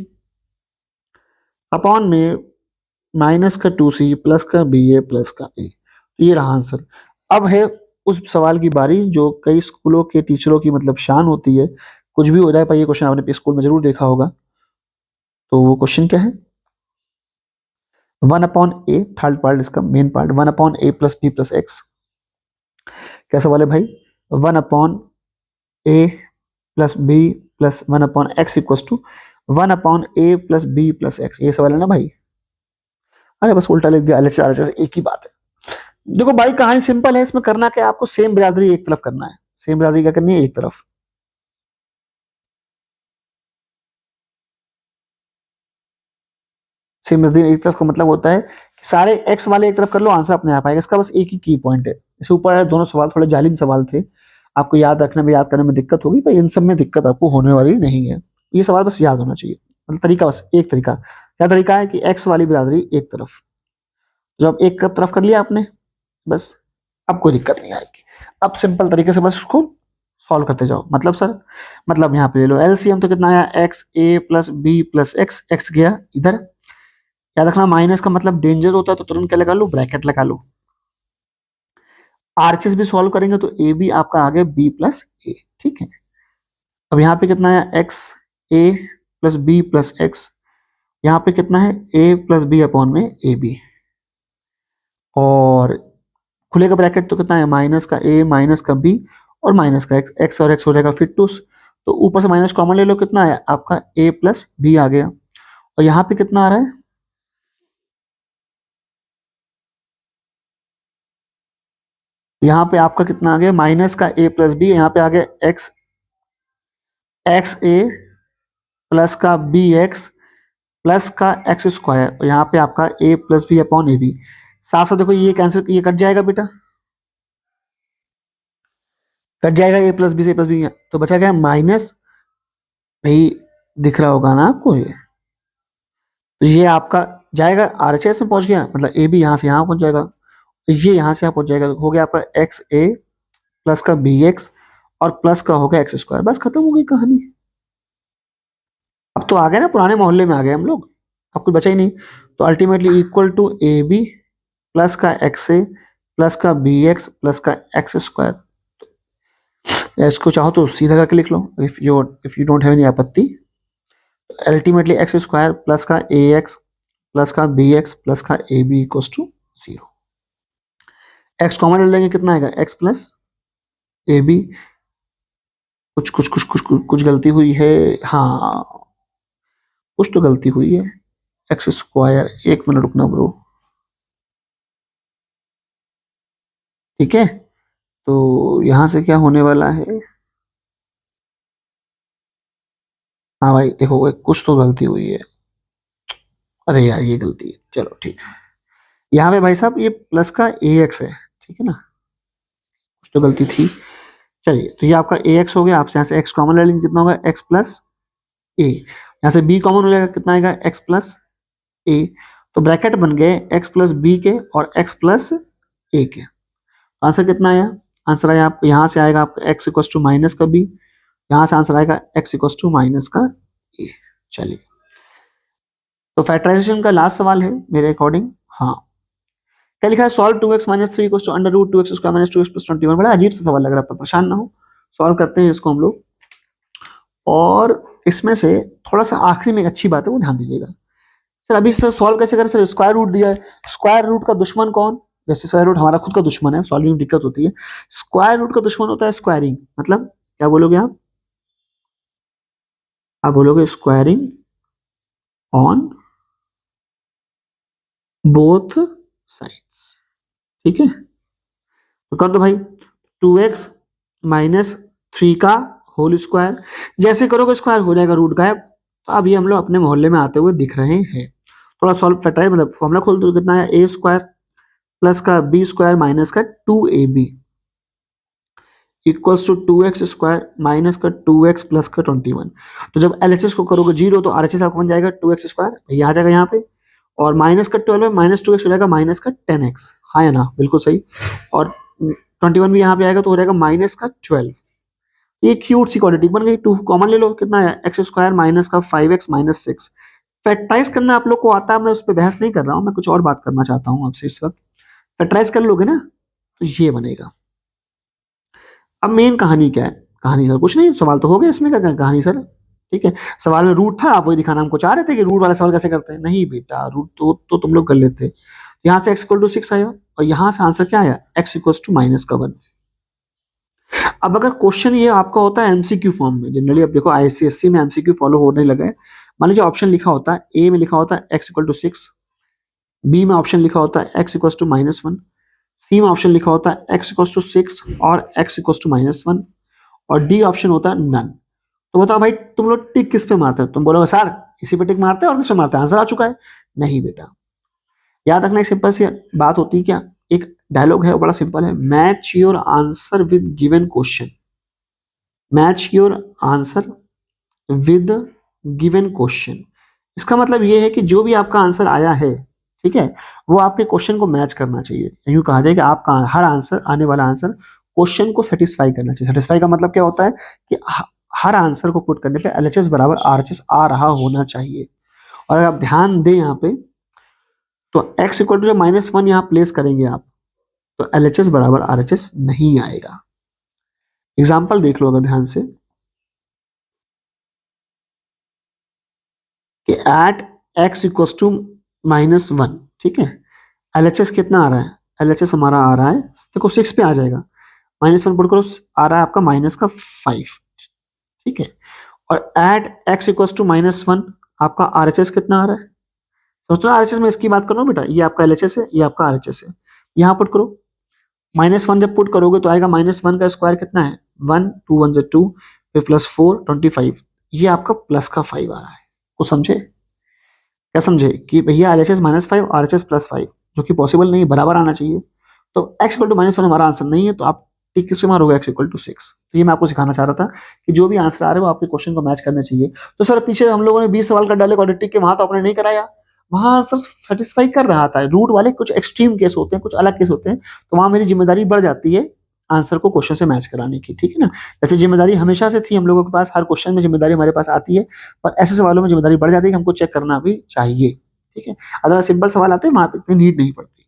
अपॉन में माइनस का 2c प्लस का ba प्लस का a, ये रहा आंसर। अब है उस सवाल की बारी जो कई स्कूलों के टीचरों की मतलब शान होती है, कुछ भी हो जाए पर ये क्वेश्चन आपने स्कूल में जरूर देखा होगा। तो वो क्वेश्चन क्या है, 1/a, थर्ड पार्ट इसका main part, 1/a plus b plus x. क्या सवाल है भाई, 1/a plus b plus 1/x equals to 1/a plus b plus x, ये सवाल है ना भाई। अरे बस उल्टा लिख दिया, एक ही बात है। देखो भाई कहानी सिंपल है, इसमें करना क्या है, आपको सेम बिरादरी एक तरफ करना है, सेम बिरादरी क्या करनी है एक तरफ। सेम बिरादरी एक तरफ का मतलब होता है कि सारे एक्स वाले एक तरफ कर लो, आंसर अपने आप आएगा। इसका बस एक ही की पॉइंट है, इससे ऊपर दोनों सवाल थोड़े जालिम सवाल थे, आपको याद रखने में याद करने में दिक्कत होगी, पर इन सब में दिक्कत आपको होने वाली नहीं है। ये सवाल बस याद होना चाहिए, मतलब तरीका बस एक तरीका, क्या तरीका है कि एक्स वाली बिरादरी एक तरफ, जब एक तरफ कर लिया आपने बस, अब कोई दिक्कत नहीं आएगी। अब सिंपल तरीके से बस उसको सॉल्व करते जाओ। मतलब सर, मतलब यहाँ पे ले लो एलसीएम, तो कितना आया x a plus b plus x, x गया इधर, याद रखना माइनस का मतलब डेंजर होता है, तो तुरंत क्या लगा लो ब्रैकेट लगा लो। आरएचएस भी सॉल्व करेंगे तो ए बी आपका आ गया बी प्लस ए, ठीक है। अब यहाँ पे कितना है x a plus b plus x, यहाँ पे कितना है ए प्लस बी अपॉन में ए बी, और खुलेगा ब्रैकेट तो कितना है माइनस का ए माइनस का बी और माइनस का एक्स, एक्स और एक्स हो जाएगा फिर टूस, तो ऊपर से माइनस कॉमन ले लो, कितना है आपका ए प्लस बी आ गया। और यहाँ पे कितना आ रहा है, यहाँ पे आपका कितना आ गया माइनस का ए प्लस बी, यहाँ पे आ गया एक्स, एक्स ए प्लस का बी एक्स प्लस का एक्स स्क्वायर, और यहाँ पे आपका a plus b upon a b. साफ साफ देखो ये कैंसिल, ये कट जाएगा बेटा, कट जाएगा ए प्लस बी से ए प्लस बी, तो बचा गया माइनस, भाई दिख रहा होगा ना आपको ये, तो ये आपका जाएगा आरएचएस में पहुंच गया, मतलब ए बी यहाँ से यहाँ पहुंच जाएगा, तो ये यहाँ से यहाँ पहुंच जाएगा, हो गया आपका एक्स ए प्लस का बी एक्स और प्लस का हो गया एक्स स्क्वायर, बस खत्म हो गई कहानी। अब तो आ गए ना पुराने मोहल्ले में आ गए हम लोग, अब कुछ बचा ही नहीं, तो ultimately equal to a b plus का एक्स ए प्लस का बी एक्स प्लस का एक्स स्क्वायर, या इसको चाहो तो सीधा करके लिख लो if you don't have any आपत्ति। अल्टीमेटली एक्स स्क्वायर प्लस का ए एक्स प्लस का बी एक्स प्लस का a b equals to 0। X common ले लेंगे कितना आएगा एक्स प्लस ए बी, कुछ कुछ कुछ कुछ कुछ कुछ गलती हुई है, हाँ कुछ तो गलती हुई है, एक्स स्क्वायर, एक मिनट रुकना ब्रो, ठीक है। तो यहां से क्या होने वाला है, हाँ भाई देखो कुछ तो गलती हुई है, अरे यार ये गलती है, चलो ठीक है। यहाँ पे भाई साहब ये प्लस का ए एक्स है, ठीक है ना, कुछ तो गलती थी। चलिए तो ये आपका ए एक्स हो गया, आपसे यहाँ से एक्स कॉमन ले लेंगे, कितना होगा एक्स प्लस ए, यहाँ से बी कॉमन हो जाएगा, कितना आएगा एक्स प्लस ए, तो ब्रैकेट बन गए x प्लस बी के और x प्लस ए के। आंसर कितना आया? आंसर आया आप यहाँ से आएगा आपका x इक्वल टू माइनस का बी, यहाँ से आंसर आएगा x इक्वल टू माइनस का ए। चलिए, तो फैक्टराइजेशन का लास्ट सवाल है मेरे अकॉर्डिंग। हाँ, क्या लिखा है? Solve 2x minus 3 equal to under root 2x square minus 2x plus 21। बड़ा अजीब सा सवाल लग रहा है, परेशान ना हो, सॉल्व करते हैं इसको हम लोग। और इसमें से थोड़ा सा आखिरी में एक अच्छी बात है, वो ध्यान दीजिएगा। सर अभी सर सॉल्व कैसे करें? सर स्क्वायर रूट दिया है, स्क्वायर रूट का दुश्मन कौन? जैसे स्क्वायर रूट हमारा खुद का दुश्मन है, सॉल्विंग में दिक्कत होती है। स्क्वायर रूट का दुश्मन होता है स्क्वायरिंग। मतलब क्या बोलोगे आप बोलोगे स्क्वायरिंग ऑन बोथ साइड्स। ठीक है, तो कर दो भाई, 2x माइनस 3 का होल स्क्वायर। जैसे करोगे स्क्वायर हो जाएगा, रूट गायब। तो अभी हम लोग अपने मोहल्ले में आते हुए दिख रहे हैं। थोड़ा सॉल्व फैक्टराइज मतलब फॉर्मूला खोल दो, कितना है? ए स्क्वायर प्लस का बी स्क्वायर माइनस का 2ab equals to 2x square minus का 2x प्लस का 21। तो जब एलएचएस को करोगे 0 तो आरएचएस आपको बन जाएगा 2x स्क्वायर, ये आ जाएगा यहाँ पे, और माइनस का 12 है, माइनस 2x हो जाएगा माइनस का 10x। हाँ या ना? बिल्कुल सही। और 21 भी यहाँ पे आएगा तो हो जाएगा माइनस का 12। ये क्यूट सी क्वाड्रेटिक बन गई। 2 कॉमन ले लो, कितना है? एक्स स्क्वायर माइनस का 5x माइनस 6। फैक्टराइज करना आप लोग को आता है, मैं उस पर बहस नहीं कर रहा हूँ, मैं कुछ और बात करना चाहता हूँ आपसे इस वक्त। फैक्टराइज कर लोगे ना तो ये बनेगा। अब मेन कहानी क्या है? कहानी सर कुछ नहीं, सवाल तो हो गया इसमें, क्या कहानी सर? ठीक है, सवाल में रूट था, आप वही दिखाना हमको चाह रहे थे कि रूट वाला सवाल कैसे करते हैं। नहीं बेटा, रूट तो तुम लोग कर लेते। यहाँ से x इक्वल टू 6 आया और यहाँ से आंसर क्या आया? x इक्वल टू माइनस का 1। अब अगर क्वेश्चन ये आपका होता है एमसीक्यू फॉर्म में, जनरली अब देखो आईसीएससी में एमसीक्यू फॉलो होने लगा है। मान लीजिए ऑप्शन लिखा होता है, ए में लिखा होता है x इक्वल टू 6, बी में ऑप्शन लिखा होता है x इक्वल टू माइनस 1, सी में ऑप्शन लिखा होता है x इक्वल टू 6 और x इक्वल टू माइनस 1, और डी ऑप्शन होता है नन। तो बताओ भाई, तुम लोग टिक किस पे मारते हो? तुम बोलोगे सर इसी पे टिक मारते हैं और किस पे मारते हैं, आंसर आ चुका है। नहीं बेटा, याद रखना एक सिंपल सी बात होती है। क्या एक डायलॉग है, वो बड़ा सिंपल है, match your answer with given question. Match your answer with given question. इसका मतलब ये है कि जो भी आपका आंसर आया है, ठीक है, वो आपके क्वेश्चन को मैच करना चाहिए। यूं कहा जाए कि आपका हर आंसर, आने वाला आंसर क्वेश्चन को सेटिस्फाई करना चाहिए। सेटिस्फाई का मतलब क्या होता है कि हर आंसर को पुट करने पे एलएचएस बराबर आरएचएस आ रहा होना चाहिए। और अगर आप ध्यान दें यहाँ पे, तो x इक्वल टू जो -1 यहाँ प्लेस करेंगे आप, तो एलएचएस बराबर आरएचएस नहीं आएगा। एग्जाम्पल देख लो अगर ध्यान से, कि एट x इक्वल टू -1, ठीक है, एलएचएस कितना आ रहा है? एलएचएस हमारा आ रहा है, देखो 6 पे आ जाएगा, -1 पुट करो, आ रहा है आपका माइनस का 5, ठीक है। और एट x इक्वल टू -1 आपका आरएचएस कितना आ रहा है? सोचो आरएचएस में इसकी बात करो बेटा, ये आपका एलएचएस है, ये आपका आरएचएस है। यहाँ पुट करो, -1 जब पुट करोगे तो आएगा -1 का स्क्वायर कितना है? 1, 2 1 2, फिर प्लस 4 25, ये आपका प्लस का 5 आ रहा है। को समझे? क्या समझे कि भैया एलएचएस -5 आरएचएस +5, जो कि पॉसिबल नहीं, बराबर आना चाहिए। तो x इक्वल टू -1 हमारा आंसर नहीं है, तो आप टिक किससे मारोगे? x equal to 6। तो ये मैं आपको सिखाना चाह रहा था कि जो भी आंसर आ रहे हैं वो आपके क्वेश्चन को मैच करना चाहिए। तो सर पीछे हम लोगों ने 20 सवाल का डाले क्वाड्रेटिक के, वहां तो आपने नहीं कराया, वहां आंसर सेटिस्फाई कर रहा था। रूट वाले कुछ एक्सट्रीम केस होते हैं, कुछ अलग केस होते हैं, तो वहां मेरी जिम्मेदारी बढ़ जाती है आंसर को क्वेश्चन से मैच कराने की, ठीक है ना। वैसे जिम्मेदारी हमेशा से थी हम लोगों के पास, हर क्वेश्चन में जिम्मेदारी हमारे पास आती है, पर ऐसे सवालों में जिम्मेदारी बढ़ जाती है कि हमको चेक करना भी चाहिए, ठीक है। अगर सिंपल सवाल आते हैं वहां पे इतनी नीड नहीं पड़ती।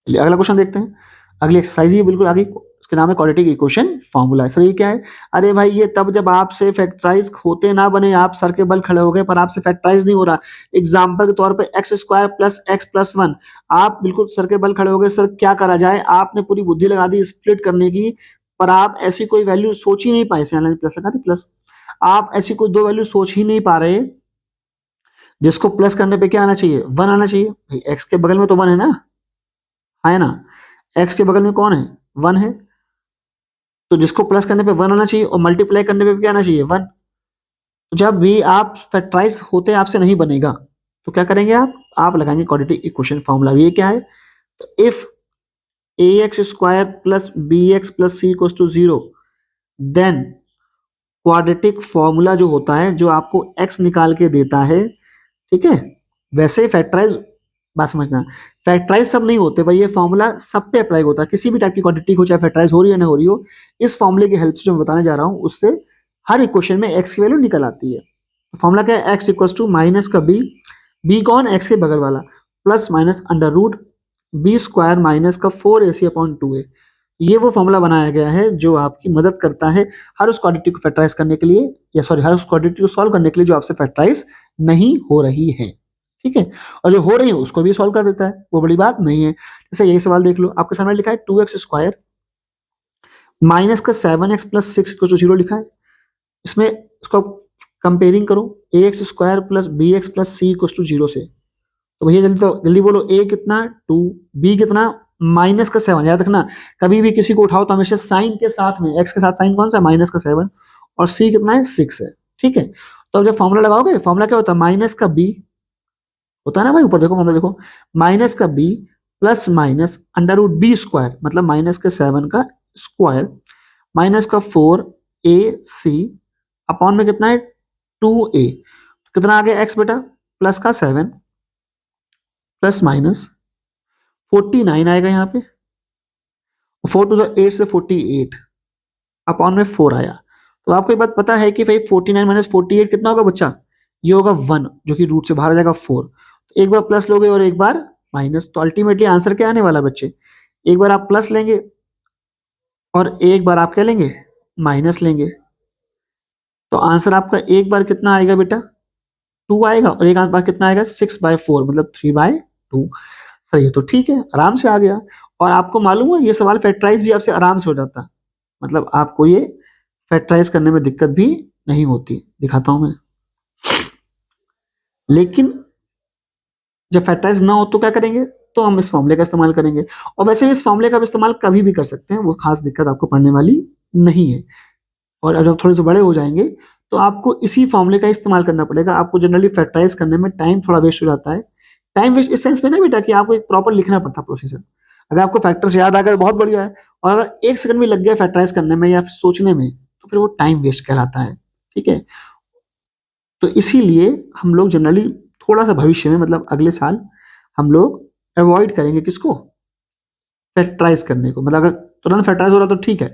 चलिए अगला क्वेश्चन देखते हैं। अगली एक्सरसाइज ये बिल्कुल आगे, उसके नाम है क्वाड्रेटिक इक्वेशन फार्मूला। सर ये क्या है? अरे भाई ये तब जब आपसे फैक्टराइज होते ना बने, आप सर के बल खड़े हो गए पर आपसे फैक्टराइज नहीं हो रहा। एग्जाम्पल के तौर पे x square plus x plus 1, आप बिल्कुल सर के बल खड़े हो गए, सर क्या करा जाए? आपने पूरी बुद्धि लगा दी स्प्लिट करने की, पर आप ऐसी कोई वैल्यू सोच ही नहीं पाए। प्लस लगा दी, प्लस आप ऐसी कोई दो वैल्यू सोच ही नहीं पा रहे जिसको प्लस करने पे क्या आना चाहिए? 1 आना चाहिए। भाई x के बगल में तो 1 है ना, है ना, x के बगल में कौन है? 1 है, तो जिसको प्लस करने पे 1 आना चाहिए और मल्टीप्लाई करने पे भी क्या आना चाहिए? 1। तो जब भी आप फैक्टराइज होते आपसे नहीं बनेगा, तो क्या करेंगे आप लगाएंगे क्वाड्रेटिक इक्वेशन फार्मूला। ये क्या है? तो if ax square plus bx plus c equals to 0, then quadratic formula जो होता है, जो आपको x निकाल के देता है, ठीक है, वैसे फैक्टराइज, बात समझना, फैक्टराइज सब नहीं होते भाई, ये फॉर्मूला सब पे अप्लाई होता है, किसी भी टाइप की क्वांटिटी हो, चाहे फैक्टराइज हो रही है ना हो रही हो, इस फॉर्मूले की हेल्प से जो मैं बताने जा रहा हूँ उससे हर इक्वेशन में एक्स की वैल्यू निकल आती है। फॉर्मूला क्या है, एक्स इक्वल टू माइनस का बी, बी कौन, एक्स के बगल वाला, plus minus under root b square minus का 4ac अपॉन 2a। ये वो फॉर्मूला बनाया गया है जो आपकी मदद करता है हर उस क्वांटिटी को फैक्टराइज करने के लिए, या सॉरी हर उस क्वांटिटी को सॉल्व करने के लिए जो आपसे फैक्टराइज नहीं हो रही है, ठीक है। और जो हो रही है उसको भी सॉल्व कर देता है, वो बड़ी बात नहीं है। जैसे यही सवाल देख लो, आपके सामने लिखा है 2x² माइनस का 7x प्लस 6 को 0 लिखा है। इसमें इसको कंपेयरिंग करो ax² plus bx plus c को 0 से, तो भैया जल्दी तो जल्दी बोलो, a कितना 2, b कितना माइनस का 7। याद रखना कभी भी किसी को उठाओ तो हमेशा साइन के साथ में, x के साथ साइन कौन सा, माइनस का 7, और c कितना है 6 है, ठीक है। तो अब जब फॉर्मूला लगाओगे, फॉर्मूला क्या होता है, माइनस का b होता है ना भाई, ऊपर देखो फॉर्मूला देखो, माइनस का b plus minus under root b square, मतलब माइनस के 7 का स्क्वायर, माइनस का 4ac अपॉन में कितना है 2a, कितना आ गया x बेटा, प्लस का 7 प्लस माइनस 49 आएगा यहाँ पे, 4 टू द 8 से 48 अपॉन में 4 आया। तो आपको एक बात पता है कि भाई 49 माइनस 48 कितना होगा बच्चा, ये होगा 1, जो कि रूट से बाहर आ जाएगा 4। तो एक बार प्लस लोगे और एक बार माइनस, तो अल्टीमेटली आंसर क्या आने वाला बच्चे, एक बार आप प्लस लेंगे और एक बार आप क्या लेंगे, माइनस लेंगे। तो आंसर आपका एक बार कितना आएगा बेटा, 2 आएगा, और एक बार कितना आएगा, 6/4 मतलब 3/2। सही है, तो ठीक है, आराम से आ गया। और आपको मालूम है ये सवाल फैक्टराइज भी आपसे आराम से हो जाता, मतलब आपको ये फैक्टराइज करने में दिक्कत भी नहीं होती, दिखाता हूं मैं। लेकिन जब फैक्टराइज ना हो तो क्या करेंगे, तो हम इस फॉर्मूले का इस्तेमाल करेंगे। और वैसे भी इस फॉर्मूले का इस्तेमाल कभी भी कर सकते हैं, वो खास दिक्कत आपको पड़ने वाली नहीं है। और जब थोड़े से बड़े हो जाएंगे तो आपको इसी फॉर्मूले का इस्तेमाल करना पड़ेगा। आपको जनरली फैक्टराइज करने में टाइम थोड़ा वेस्ट हो जाता है, टाइम वेस्ट इस सेंस में ना बेटा कि आपको एक प्रॉपर लिखना पड़ता है प्रोसीजर। अगर आपको फैक्टर्स याद आ गए बहुत बढ़िया है, और अगर एक सेकंड भी लग गया फैक्टराइज करने में या फिर सोचने में, तो फिर वो टाइम वेस्ट कहलाता है, ठीक है। तो इसीलिए हम लोग जनरली थोड़ा सा भविष्य में, मतलब अगले साल हम लोग अवॉइड करेंगे किसको, फैक्टराइज करने को। मतलब अगर तुरंत फैक्टराइज हो रहा तो ठीक है,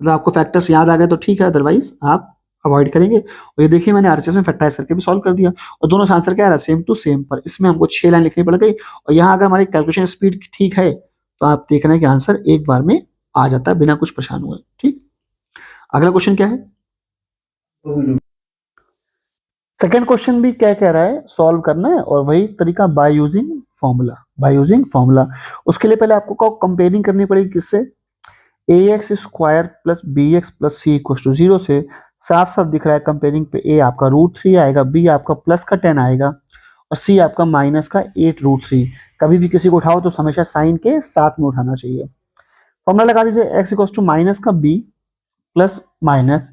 मतलब आपको फैक्टर्स याद आ गए तो ठीक है, अदरवाइज आप अवॉइड करेंगे। और ये देखिए मैंने आरएचएस में फैक्टराइज करके भी सॉल्व कर दिया, और दोनों का आंसर क्या आ रहा है, सेम टू सेम। पर इसमें हमको 6 लाइन लिखनी पड़ गई, और यहाँ अगर हमारी कैलकुलेशन स्पीड ठीक है तो आप देख रहे हैं कि आंसर एक बार में आ जाता है बिना कुछ परेशान हुए, ठीक। अगला क्वेश्चन क्या है, सेकेंड क्वेश्चन भी क्या कह रहा है, सॉल्व करना है, और वही तरीका by using formula, by using formula. उसके लिए पहले आपको कंपेयरिंग करनी पड़ेगी किससे, ax² plus bx plus c equal to 0 से। साफ साफ दिख रहा है कंपेयरिंग पे, a आपका √3 आएगा, b आपका प्लस का 10 आएगा, और c आपका माइनस का 8√3। कभी भी किसी को उठाओ तो हमेशा साइन के साथ में उठाना चाहिए। फॉर्मूला लगा दीजिए, x इक्वल टू माइनस का b plus minus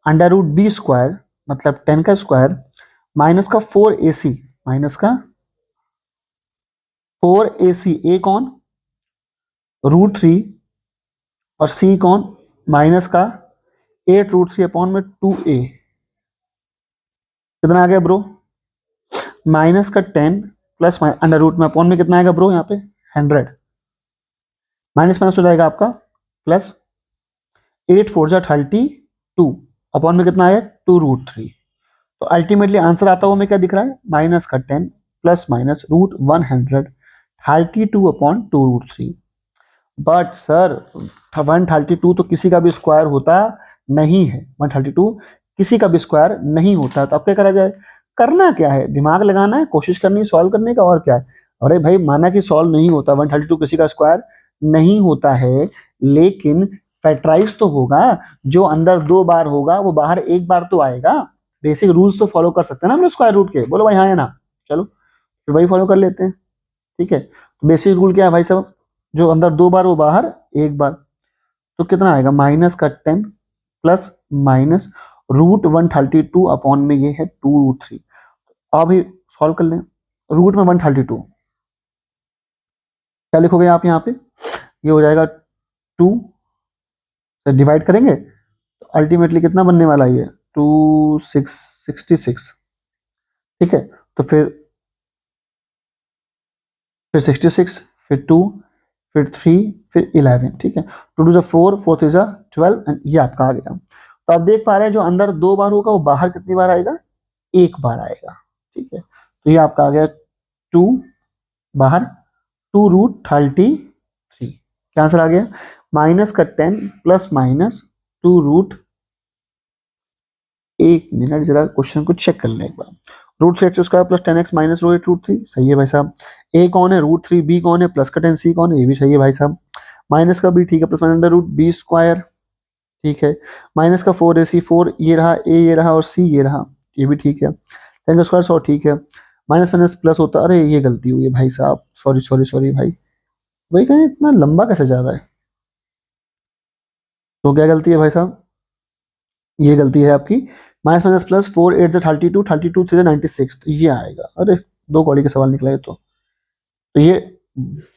under root b square मतलब 10 का स्क्वायर माइनस का 4ac, माइनस का 4ac, a कौन √3 और c कौन माइनस का 8√3 अपॉन में 2a, कितना आ गया ब्रो, माइनस का 10 प्लस अंडर रूट में अपॉन में कितना आएगा ब्रो, यहाँ पे 100, माइनस माइनस हो जाएगा आपका प्लस 8 4 जा 32 अपॉन में कितना आया 2√3। तो अल्टीमेटली आंसर आता हुआ में क्या दिख रहा है, माइनस का 10 plus minus √100 32 upon 2√3। But sir 132 तो किसी का भी स्क्वायर होता नहीं है, 132 किसी का भी स्क्वायर नहीं होता। तो अब क्या करा जाए, करना क्या है, दिमाग लगाना है, कोशिश करनी है सॉल्व करने का, और क्या है। अरे भाई माना कि सॉल्व नहीं होता, 132 किसी का स्क्वायर नहीं होता है, लेकिन फैक्टराइज तो होगा, जो अंदर 2 बार होगा वो बाहर 1 बार तो आएगा। बेसिक रूल्स तो फॉलो कर सकते हैं ना हम लोग स्क्वायर रूट के, बोलो भाई हाँ है ना, चलो फिर वही फॉलो कर लेते हैं, ठीक है। तो बेसिक रूल क्या है भाई साहब, जो अंदर 2 बार वो बाहर 1 बार, तो कितना आएगा माइनस का 10 प्लस माइनस √132 अपॉन में ये है 2√3। अभी सॉल्व कर लें, रूट में 132 क्या लिखोगे आप यहाँ पे, ये हो जाएगा 2 से डिवाइड करेंगे तो अल्टीमेटली कितना बनने वाला है, ये 2 6 66, ठीक है। तो फिर फिर 66, फिर 2, फिर 3, फिर 11। ठीक है, 2 2 4, 4 3 12 एंड ये आपका आ गया। तो आप देख पा रहे हैं जो अंदर 2 बार होगा वो बाहर कितनी बार आएगा, 1 बार आएगा। ठीक है, तो ये आपका आ गया 2 बाहर 2√33। क्या आंसर आ गया, माइनस का 10 प्लस माइनस 2 एक मिनट जरा क्वेश्चन को चेक कर लें एक बार। √3x² प्लस 10x माइनस √8√3 सही है भाई साहब। ए कौन है, √3, बी कौन है, प्लस का 10, सी कौन है, ये भी सही है भाई साहब। माइनस का बी ठीक है, प्लस √b²। ठीक है, माइनस का 4ac, 4 ये रहा, ए ये रहा और सी ये रहा, ये भी ठीक है। 10 का स्क्वायर 100 ठीक है। माइनस माइनस प्लस होता, अरे ये गलती हुई है भाई साहब, सॉरी सॉरी सॉरी भाई। भाई कहें इतना लंबा कैसे जा रहा है, तो क्या गलती है भाई साहब, ये गलती है आपकी। माइनस माइनस प्लस 4 8 32, 32 3 96, तो ये आएगा। अरे दो कौड़ी के सवाल निकला है तो ये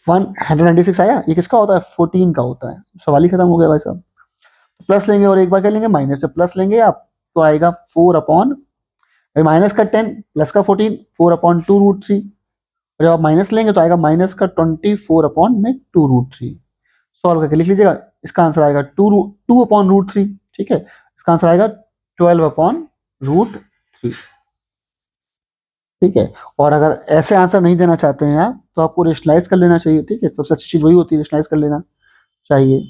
196 आया। ये किसका होता है, 14 का होता है। सवाल ही खत्म हो गया भाई साहब। प्लस लेंगे और एक बार क्या लेंगे, माइनस से प्लस लेंगे आप, तो आएगा 4 अपॉन माइनस का 10 प्लस का 14, 4/2√3। और जब आप माइनस लेंगे तो आएगा माइनस का 24 अपॉन में 2√3। सॉल्व करके लिख लीजिएगा, इसका आंसर आएगा 2/√3। ठीक है, इसका आंसर आएगा 12/√3। ठीक है, और अगर ऐसे आंसर नहीं देना चाहते हैं आप तो आपको रेशनलाइज कर लेना चाहिए। ठीक है, सबसे अच्छी चीज वही होती है, रेशनलाइज कर लेना चाहिए।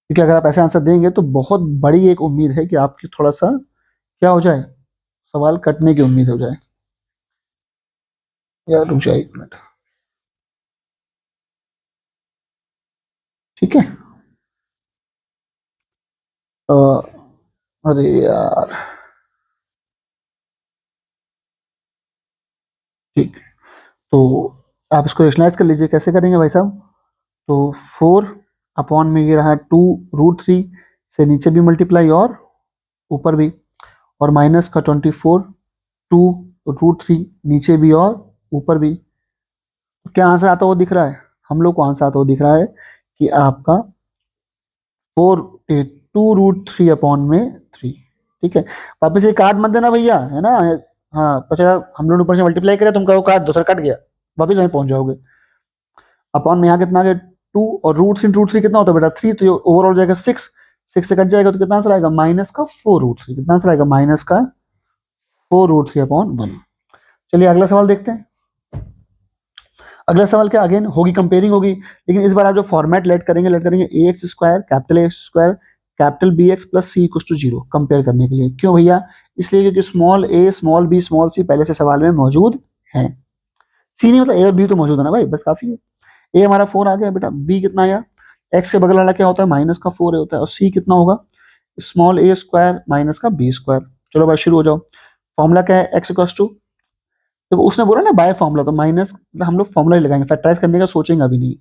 क्योंकि अगर आप ऐसे आंसर देंगे तो बहुत बड़ी एक उम्मीद है कि आपकी थोड़ा सा क्या हो जाए, सवाल कटने की उम्मीद हो जाए। यार रुक जाए 1 मिनट। ठीक है, अ, अरे यार, ठीक, तो आप इसको रेशनलाइज कर लीजिए। कैसे करेंगे भाई साहब, तो 4 अपॉन में ये रहा 2√3 से नीचे भी मल्टीप्लाई और ऊपर भी, और माइनस का 24 2√3 नीचे भी और ऊपर भी। तो क्या आंसर आता हुआ दिख रहा है, हम लोग को आंसर आता हुआ दिख रहा है कि आपका 2√3 अपॉन में 3। ठीक है, वापस ये काट मत देना भैया, है ना। हाँ, पचा हम लोग ऊपर से मल्टीप्लाई करें, तुम कहो काट, दूसरा कट गया, वापस वहीं पहुंच जाओगे। अपॉन में यहाँ कितना आ गया 2, और √3 कितना होता है बेटा 3, तो ये ओवरऑल जाएगा 6, 6 से कट जाएगा तो कितना आंसर आएगा, माइनस का 4√3। कितना आंसर आएगा, माइनस का 4√3/1। चलिए अगला सवाल देखते हैं। अगला सवाल क्या, अगेन होगी कंपेयरिंग होगी, लेकिन इस बार आप जो फॉर्मेट लेट करेंगे ax² capital A² capital BX plus C equal to 0 compare करने के लिए। क्यों भैया, इसलिए क्योंकि small a small b small c पहले से सवाल में मौजूद है। सी नहीं मतलब a और b तो मौजूद है ना भाई, बस काफी है। a हमारा 4 आ गया बेटा, b कितना आया, x के बगल वाला क्या होता है, माइनस का 4 होता है, और c कितना होगा, स्मॉल a² माइनस का b²। चलो भाई शुरू हो जाओ। फॉर्मूला क्या है, x इक्वल टू, देखो उसने बोला ना बाय फॉर्मूला, तो माइनस हम लोग फॉर्मूला ही लगाएंगे, फैक्टराइज करने का सोचेंगे अभी नहीं।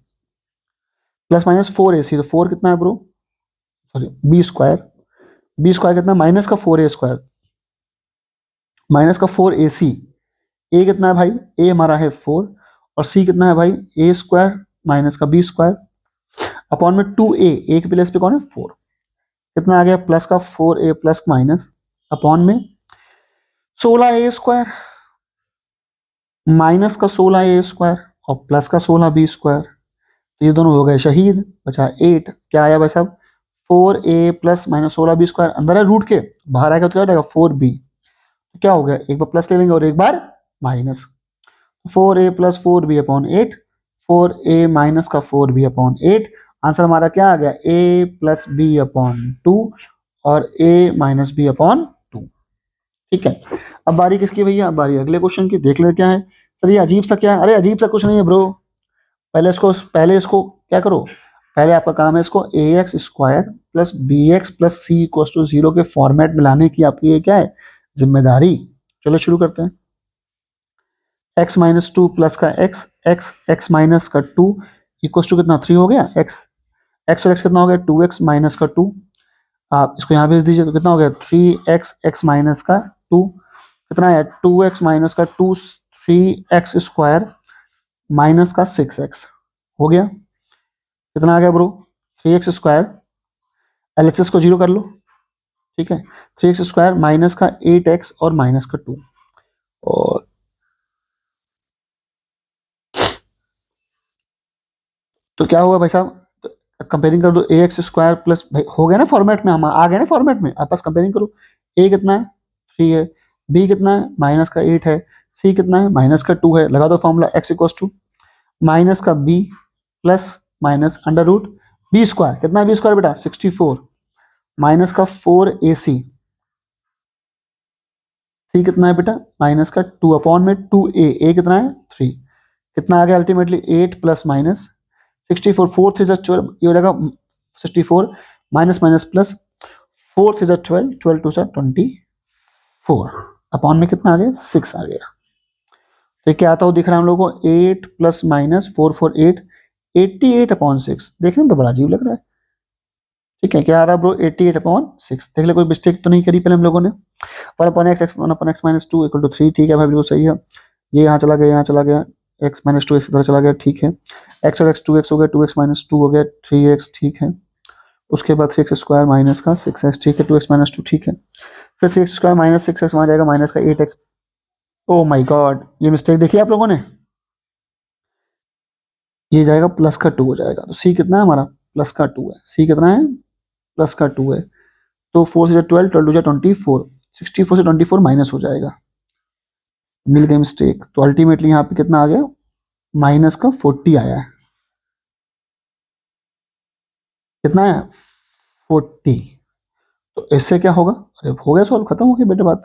प्लस माइनस 4ac, तो 4 कितना है ब्रो, सॉरी b² कितना, माइनस का 4a² माइनस का 4ac। a कितना है भाई, a हमारा है 4, और c कितना है भाई, a² माइनस का b² अपॉन में 2a के प्लेस पे कौन है 4, कितना आ गया प्लस का 4a प्लस माइनस अपॉन में 16a² माइनस का 16a² और प्लस का 16b²। तो ये दोनों हो गए शहीद, बचा 8। क्या आया भाई साहब, 4a प्लस माइनस 16b² अंदर है रूट के, बाहर आएगा तो क्या हो जाएगा 4b। तो क्या हो गया, एक बार प्लस ले लेंगे और एक बार माइनस, 4a प्लस 4b अपॉन 8, 4a माइनस का 4b अपॉन 8। आंसर हमारा क्या आ गया, a प्लस b अपॉन 2 और a माइनस b अपॉन 2। ठीक है, अब बारी किसकी भैया, अब बारी अगले क्वेश्चन की। देख ले क्या है सर, ये अजीब सा क्या है, अरे अजीब सा कुछ नहीं है ब्रो। पहले इसको क्या करो, पहले आपका काम है इसको ax² plus bx plus c equal to 0 के फॉर्मेट में लाने की आपकी ये क्या है, जिम्मेदारी। चलो शुरू करते हैं। x माइनस 2 प्लस का x माइनस का 2 इक्वल टू कितना 3 हो गया, x और x कितना हो गया 2x माइनस का 2। आप इसको यहाँ भेज दीजिए तो कितना हो गया 3x माइनस का 2, कितना है 2x माइनस का 2, 3x² माइनस का 6x हो गया। कितना आ गया ब्रो, 3x², LHS को 0 कर लो। ठीक है, 3x² माइनस का 8x और माइनस का 2, और तो क्या हुआ भाई साहब, कंपेयरिंग कर दो ए एक्स स्क्वायर प्लस, भाई हो गया ना फॉर्मेट में, हम आ गए ना फॉर्मेट में, आप पास कंपेयरिंग करो। ए कितना है 3 है, बी कितना है माइनस का 8 है, सी कितना है माइनस का 2 है, लगा दो formula x equals to minus का b plus minus under root b square, कितना है बी स्क्वायर बेटा 64, माइनस का 4ac, सी कितना है बेटा माइनस का 2 अपॉन में 2a, ए कितना है 3, कितना आ गया अल्टीमेटली 8 प्लस माइनस 64, 4 3 12, ये हो जाएगा 64 माइनस माइनस प्लस 4 3 12, 12 2 24 अपॉन में कितना आ गया 6 आ गया। तो ये क्या आता हो दिख रहा है हम लोगों को 8 प्लस माइनस 4 4 8, 88 अपॉन 6, देखने में तो बड़ा अजीब लग रहा है। ठीक है, क्या आ रहा है ब्रो 88 अपॉन 6, देख ले कोई मिस्टेक तो नहीं करी पहले हम लोगों ने। 1 upon x minus 2 equal to 3, ठीक है भाई बिल्कुल सही है। ये यहाँ चला गया, यहाँ चला गया, x माइनस 2 इधर चला गया, ठीक है। x और x 2x हो गया, 2x माइनस 2 हो गया 3x, ठीक है। उसके बाद 3x स्क्वायर माइनस का 6x, ठीक है, 2x माइनस 2, ठीक है। फिर 3x स्क्वायर माइनस 6x वहाँ जाएगा माइनस का 8x। ओ माई गॉड, ये मिस्टेक देखी आप लोगों ने, ये जाएगा प्लस का 2 हो जाएगा। तो सी कितना है हमारा प्लस का 2 है, सी कितना है प्लस का 2 है। तो 4 से 12, 12 से 24, 64 से 24 माइनस हो जाएगा, मिल गई मिस्टेक। तो अल्टीमेटली यहाँ पे कितना आ गया माइनस का 40 आया है, कितना है 40। तो इससे क्या होगा, अरे हो गया सॉल्व, खत्म हो गया बेटे बात।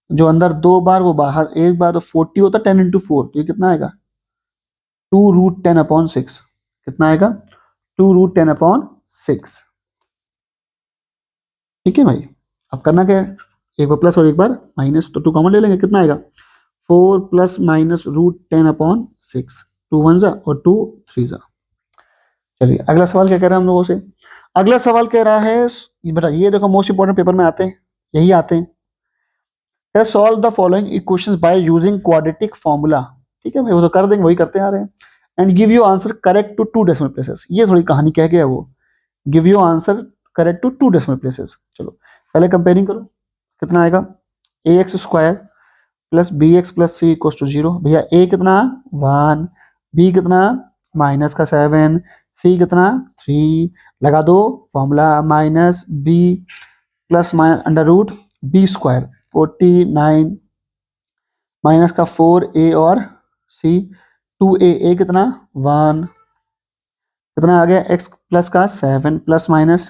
जो अंदर 2 बार वो बाहर 1 बार, तो 40 होता 10 इंटू 4, तो ये कितना आएगा 2√10/6, कितना आएगा 2√10/6। ठीक है भाई, अब करना क्या है, एक बार प्लस और एक बार माइनस, तो 2 कॉमन ले लेंगे, कितना आएगा 4 प्लस माइनस √10/6, 2 1 जा और 2 3 जा। चलिए अगला सवाल क्या कह रहा है हम लोगों से, अगला सवाल कह रहा है, ये बेटा ये देखो मोस्ट इंपोर्टेंट पेपर में आते हैं, यही आते हैं। Solve the following equations by using quadratic formula. ठीक है भाई, वो तो कर देंगे, वही करते आ रहे हैं। And give you answer correct to 2 decimal places, ये थोड़ी कहानी कह गया वो, give you answer correct to 2 decimal places. चलो पहले कंपेयरिंग करो, कितना आएगा a x square plus B x plus C equal to 0, भैया ए कितना 1, बी कितना माइनस का 7, सी कितना 3, लगा दो formula minus B plus minus under root b square 49 minus का 4a और c 2a, ए कितना 1, कितना आ गया x प्लस का 7 प्लस माइनस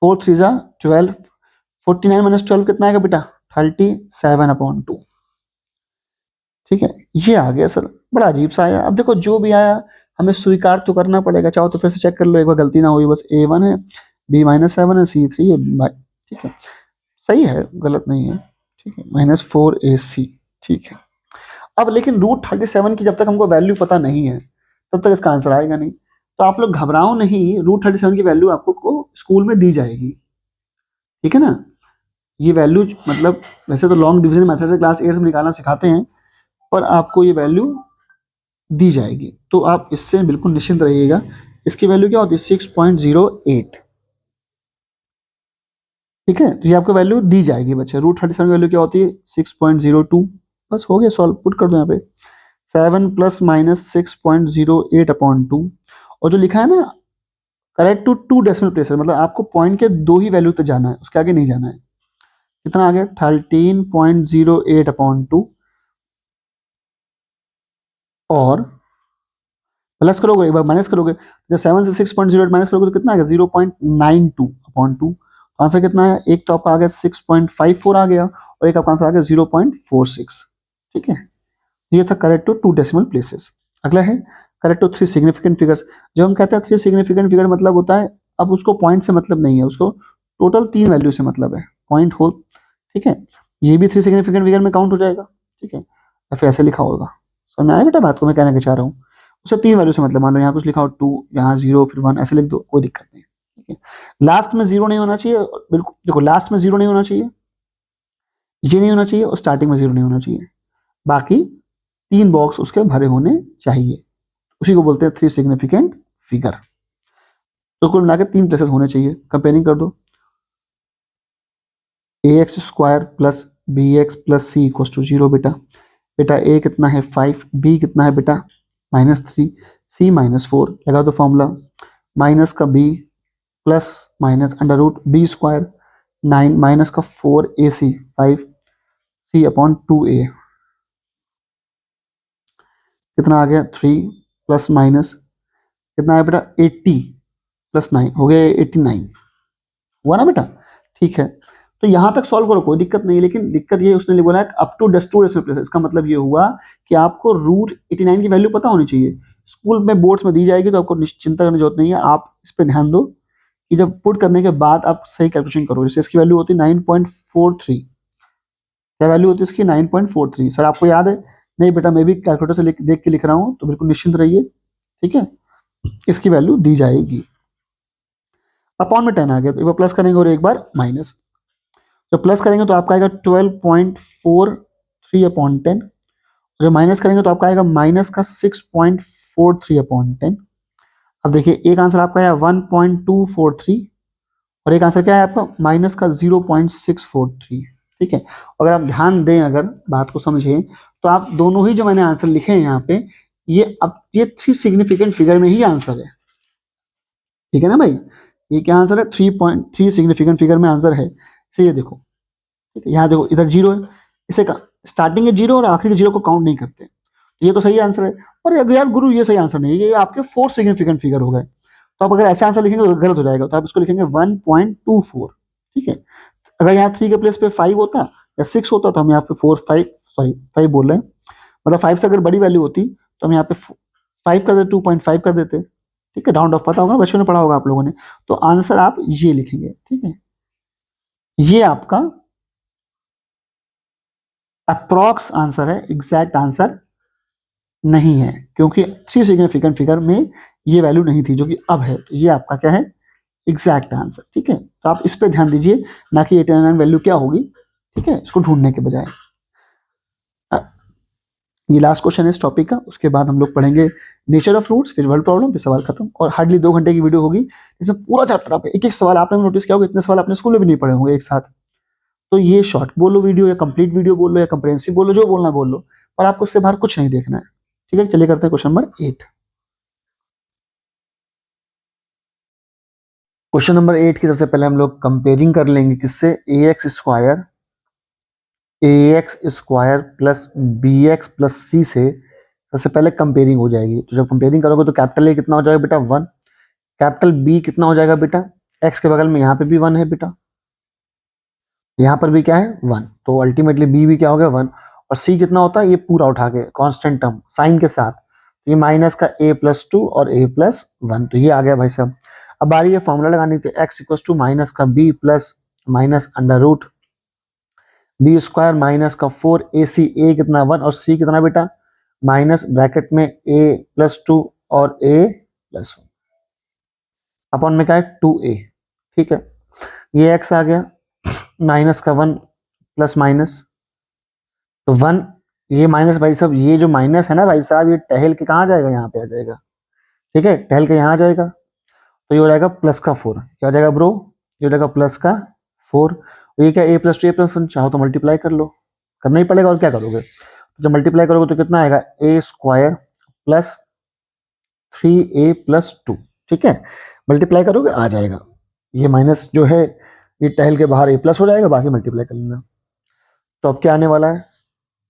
4 3 जा 12, 49 माइनस 12 कितना आएगा बेटा 37/2। ठीक है, ये आ गया सर, बड़ा अजीब सा आया। अब देखो जो भी आया हमें स्वीकार तो करना पड़ेगा, चाहो तो फिर से चेक कर लो एक बार, गलती ना हुई, बस a1 है, b-7 है, c3 है, ठीक है सही है, गलत नहीं है, ठीक है -4ac, ठीक है। अब लेकिन √37 की जब तक हमको वैल्यू पता नहीं है तब तक इसका आंसर आएगा नहीं। तो आप लोग घबराओ नहीं, √37 की वैल्यू आपको को स्कूल में दी जाएगी, ठीक है ना। ये वैल्यू मतलब वैसे तो लॉन्ग डिवीजन मेथड से क्लास 8 में निकालना सिखाते हैं, पर आपको ये वैल्यू दी जाएगी, तो आप इससे बिल्कुल निश्चिंत रहिएगा। इसकी वैल्यू क्या होती है 6.08, ठीक है, तो ये आपको वैल्यू दी जाएगी बच्चे। √37 की वैल्यू क्या होती है 6.02, बस हो गया सॉल्व, पुट कर दो यहाँ पे 7 प्लस माइनस 6.08/2, और जो लिखा है ना करेक्ट टू 2 डेसिमल प्लेसेस, मतलब आपको पॉइंट के 2 ही वैल्यू तक जाना है, उसके आगे नहीं जाना है। कितना आ गया 13.08/2, और प्लस करोगे एक बार माइनस करोगे, जब 7 से 6.08 माइनस करोगे तो कितना आ गया 0.92/2। आंसर कितना है, एक तो आपका आ गया 6.54 आ गया, और एक आपका आंसर आ गया 0.46। ठीक है, ये था करेक्ट टू 2 डेसिमल प्लेसेस। अगला है करेक्ट टू 3 सिग्निफिकेंट फिगर्स। जब हम कहते हैं 3 सिग्निफिकेंट फिगर मतलब होता है, अब उसको पॉइंट से मतलब नहीं है, उसको टोटल 3 वैल्यू से मतलब है, पॉइंट हो, ठीक है। ये भी 3 सिग्निफिकेंट फिगर में काउंट हो जाएगा, ठीक है, या फिर ऐसे लिखा होगा, समझ में आया बेटा बात को मैं कहना क्या चाह रहा हूँ। उसे 3 वैल्यू से मतलब, मान लो यहाँ कुछ लिखा हो 2, यहाँ 0, फिर 1, ऐसे लिख दो, कोई दिक्कत नहीं, ठीक है। लास्ट में 0 नहीं होना चाहिए, बिल्कुल देखो लास्ट में 0 नहीं होना चाहिए, ये नहीं होना चाहिए, और स्टार्टिंग में 0 नहीं होना चाहिए, बाकी 3 बॉक्स उसके भरे होने चाहिए, उसी को बोलते हैं 3 सिग्निफिकेंट फिगर। तो कुल मिलाकर 3 प्लेसेस होने चाहिए। कंपेयरिंग कर दो, ax square plus bx plus c equal to 0, बेटा ए कितना है 5, b कितना है बेटा -3, सी माइनस 4 लगा दो फॉर्मूला, माइनस का b plus minus under root b square 9 minus का 4 ए सी 5 सी अपॉन 2 ए, कितना आ गया 3 प्लस माइनस कितना आया बेटा 80 प्लस 9 हो गया 89, हुआ ना बेटा। ठीक है, तो यहां तक सॉल्व करो कोई दिक्कत नहीं, लेकिन दिक्कत ये उसने बोला है अप टू डेसिमल प्लेस। इसका मतलब ये हुआ कि आपको रूट 89 की वैल्यू पता होनी चाहिए। स्कूल में बोर्ड्स में दी जाएगी तो आपको चिंता करने की जरूरत नहीं है, आप इस पर ध्यान दो कि जब पुट करने के बाद आप सही कैलकुलेशन करो। जैसे इसकी वैल्यू होती है 9.43, क्या वैल्यू होती है इसकी 9.43। सर आपको याद है? नहीं बेटा, मैं भी कैलकुलेटर से देख के लिख रहा हूँ, तो बिल्कुल निश्चिंत रहिए। ठीक है, इसकी वैल्यू दी जाएगी। अपॉन में 10 आ गया तो एक बार प्लस करेंगे और एक बार माइनस। जब प्लस करेंगे तो आपका आएगा 12.43 अपॉन 10, जब माइनस करेंगे तो आपका आएगा माइनस का 6.43 अपॉन 10। अब देखिए एक आंसर आपका आया 1.243 और एक आंसर क्या है आपका माइनस का 0.643। ठीक है, अगर आप ध्यान दें, अगर बात को समझें, तो आप दोनों ही जो मैंने आंसर लिखे हैं यहाँ पे, ये 3 सिग्निफिकेंट फिगर में ही आंसर है। ठीक है ना भाई, ये क्या आंसर है 3.3 सिग्निफिकेंट फिगर में आंसर है। इसे ये देखो, ठीक है, यहाँ देखो इधर जीरो है, इसे स्टार्टिंग के जीरो और आखिरी के जीरो को काउंट नहीं करते, तो ये तो सही आंसर है। और अगर यार गुरु ये सही आंसर नहीं है, ये आपके 4 सिग्निफिकेंट फिगर हो गए, तो आप अगर ऐसे आंसर लिखेंगे तो गलत हो जाएगा, तो आप इसको लिखेंगे 1.24। ठीक है, अगर यहाँ 3 के प्लेस पे 5 होता या 6 होता तो हम यहाँ पे 5 बोल रहे हैं, मतलब 5 से अगर बड़ी वैल्यू होती तो हम यहाँ पे 5 कर देते, 2.5 कर देते। ठीक है, राउंड ऑफ पता होगा, बचपन में पढ़ा होगा आप लोगों ने। तो आंसर आप ये लिखेंगे। ठीक है, ये आपका अप्रॉक्स आंसर है, एग्जैक्ट आंसर नहीं है, क्योंकि 3 सिग्निफिकेंट फिगर में ये वैल्यू नहीं थी जो कि अब है, तो ये आपका क्या है एग्जैक्ट आंसर। ठीक है, तो आप इस पे ध्यान दीजिए, ना कि 89 वैल्यू क्या होगी। ठीक है, इसको ढूंढने के बजाय। ये लास्ट क्वेश्चन है इस टॉपिक का, उसके बाद हम लोग पढ़ेंगे नेचर ऑफ रूट्स, फिर वर्ड प्रॉब्लम, फिर सवाल खत्म। और हार्डली 2 घंटे की वीडियो होगी, इसमें पूरा चैप्टर आप एक एक सवाल आपने नोटिस किया होगा, इतने सवाल अपने स्कूल में भी नहीं पढ़े होंगे एक साथ। तो ये शॉर्ट बोलो वीडियो या कंप्लीट वीडियो बोल लो या कंप्रेहेंसिव बोलो, जो बोलना बोल लो, पर आपको उससे बाहर कुछ नहीं देखना है। ठीक है, चलिए करते हैं क्वेश्चन नंबर 8। क्वेश्चन नंबर 8 की सबसे पहले हम लोग कंपेयरिंग कर लेंगे किससे, ax square plus bx plus c से सबसे पहले कंपेयरिंग हो जाएगी। तो जब कंपेयरिंग करोगे तो कैपिटल A कितना हो जाएगा बेटा 1, कैपिटल B कितना हो जाएगा बेटा, x के बगल में यहाँ पे भी 1 है बेटा, यहाँ पर भी क्या है 1, तो अल्टीमेटली b भी क्या हो गया 1। और c कितना होता है, ये पूरा उठा के कांस्टेंट टर्म साइन के साथ, तो ये माइनस का a+2 और a+1, तो ये आ गया भाई साहब। अब बारी है फॉर्मूला लगाने की, x इक्वल टू माइनस का b plus minus under root b square minus का 4ac, a कितना 1 और c कितना बेटा माइनस ब्रैकेट में a+2 और a+1 अपॉन में क्या है 2a। ठीक है, ये x आ गया माइनस का 1 प्लस माइनस, तो 1 ये माइनस भाई साहब, ये जो माइनस है ना भाई साहब, ये टहल के कहाँ जाएगा, यहाँ पे आ जाएगा। ठीक है, टहल के यहाँ आ जाएगा, तो ये हो जाएगा प्लस का 4, क्या हो जाएगा ब्रो, ये हो जाएगा प्लस का 4। ये क्या a+2 a+1, चाहो तो मल्टीप्लाई कर लो, करना ही पड़ेगा, और क्या करोगे, जब मल्टीप्लाई करोगे तो कितना आएगा a स्क्वायर प्लस 3a+2। ठीक है, मल्टीप्लाई करोगे आ जाएगा, ये माइनस जो है ये टहल के बाहर a प्लस हो जाएगा, बाकी मल्टीप्लाई कर लेना। तो अब क्या आने वाला है,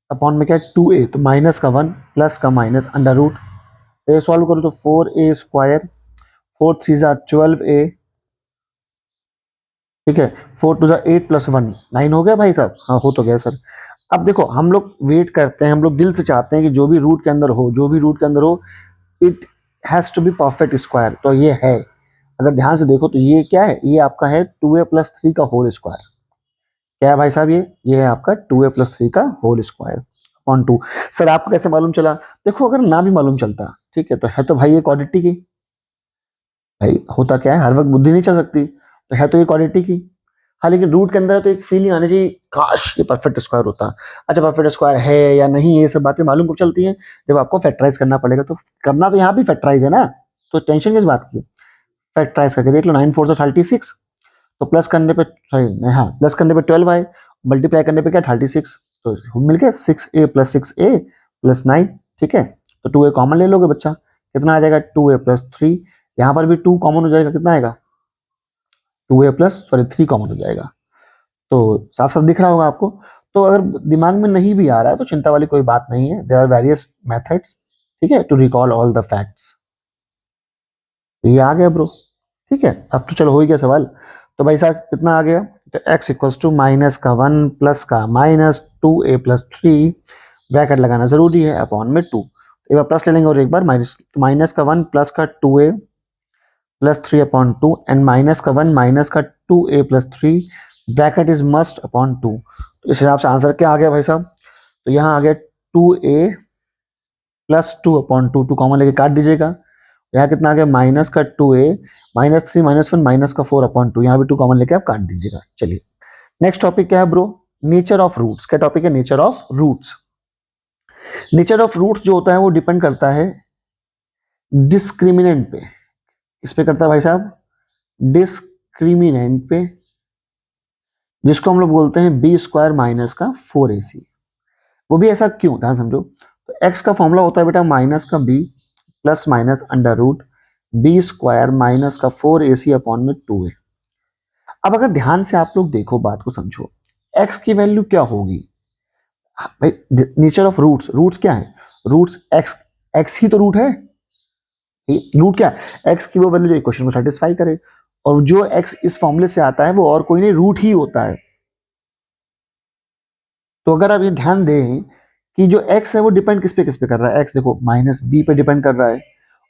अपॉन में क्या है 2a, तो माइनस का 1 प्लस का माइनस अंडर रूट, ए सॉल्व करो तो 4a स्क्वायर 4 3 12a। ठीक है, 4 2 8 प्लस 1 9 हो गया भाई साहब, हाँ हो तो गया सर। अब देखो हम लोग वेट करते हैं, हम लोग दिल से चाहते हैं कि जो भी रूट के अंदर हो, जो भी रूट के अंदर हो, it has to be perfect square, तो ये है। अगर ध्यान से देखो तो ये क्या है, ये आपका है 2a+3 का होल स्क्वायर। क्या है भाई साहब, ये है आपका 2a+3 का होल स्क्वायर अपॉन 2। सर आपको कैसे मालूम चला, देखो अगर ना भी मालूम चलता, ठीक है, तो है तो भाई ये क्वाड्रेटिक की, भाई होता क्या है हर वक्त बुद्धि नहीं चल सकती, तो है तो ये क्वाड्रेटिक की। हाँ, लेकिन रूट के अंदर तो एक फीलिंग आनी चाहिए, काश ये परफेक्ट स्क्वायर होता। अच्छा, परफेक्ट स्क्वायर है या नहीं, ये सब बातें मालूम कब चलती हैं, जब आपको फैक्टराइज करना पड़ेगा। तो करना तो यहाँ भी फैक्टराइज है ना, तो टेंशन किस बात की, फैक्टराइज करके देख लो, 9 4 36, तो प्लस करने पे सॉरी हाँ प्लस करने पे 12 आए, मल्टीप्लाई करने पे क्या 36, तो मिल गया 6a + 6a + 9। ठीक है, तो 2a कॉमन ले लोगे बच्चा, कितना आ जाएगा 2a+3, यहाँ पर भी 2 कॉमन हो जाएगा, कितना आएगा 3 कॉमन हो जाएगा। तो साफ साफ दिख रहा होगा आपको। तो अगर दिमाग में नहीं भी आ रहा है तो चिंता वाली कोई बात नहीं है, देयर आर वेरियस मेथड्स, ठीक है, to recall all the facts. ये आ गया ब्रो, ठीक है। अब तो चलो हो ही गया सवाल। तो भाई साहब कितना आ गया, तो x इक्वल्स टू माइनस का 1 प्लस का माइनस 2a+3, ब्रैकेट लगाना जरूरी है, अपॉन में 2, एक बार प्लस ले लेंगे और एक बार माइनस, तो माइनस का 1 प्लस का 2a+3/2 एंड माइनस का 1 माइनस का 2a+3, bracket is must upon 2। तो इस हिसाब से आंसर क्या आ गया भाई साहब, तो यहाँ आ गया 2a+2/2, 2 कॉमन लेके काट दीजिएगा, यहाँ कितना आ गया माइनस का 2a -3 -1 माइनस का 4/2, यहाँ भी 2 कॉमन लेके आप काट दीजिएगा। चलिए नेक्स्ट टॉपिक क्या है ब्रो, नेचर ऑफ रूट्स। क्या टॉपिक है, nature of roots. Nature of roots जो होता है वो डिपेंड करता है डिस्क्रिमिनेंट पे। इस पे करता है भाई साहब डिस्क्रिमिनेंट पे, जिसको हम लोग बोलते हैं b² माइनस का 4ac। वो भी ऐसा क्यों, ध्यान समझो। तो x का फॉर्मूला होता है बेटा माइनस का b plus minus under root b² minus का 4ac अपॉन में 2a। अब अगर ध्यान से आप लोग देखो, बात को समझो, x की वैल्यू क्या होगी भाई, नेचर ऑफ रूट्स, रूट्स क्या है, रूट्स x ही तो रूट है, रूट क्या है, x की वो वैल्यू जो इक्वेशन को सेटिस्फाई करे, और जो x इस फॉर्मूले से आता है वो और कोई नहीं रूट ही होता है। तो अगर आप ये ध्यान दें कि जो x है वो डिपेंड किस पे कर रहा है, x देखो माइनस b पे डिपेंड कर रहा है,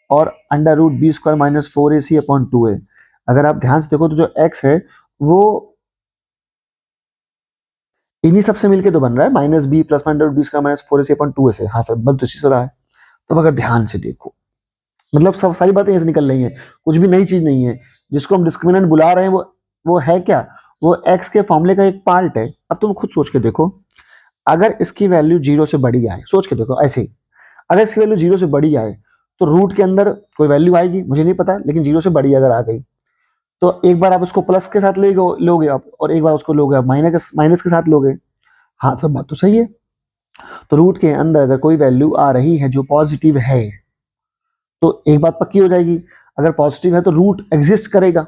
और under root b² minus 4ac upon 2a। अगर आप ध्यान से देखो तो जो x है वो इन्हीं सबसे मिलके तो बन रहा है, minus b plus under root b² minus 4ac upon 2a से। हाँ सर बन तो इसी से रहा है। तो अगर ध्यान से देखो, मतलब सब सारी बातें ऐसे निकल रही हैं, कुछ भी नई चीज नहीं है। जिसको हम डिस्क्रिमिनेंट बुला रहे हैं वो है क्या, वो x के फॉर्मूले का एक पार्ट है। अब तुम खुद सोच के देखो, अगर इसकी वैल्यू 0 से बड़ी आए, सोच के देखो ऐसे ही, अगर इसकी वैल्यू 0 से बड़ी आए तो रूट के अंदर कोई वैल्यू आएगी, मुझे नहीं पता, लेकिन 0 से बड़ी अगर आ गई तो एक बार आप उसको प्लस के साथ लोगे आप, और एक बार उसको लोगे आप माइनस के साथ लोगे। हाँ सब बात तो सही है। तो रूट के अंदर अगर कोई वैल्यू आ रही है जो पॉजिटिव है तो एक बात पक्की हो जाएगी, अगर पॉजिटिव है तो रूट एग्जिस्ट करेगा,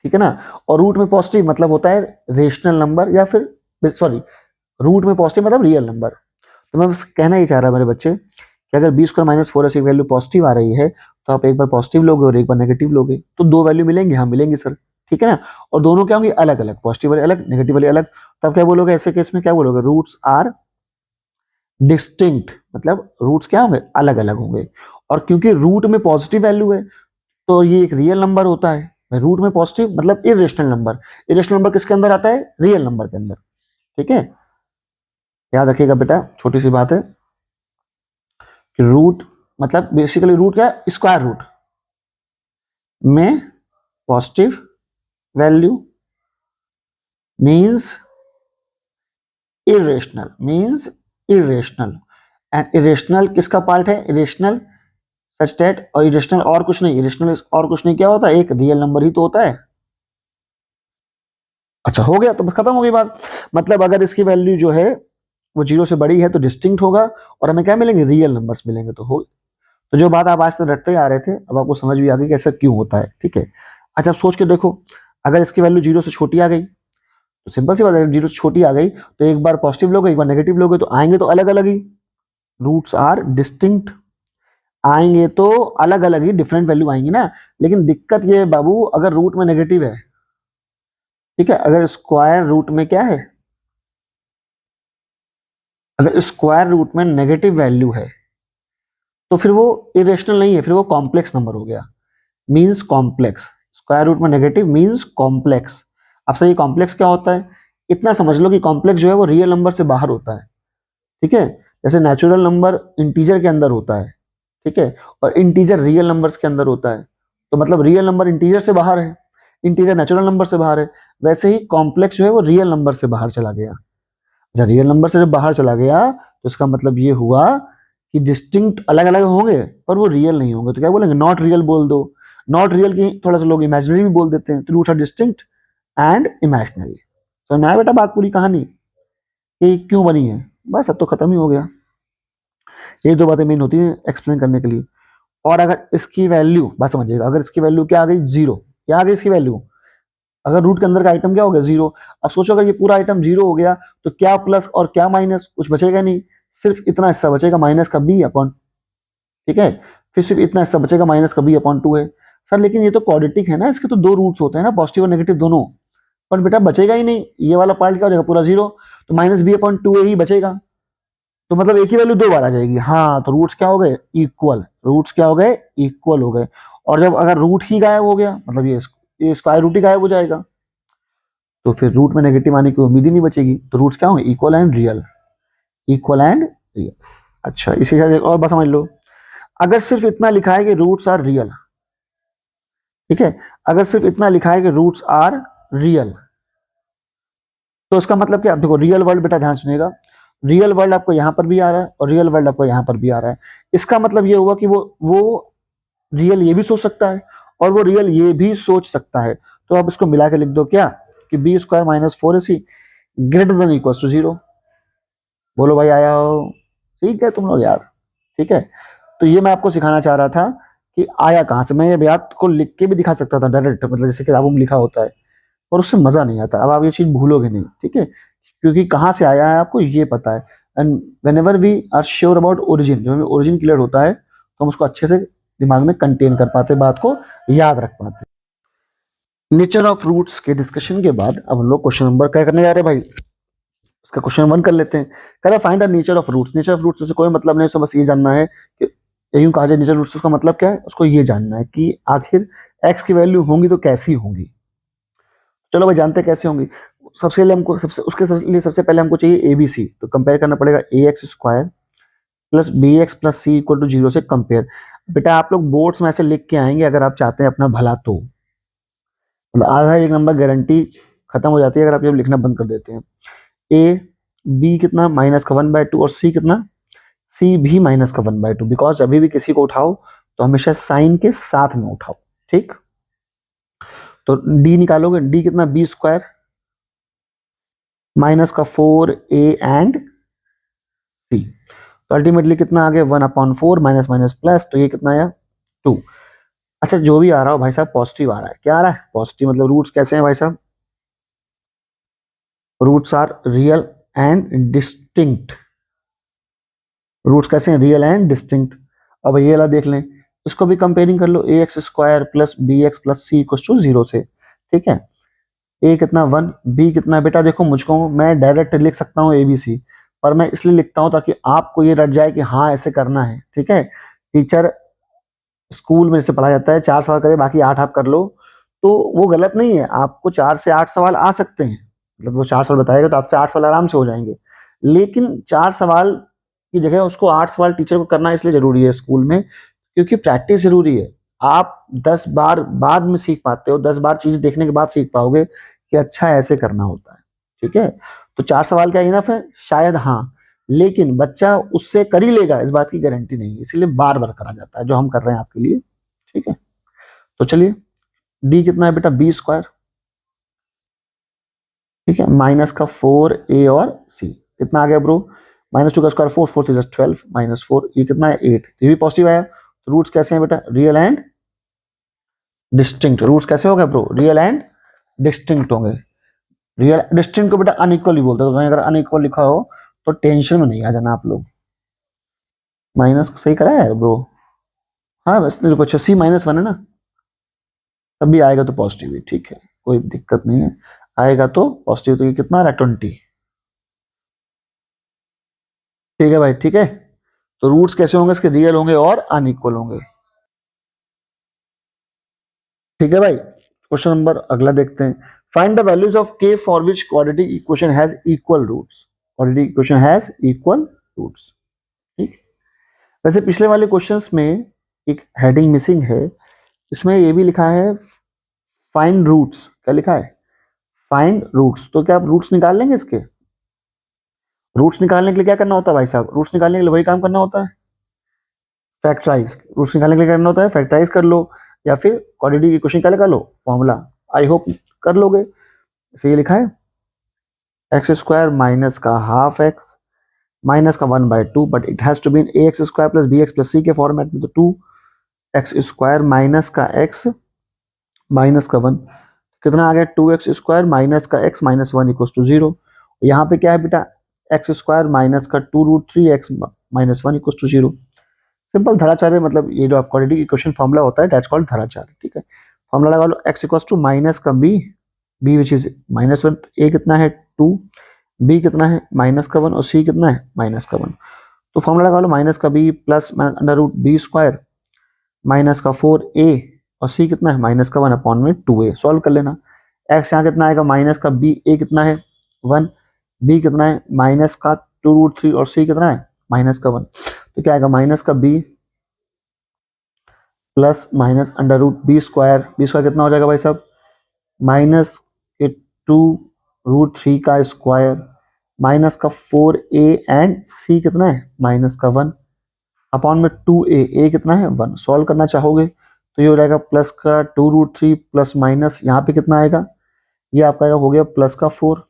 ठीक है ना। और रूट में पॉजिटिव मतलब होता है रेशनल नंबर, या फिर सॉरी, रूट में पॉजिटिव मतलब रियल नंबर। तो मैं बस कहना ही चाह रहा मेरे बच्चे कि अगर b² minus 4ac value positive आ रही है तो आप एक बार पॉजिटिव लोगे और एक बार नेगेटिव लोगे, तो दो वैल्यू मिलेंगे, हाँ मिलेंगे सर, ठीक है ना। और दोनों क्या होंगे, अलग अलग, पॉजिटिव वाले अलग नेगेटिव वाले अलग। तब क्या बोलोगे ऐसे केस में, क्या बोलोगे, रूट्स आर डिस्टिंक्ट, मतलब रूट्स क्या होंगे, अलग अलग होंगे। और क्योंकि रूट में पॉजिटिव वैल्यू है तो ये एक रियल नंबर होता है। रूट में पॉजिटिव मतलब इरेशनल नंबर, इरेशनल नंबर किसके अंदर आता है, रियल नंबर के अंदर, ठीक है। याद रखिएगा बेटा, छोटी सी बात है कि रूट मतलब बेसिकली रूट क्या है, स्क्वायर रूट में positive value means irrational and irrational किसका पार्ट है, इरेशनल सच दैट, और इरेशनल और कुछ नहीं, इरेशनल और कुछ नहीं क्या होता है, एक रियल नंबर ही तो होता है। अच्छा हो गया, तो बस खत्म हो गई बात। मतलब अगर इसकी वैल्यू जो है वो 0 से बड़ी है तो डिस्टिंक्ट होगा, और हमें क्या मिलेंगे, रियल नंबर्स मिलेंगे। तो जो बात आप आज तक रटते आ रहे थे अब आपको समझ भी आ गई कि ऐसा क्यों होता है, ठीक है। अच्छा आप सोच के देखो, अगर इसकी वैल्यू 0 से छोटी आ गई तो सिंपल सी बात है, 0 से छोटी आ गई तो एक बार पॉजिटिव लोगे एक बार नेगेटिव लोगे, तो आएंगे तो अलग अलग ही, रूट्स आर डिस्टिंक्ट, आएंगे तो अलग अलग ही, डिफरेंट वैल्यू आएंगी ना। लेकिन दिक्कत ये है बाबू, अगर रूट में नेगेटिव है, ठीक है, अगर स्क्वायर रूट में क्या है, अगर स्क्वायर रूट में नेगेटिव वैल्यू है तो फिर वो इरेशनल नहीं है, फिर वो कॉम्प्लेक्स नंबर हो गया, मींस कॉम्प्लेक्स। स्क्वायर रूट में नेगेटिव मींस कॉम्प्लेक्स। अब सही कॉम्प्लेक्स क्या होता है, इतना समझ लो कि कॉम्प्लेक्स जो है वो रियल नंबर से बाहर होता है, ठीक है। जैसे नेचुरल नंबर इंटीजर के अंदर होता है, ठीक है, और इंटीजर रियल नंबर्स के अंदर होता है, तो मतलब रियल नंबर इंटीजर से बाहर है, इंटीजर नेचुरल नंबर से बाहर है। वैसे ही कॉम्प्लेक्स जो है वो रियल नंबर से बाहर चला गया। अच्छा रियल नंबर से जब बाहर चला गया तो इसका मतलब ये हुआ कि डिस्टिंक्ट अलग अलग होंगे पर वो रियल नहीं होंगे, तो क्या बोलेंगे, नॉट रियल बोल दो। नॉट रियल की थोड़ा सा लोग इमेजिनरी भी बोल देते हैं, तो roots are distinct and imaginary. समझ में आया बेटा बात, पूरी कहानी कि क्यों बनी है, बस अब तो खत्म ही हो गया। ये दो बातें मेन होती है एक्सप्लेन करने के लिए। और अगर इसकी वैल्यू, बात समझिएगा, अगर इसकी वैल्यू क्या आ गई, जीरो, क्या आ गई इसकी वैल्यू, अगर रूट के अंदर का आइटम क्या हो गया, जीरो। अब सोचो अगर ये पूरा आइटम जीरो हो गया तो क्या प्लस और क्या माइनस, कुछ बचेगा नहीं, सिर्फ इतना हिस्सा बचेगा माइनस का बी अपॉन, ठीक है, फिर सिर्फ इतना हिस्सा बचेगा माइनस का बी अपॉन टू है। सर लेकिन ये तो क्वाड्रेटिक है ना, इसके तो दो रूट्स होते हैं ना, पॉजिटिव और नेगेटिव दोनों, पर बेटा बचेगा ही नहीं, ये वाला पार्ट क्या हो जाएगा, पूरा जीरो, तो माइनस बी अपॉन टू ही बचेगा, तो मतलब एक ही वैल्यू दो बार आ जाएगी। हाँ, तो रूट्स क्या हो गए, इक्वल, रूट्स क्या हो गए, इक्वल हो गए। और जब अगर रूट ही गायब हो गया, मतलब ये स्क्वायर रूट ही गायब हो जाएगा, तो फिर रूट में नेगेटिव आने की उम्मीद ही नहीं बचेगी, तो रूट्स क्या होंगे, equal and real, equal and real. अच्छा, इसी के साथ एक और बात समझ लो, अगर सिर्फ इतना लिखा है कि रूट्स आर रियल, ठीक है, अगर सिर्फ इतना लिखा है कि रूट्स आर रियल, तो इसका मतलब क्या, देखो रियल वर्ल्ड बेटा ध्यान सुनिएगा, रियल वर्ल्ड आपको यहां पर भी आ रहा है और रियल वर्ल्ड आपको यहां पर भी आ रहा है, इसका मतलब ये हुआ कि वो रियल ये भी सोच सकता है और वो रियल ये भी सोच सकता है, तो आप इसको मिला के लिख दो क्या, कि b square minus four c greater than equal to zero. बोलो भाई आया हो, ठीक है तुम लोग यार, ठीक है। तो ये मैं आपको सिखाना चाह रहा था कि आया कहाँ से, मैं ये बात को लिख के भी दिखा सकता था डायरेक्ट, मतलब जैसे किताबों में लिखा होता है, और उससे मजा नहीं आता। अब आप ये चीज भूलोगे नहीं, ठीक है, क्योंकि कहाँ से आया है आपको ये पता है। And whenever we are sure about origin, जब हमें ओरिजिन क्लियर होता है तो हम उसको अच्छे से दिमाग में कंटेन कर पाते, बात को याद रख पाते। नेचर ऑफ रूट्स के डिस्कशन के बाद अब हम लोग क्वेश्चन नंबर क्या करने जा रहे हैं भाई, उसका क्वेश्चन वन कर लेते हैं। कह रहा find the nature of roots, nature of roots से कोई मतलब नहीं, उससे बस ये जानना है कि यूं कहा जाए नेचर रूट्स का मतलब क्या है, उसको ये जानना है कि आखिर एक्स की वैल्यू होंगी तो कैसी होंगी। चलो भाई जानते हैं कैसे होंगी। सबसे पहले हमको लिए सबसे पहले हमको चाहिए ए बी सी, तो कंपेयर करना पड़ेगा a x square plus B x plus C equal to zero से कंपेयर। बेटा आप लोग बोर्ड्स में ऐसे लिख के आएंगे अगर आप चाहते हैं अपना भला, तो मतलब आधा एक नंबर गारंटी खत्म हो जाती है अगर आप ये लिखना बंद कर देते हैं। ए बी कितना माइनस का वन बाय टू, और सी कितना, सी भी माइनस का वन बाय टू, बिकॉज अभी भी किसी को उठाओ तो हमेशा साइन के साथ में उठाओ, ठीक। तो डी निकालोगे, डी कितना बी स्क्वायर माइनस का फोर ए एंड सी, तो अल्टीमेटली कितना आ गया, one upon four minus minus plus, तो ये कितना आया, टू। अच्छा जो भी आ रहा हो भाई साहब पॉजिटिव आ रहा है, क्या आ रहा है, पॉजिटिव, मतलब रूट्स कैसे हैं भाई साहब, roots are real and distinct, roots कैसे हैं, रियल एंड डिस्टिंक्ट। अब ये वाला देख लें, इसको भी कंपेयरिंग कर लो, a x square plus B x plus C equal to zero से, ठीक है। ए कितना वन, बी कितना, बेटा देखो मुझको मैं डायरेक्ट लिख सकता हूँ ए बी सी, पर मैं इसलिए लिखता हूँ ताकि आपको ये रट जाए कि हाँ ऐसे करना है, ठीक है। टीचर स्कूल में जैसे पढ़ाया जाता है चार सवाल करे बाकी आठ आप कर लो, तो वो गलत नहीं है, आपको चार से आठ सवाल आ सकते हैं, मतलब वो चार सवाल बताएगा तो आपसे आठ सवाल आराम से हो जाएंगे, लेकिन चार सवाल की जगह उसको आठ सवाल टीचर को करना इसलिए जरूरी है स्कूल में, क्योंकि प्रैक्टिस जरूरी है। आप 10 बार बाद में सीख पाते हो, 10 बार चीज देखने के बाद सीख पाओगे कि अच्छा ऐसे करना होता है, ठीक है। तो चार सवाल क्या इनफ है, शायद हाँ, लेकिन बच्चा उससे कर ही लेगा इस बात की गारंटी नहीं है, इसीलिए बार बार करा जाता है जो हम कर रहे हैं आपके लिए, ठीक है। तो चलिए डी कितना है बेटा बी स्क्वायर, ठीक है, माइनस का फोर ए और सी, कितना आ गया ब्रो, माइनस टू का square four, four is 12 minus four, ये कितना है 8, ये भी पॉजिटिव आया। तो रूट्स कैसे हैं बेटा, रियल एंड डिस्टिंक्ट, रूट्स कैसे हो गए ब्रो, रियल एंड डिस्टिंक्ट होंगे। रियल डिस्टिंक्ट को बेटा अनइक्वल ही बोलते हैं, तो अगर अनइक्वल लिखा हो तो टेंशन में नहीं आ जाना आप लोग, माइनस सही करा है ब्रो, हाँ बस देखो, अच्छा सी माइनस वन है ना, तब भी आएगा तो पॉजिटिव ही, ठीक है, कोई दिक्कत नहीं है, आएगा तो पॉजिटिव, तो ये कितना आ रहा है 20, ठीक है भाई, ठीक है। तो रूट्स कैसे होंगे इसके, रियल होंगे और अनइक्वल होंगे, ठीक है भाई। क्वेश्चन नंबर अगला देखते हैं, find the values of k for which quadratic equation has equal roots, quadratic equation has equal roots, ठीक। वैसे पिछले वाले क्वेश्चंस में एक हेडिंग मिसिंग है, इसमें ये भी लिखा है फाइंड रूट्स, क्या लिखा है, फाइंड रूट्स, तो क्या आप रूट्स निकाल लेंगे इसके, रूट्स निकालने के लिए क्या करना होता है भाई साहब, रूट्स निकालने के लिए वही काम करना होता है, फैक्टराइज, रूट्स निकालने के लिए क्या करना होता है, फैक्टराइज कर लो, या फिर क्वाड्रेटिक इक्वेशन क्या लगा लो, फॉर्मूला, आई होप कर लोगे। इसे ये लिखा है एक्स स्क्वायर माइनस का हाफ एक्स माइनस का one by two, but it has to be in a x square plus B x plus c के फॉर्मेट में, तो टू एक्स स्क्वायर माइनस का एक्स माइनस का 1, कितना आ गया 2x² माइनस का x माइनस 1 इक्वल टू 0। यहाँ पे क्या है बेटा, एक्स स्क्वायर माइनस का 2√3x minus 1 equal to 0। Simple Dharacharya, मतलब ये जो क्वाड्रेटिक इक्वेशन फॉर्मूला होता है दैट्स कॉल्ड धराचार्य। ठीक है, फॉर्मूला लगा लो, x इक्वल टू माइनस का b विच इज -1, a कितना है 2, b कितना है माइनस का 1 और c कितना है माइनस का 1। तो फॉर्मूला लगा लो, माइनस का b प्लस √b² माइनस का 4a और c कितना है माइनस का 1 अपॉन में 2a। सॉल्व कर लेना। x यहाँ कितना आएगा माइनस का b, a कितना है 1, b कितना है माइनस का 2√3 और c कितना है माइनस का 1। तो क्या आएगा माइनस का b plus minus √b², b² कितना हो जाएगा भाई साहब, माइनस के 2√3 का स्क्वायर माइनस का 4a एंड c कितना है माइनस का 1 अपॉन में 2a, a कितना है 1। सॉल्व करना चाहोगे तो ये हो जाएगा प्लस का 2√3 प्लस माइनस यहाँ पे कितना आएगा, ये आपका हो गया प्लस का 4,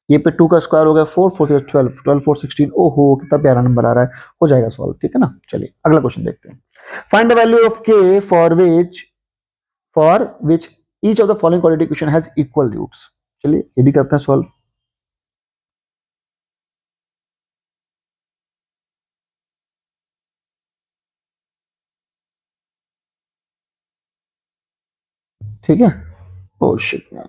ये पे 2 का स्क्वायर हो गया 4, 4 से 12, 12 4 16। ओहो कितना प्यारा नंबर आ रहा है, हो जाएगा सॉल्व। ठीक है ना, चलिए अगला क्वेश्चन देखते हैं। Find the value of k for which each of the following quadratic equation has equal roots. चलिए ये भी करते हैं सॉल्व। ठीक है, ओह शिट मैन।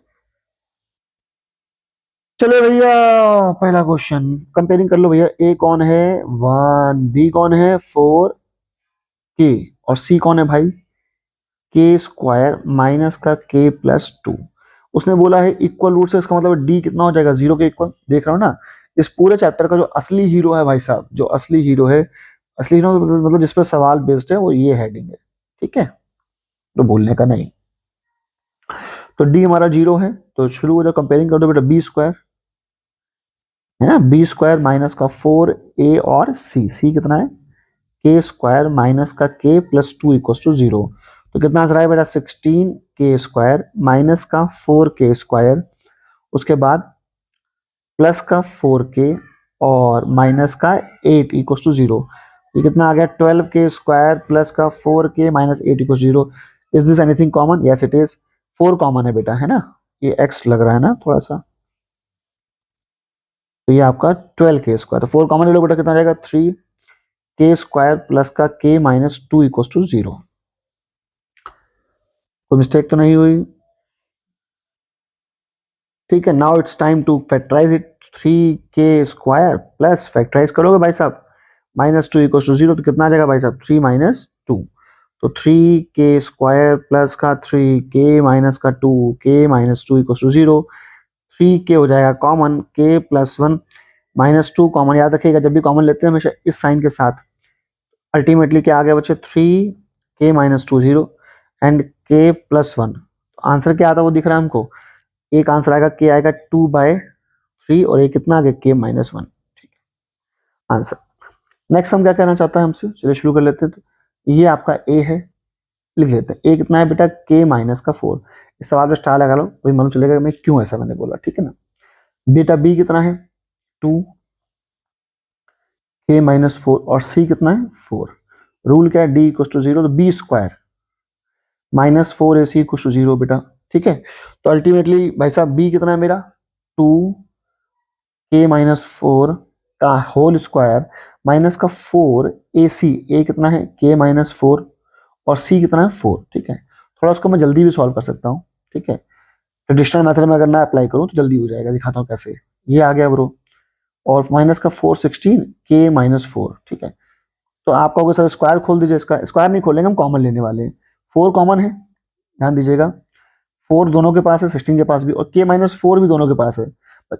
चलो भैया पहला क्वेश्चन कंपेयरिंग कर लो भैया, ए कौन है 1, बी कौन है 4 के और सी कौन है भाई k² माइनस का k प्लस 2। उसने बोला है इक्वल रूट से, इसका मतलब डी कितना हो जाएगा 0 के इक्वल। देख रहा हो ना, इस पूरे चैप्टर का जो असली हीरो है भाई साहब, जो असली हीरो है, असली हीरो मतलब जिस पर सवाल बेस्ड है वो ये हेडिंग है। ठीक है, तो भूलने का नहीं। तो डी हमारा 0 है, तो शुरू हो जाओ, कंपेयरिंग कर दो बेटा b² है ना, b² माइनस का 4a और c कितना है k² माइनस का k प्लस 2 इक्वल टू 0। तो कितना आंसर आया बेटा 16k² माइनस का 4k², उसके बाद प्लस का 4k और माइनस का 8 इक्वल टू 0। ये कितना आ गया 12k² प्लस का 4k minus 8 equal 0। Is this anything common? Yes it is, 4 common है बेटा, है ना, ये x लग रहा है ना थोड़ा सा, तो ये आपका 12k², तो 4 कॉमन ले लो बेटा, कितना रहेगा 3k² प्लस का k माइनस 2 इक्वल टू 0। कोई मिस्टेक तो नहीं हुई? ठीक है, now it's time to factorize it. 3k² plus factorize करोगे भाई साहब माइनस 2 इक्वल टू 0, तो कितना आ जाएगा भाई साहब 3 माइनस 2। तो 3k² प्लस का 3k माइनस का 2k minus 2 equal to 0। 3k हो जाएगा common, k plus 1 minus 2 common, याद रखिएगा जब भी कॉमन लेते हैं हमेशा इस साइन के साथ। अल्टीमेटली क्या आ गया बच्चे 3k minus 2 0 and k plus 1। Answer क्या आता है वो दिख रहा है हमको, एक आंसर आएगा k आएगा 2/3 और एक कितना आ गया k माइनस 1। ठीक है आंसर। नेक्स्ट हम क्या कहना चाहता है हमसे, चलिए शुरू कर लेते हैं। तो ये आपका a है, लिख लेते हैं a कितना है बेटा k माइनस का 4। इस सवाल में स्टार लगा लो, वही मालूम चलेगा मैं क्यों ऐसा मैंने बोला। ठीक है ना, बेटा b कितना है 2 k माइनस 4 और c कितना है 4। रूल क्या है d इक्वल टू 0, तो b² minus 4ac equal to 0 बेटा। ठीक है, तो अल्टीमेटली भाई साहब b कितना है मेरा 2k माइनस 4 का होल स्क्वायर माइनस का 4ac, a कितना है k माइनस 4 और c कितना है 4। ठीक है, थोड़ा उसको मैं जल्दी भी सॉल्व कर सकता हूँ। ठीक है, ट्रेडिशनल मेथड में अगर ना अप्लाई करूँ तो जल्दी हो जाएगा, दिखाता हूँ कैसे। ये आ गया ब्रो, और माइनस का 4 16 k माइनस 4। ठीक है, तो आप कहोगे सर स्क्वायर खोल दीजिए, इसका स्क्वायर नहीं खोलेंगे, हम कॉमन लेने वाले हैं। 4 कॉमन है, ध्यान दीजिएगा, 4 दोनों के पास है, 16 के पास भी, और k माइनस 4 भी दोनों के पास है।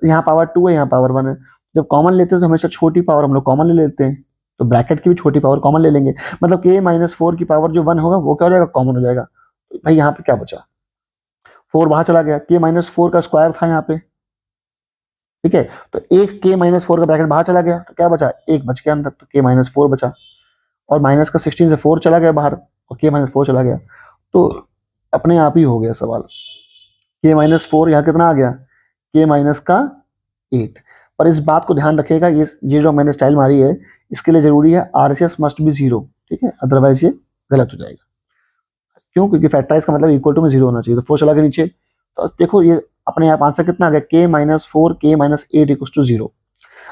यहाँ पावर 2 है, यहाँ पावर 1 है। जब कॉमन लेते हैं तो हमेशा छोटी पावर हम लोग कॉमन ले लेते हैं, तो ब्रैकेट की भी छोटी पावर कॉमन ले लेंगे, मतलब k माइनस 4 की पावर जो 1 होगा वो क्या हो जाएगा कॉमन हो जाएगा। तो भाई यहाँ पे क्या बचा 4 बाहर चला गया, k माइनस 4 का स्क्वायर था यहाँ पे। ठीक है, तो एक k माइनस 4 का ब्रैकेट बाहर चला गया, तो क्या बचा एक बच गया अंदर, तो k माइनस 4 बचा, और माइनस का 16 से 4 चला गया बाहर और k माइनस 4 चला गया, तो अपने आप ही हो गया सवाल। k माइनस 4 यहाँ कितना आ गया k माइनस का 8। पर इस बात को ध्यान रखिएगा, ये जो मैंने स्टाइल मारी है इसके लिए जरूरी है RHS मस्ट बी 0। ठीक है, अदरवाइज ये गलत हो जाएगा। क्यों? क्योंकि फैक्टराइज का मतलब इक्वल टू में 0 होना चाहिए। तो 4 चला के नीचे, तो देखो ये अपने आप आंसर कितना आ गया, k-4 k-8 इक्वल टू 0।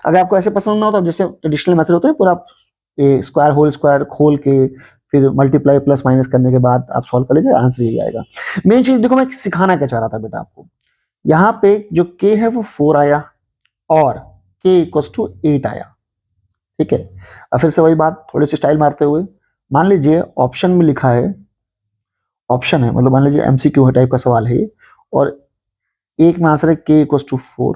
अगर आपको ऐसे पसंद ना हो तो जैसे ट्रेडिशनल मेथड होता है पूरा स्क्वायर होल स्क्वायर खोल के फिर मल्टीप्लाई प्लस माइनस करने के बाद आप सॉल्व कर लीजिए, आंसर यही आएगा। मेन चीज देखो मैं सिखाना क्या चाह रहा था बेटा आपको, यहाँ पे जो k है वो 4 आया और k इक्वल टू 8 आया। ठीक है, अब फिर से वही बात थोड़ी सी स्टाइल मारते हुए, मान लीजिए ऑप्शन में लिखा है, ऑप्शन है मतलब मान लीजिए एमसीक्यू टाइप का सवाल है, और एक में आंसर है k इक्वल टू 4,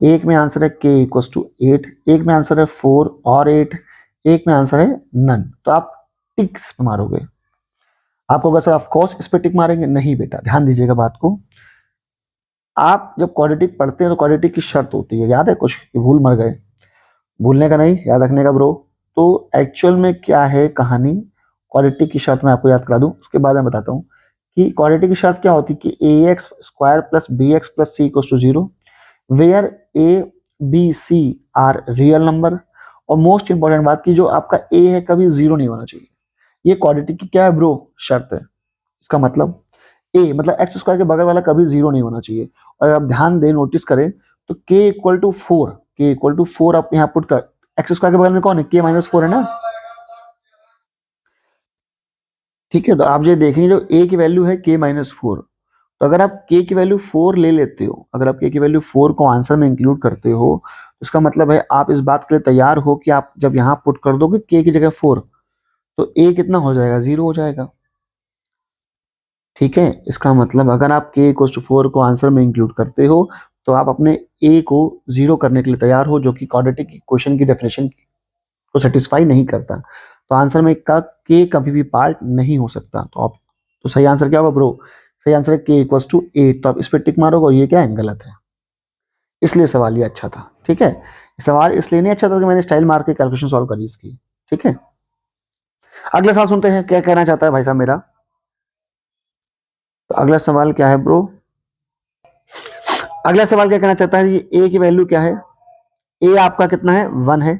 एक में आंसर है k इक्वल टू 8, एक में आंसर है 4 और 8, एक में आंसर है नन। तो आप टिक पे मारोगे, आपको अगर सर ऑफ कोर्स इस पे टिक मारेंगे, नहीं बेटा ध्यान दीजिएगा बात को। आप जब क्वाड्रेटिक पढ़ते हैं तो क्वाड्रेटिक की शर्त होती है, याद है कुछ कि भूल मर गए, भूलने का नहीं याद रखने का ब्रो। तो एक्चुअल में क्या है कहानी, क्वाड्रेटिक की शर्त मैं आपको याद करा दूं उसके बाद मैं बताता हूं कि क्वाड्रेटिक की शर्त क्या होती है कि ax square plus bx plus c equal to 0 where a b c are real number. और मोस्ट इंपॉर्टेंट बात की जो आपका a है कभी 0 नहीं होना चाहिए। ये क्वाड्रेटिक की क्या है ब्रो, शर्त है। इसका मतलब a मतलब एक्स स्क्वायर के बगल वाला कभी 0 नहीं होना चाहिए। और आप ध्यान दें नोटिस करें तो k equal to 4, k equal to 4 आप यहाँ पुट कर, एक्स स्क्वायर के बगल में कौन है, k माइनस 4 है ना। ठीक है, तो आप ये देखेंगे जो a की वैल्यू है k माइनस 4, तो अगर आप k की वैल्यू 4 ले लेते हो, अगर आप k की वैल्यू 4 को आंसर में इंक्लूड करते हो तो इसका मतलब है आप इस बात के लिए तैयार हो कि आप जब यहाँ पुट कर दोगे k की जगह 4 तो a कितना हो जाएगा, 0 हो जाएगा। ठीक है, इसका मतलब अगर आप k इक्वल टू 4 को आंसर में इंक्लूड करते हो तो आप अपने a को 0 करने के लिए तैयार हो, जो कि क्वाड्रेटिक इक्वेशन की डेफिनेशन को सेटिस्फाई नहीं करता। तो आंसर में का k कभी भी पार्ट नहीं हो सकता। तो आप, तो सही आंसर क्या होगा ब्रो, सही आंसर है k इक्वल टू 8। तो आप इस पर टिक मारोगे और ये क्या है, गलत है। इसलिए सवाल ये अच्छा था। ठीक है, सवाल इसलिए नहीं अच्छा था कि मैंने स्टाइल मार के कैलकुलेशन सॉल्व करी इसकी। ठीक है, अगला सवाल सुनते हैं क्या कहना चाहता है भाई साहब मेरा। तो अगला सवाल क्या है ब्रो, अगला सवाल क्या कहना चाहता है, ये a की वैल्यू क्या है, a आपका कितना है 1 है,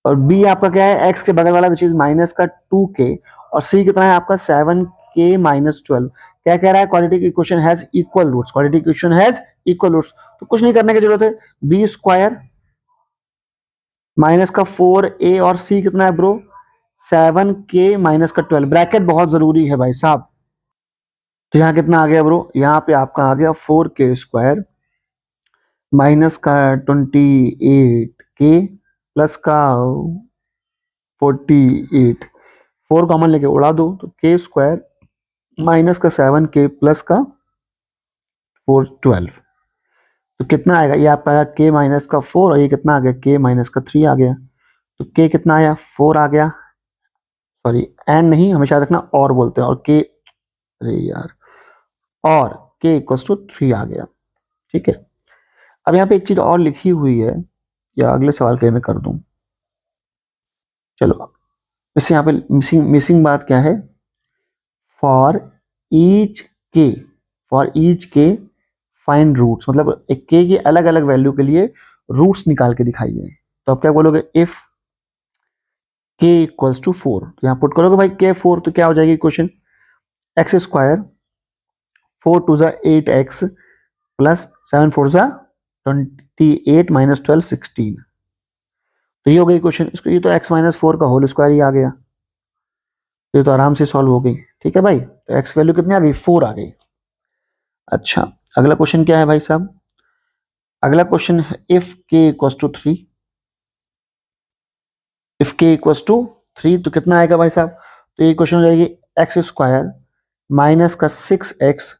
और b आपका क्या है x के बगल वाला विच इज माइनस का 2k, और c कितना है आपका 7k माइनस 12। क्या कह रहा है, quadratic equation has equal roots, quadratic equation has equal roots. तो कुछ नहीं करने की जरूरत है, b स्क्वायर माइनस का 4a और c कितना है ब्रो 7k माइनस का 12, ब्रैकेट बहुत जरूरी है भाई साहब। तो यहाँ कितना आ गया ब्रो, यहाँ पे आपका आ गया 4k स्क्वायर माइनस का 28k प्लस का 48, 4 कॉमन लेके उड़ा दो तो k स्क्वायर माइनस का 7k प्लस का 412। तो कितना आएगा, ये आपका k माइनस का 4 और ये कितना आ गया k माइनस का 3 आ गया। तो k कितना आया 4 आ गया, सॉरी एन नहीं हमेशा रखना और बोलते हैं, और k, अरे यार, और k इक्वल टू 3 आ गया। ठीक है, अब यहाँ पे एक चीज और लिखी हुई है, या अगले सवाल के लिए मैं कर दूं, चलो इससे यहाँ पे मिसिंग मिसिंग बात क्या है, फॉर ईच के, फॉर ईच के फाइंड रूट्स, मतलब एक के की अलग अलग वैल्यू के लिए रूट्स निकाल के दिखाइए। तो आप क्या बोलोगे, इफ के इक्वल्स टू 4, तो यहाँ पुट करोगे भाई के 4, तो क्या हो जाएगी क्वेश्चन, एक्स स्क्वायर 4 टू ज़ा 8x प्लस 7 4 ज़ा 28 माइनस 12 16। तो ये हो गई क्वेश्चन, इसको ये तो x माइनस 4 का होल स्क्वायर ही आ गया, ये तो आराम से सॉल्व हो गई। ठीक है भाई, तो x वैल्यू कितनी आ गई, 4 आ गई। अच्छा, अगला क्वेश्चन क्या है भाई साहब, अगला क्वेश्चन है if k equals to 3, if k equals to 3 तो कितना आएगा भाई साहब, तो ये क्वेश्चन हो जाएगी एक्स स्क्वायर माइनस का 6x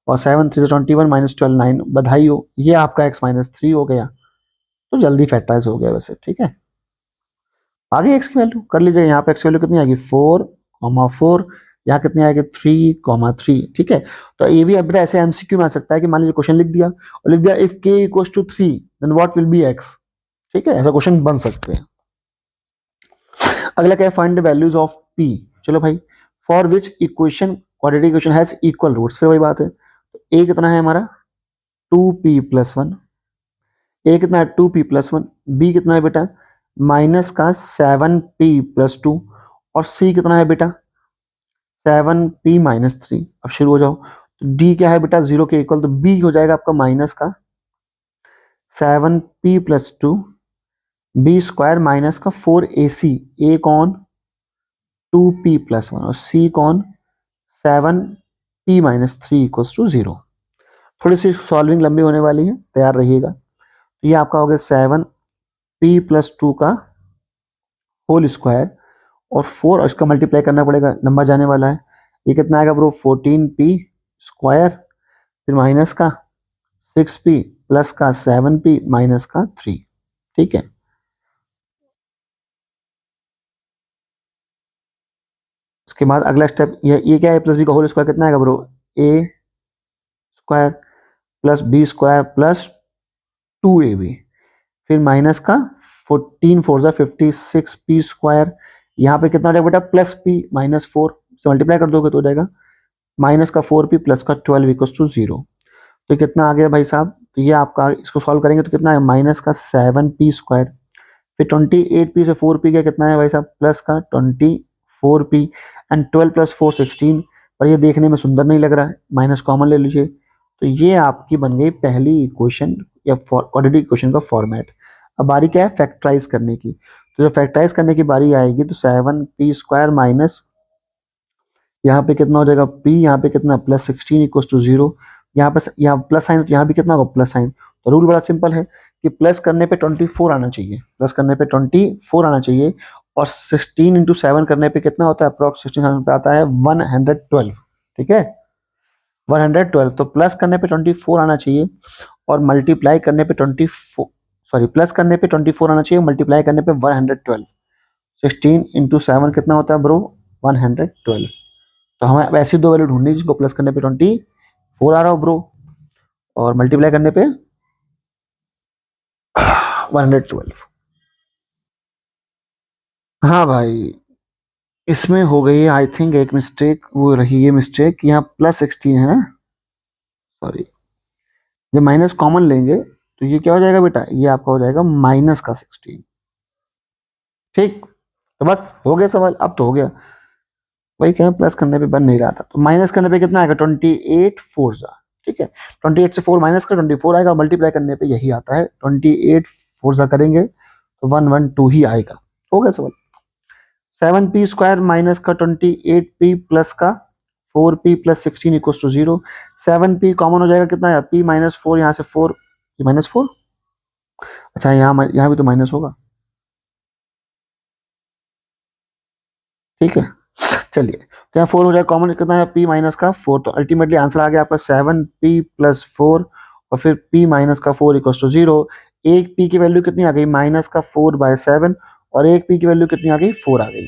और 7 3 21 माइनस 12 9, बधाई हो, ये आपका x माइनस 3 हो गया। तो जल्दी फैक्टराइज हो गया वैसे। ठीक है, आगे x की वैल्यू कर लीजिए, यहाँ पे x की वैल्यू कितनी आएगी 4,4, यहाँ कितनी आएगी 3,3। ठीक है, तो ये भी अब ऐसे एमसीक्यू में आ सकता है कि मान लीजिए क्वेश्चन लिख दिया और लिख दिया if k equals to 3 then what will be x। ठीक है, ऐसा क्वेश्चन बन सकते हैं। अगला क्या है, find the values of p। चलो भाई, for which equation quadratic equation has equal roots, फिर वही बात है। तो a कितना है हमारा 2p प्लस 1, a कितना है 2p प्लस 1, b कितना है बेटा माइनस का 7p प्लस 2, और सी कितना है बेटा 7p-3। अब शुरू हो जाओ। तो डी क्या है बेटा 0 के इक्वल, तो बी हो जाएगा आपका माइनस का 7p+2 बी स्क्वायर माइनस का 4ac, ए कौन 2p+1 और सी कौन 7p-3 इक्वल्स टू 0। थोड़ी सी सॉल्विंग लंबी होने वाली है, तैयार रहिएगा। तो ये आपका हो गया 7p+2 का होल स्क्वायर और 4, और इसका मल्टीप्लाई करना पड़ेगा, नंबर जाने वाला है। ये कितना आएगा ब्रो 14p स्क्वायर, फिर माइनस का 6p प्लस का 7p माइनस का 3। ठीक है, उसके बाद अगला स्टेप ये क्या है, प्लस बी का होल स्क्वायर कितना आएगा bro a square plus B square plus 2ab, फिर माइनस का 14 4 जा 56 पी स्क्वायर, यहाँ पे कितना हो जाएगा बेटा प्लस पी माइनस 4 से मल्टीप्लाई कर दोगे तो हो जाएगा माइनस का 4p प्लस का 12 इक्वल्स टू 0। तो कितना आ गया भाई साहब, तो ये आपका इसको सॉल्व करेंगे तो कितना है माइनस का 7p स्क्वायर, फिर 28p से 4p का कितना है भाई साहब प्लस का 24p एंड 12 प्लस 4 16। पर ये देखने में सुंदर नहीं लग रहा है, माइनस कॉमन ले लीजिए। तो ये आपकी बन गई पहली इक्वेशन या क्वाड्रेटिक इक्वेशन का फॉर्मेट। अब बारी क्या है फैक्टराइज करने की। तो जब फैक्टराइज करने की बारी आएगी तो 7p स्क्वायर माइनस यहाँ पे कितना हो जाएगा p, यहाँ पे कितना प्लस 16 इक्वल टू 0, यहाँ प्लस साइन तो यहाँ भी कितना होगा प्लस साइन। तो रूल बड़ा सिंपल है कि प्लस करने पे 24 आना चाहिए, प्लस करने पे 24 आना चाहिए, और 16 इंटू 7 करने पे कितना होता है अप्रॉक्स 16 पे आता है 112। ठीक है 112, तो प्लस करने पे 24 आना चाहिए और मल्टीप्लाई करने पे 24, सॉरी प्लस करने पे 24 आना चाहिए, मल्टीप्लाई करने पे 112। 16 इंटू 7 कितना होता है ब्रो 112। तो हमें अब ऐसी दो वैल्यू ढूंढनी जिसको प्लस करने पे 24 आ रहा हो ब्रो और मल्टीप्लाई करने पे 112। हाँ भाई इसमें हो गई आई थिंक एक मिस्टेक, वो रही ये मिस्टेक, यहाँ प्लस 16 है ना, सॉरी जब माइनस कॉमन लेंगे तो ये क्या हो जाएगा बेटा, ये आपका हो जाएगा माइनस का 16। ठीक, तो बस हो गया सवाल, अब तो हो गया। वही कहें प्लस करने पे बन नहीं रहा था, तो माइनस करने पे कितना आएगा 28 4 जा। ठीक है 28 से 4 माइनस कर 24 आएगा, मल्टीप्लाई करने पे यही आता है 28 4 जा करेंगे तो 112 ही आएगा। हो गया सवाल। 7p स्क्वायर माइनस का 28p प्लस का 4p plus 16 equal to 0। 7p common हो जाएगा कितना है p माइनस 4, यहाँ से 4 माइनस 4, अच्छा यहाँ भी तो माइनस होगा। ठीक है चलिए, तो यहाँ 4 हो जाएगा कॉमन, कितना है p माइनस का 4, तो अल्टीमेटली आंसर आ गया आपका 7p प्लस 4 और फिर p माइनस का 4 इक्वल टू 0। एक p की वैल्यू कितनी आ गई माइनस का 4/7 और एक p की वैल्यू कितनी आ गई 4 आ गई।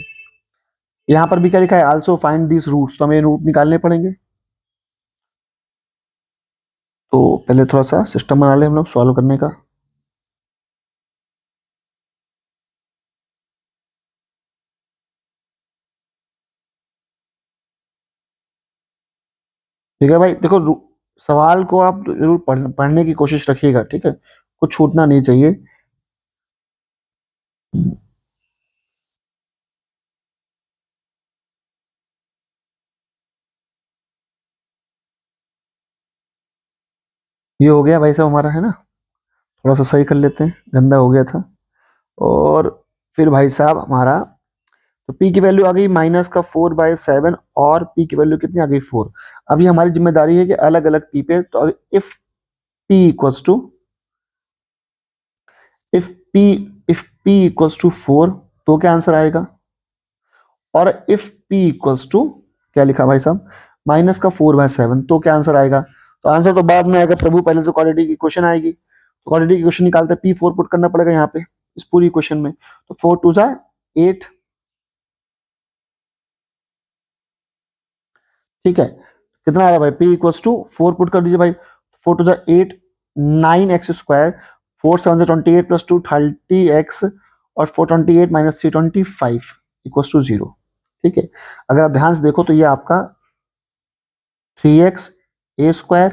यहाँ पर भी क्या लिखा है आल्सो फाइंड दिस रूट्स, तो हमें रूट निकालने पड़ेंगे। तो पहले थोड़ा सा सिस्टम बना ले हम लोग सॉल्व करने का। ठीक है भाई देखो सवाल को आप जरूर पढ़ने की कोशिश रखिएगा, ठीक है कुछ छूटना नहीं चाहिए। ये हो गया भाई साहब हमारा, है ना, थोड़ा सा सही कर लेते हैं, गंदा हो गया था। और फिर भाई साहब हमारा, तो p की वैल्यू आ गई माइनस का 4/7 और p की वैल्यू कितनी आ गई 4। अभी हमारी जिम्मेदारी है कि अलग अलग p पे, तो if p equals to if p if p equals to 4 तो क्या आंसर आएगा, और इफ p इक्वल्स टू क्या लिखा भाई साहब माइनस का 4/7 तो क्या आंसर आएगा। तो आंसर तो बाद में आएगा प्रभु, पहले तो क्वाड्रेटिक की क्वेश्चन आएगी, तो क्वाड्रेटिक की क्वेश्चन निकालते p4 पुट करना पड़ेगा यहाँ पे इस पूरी क्वेश्चन में। तो 4 2 जा 8, ठीक है कितना आ रहा है भाई p इक्वल्स टू 4 पुट कर दीजिए भाई, 4 2 जा 8 9x स्क्वायर 4 7 से 28 प्लस 2 30x और 428 माइनस 325 इक्वल्स टू 0। ठीक है अगर आप ध्यान से देखो तो ये आपका 3x ए स्क्वायर,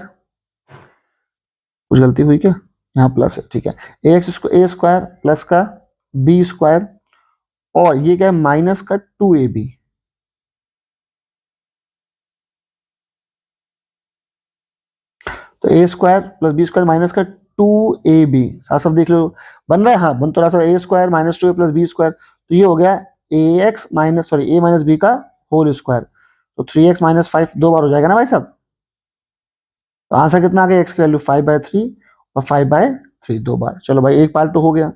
कुछ गलती हुई क्या, यहाँ प्लस है, ठीक है ए स्क्वायर प्लस का बी स्क्वायर और ये क्या है, माइनस का 2ab। तो A square plus B square minus का 2ab, साफ साफ देख लो बन रहा है, हाँ बन तो रहा है, A square minus 2a plus B square, तो ये हो गया ए x minus sorry A minus B का होल स्क्वायर। तो 3x माइनस 5 दो बार हो जाएगा ना भाई साहब। तो आंसर कितना आ गया, एक्स की वैल्यू 5/3 और 5/3 दो बार। चलो भाई एक पार्ट तो हो गया।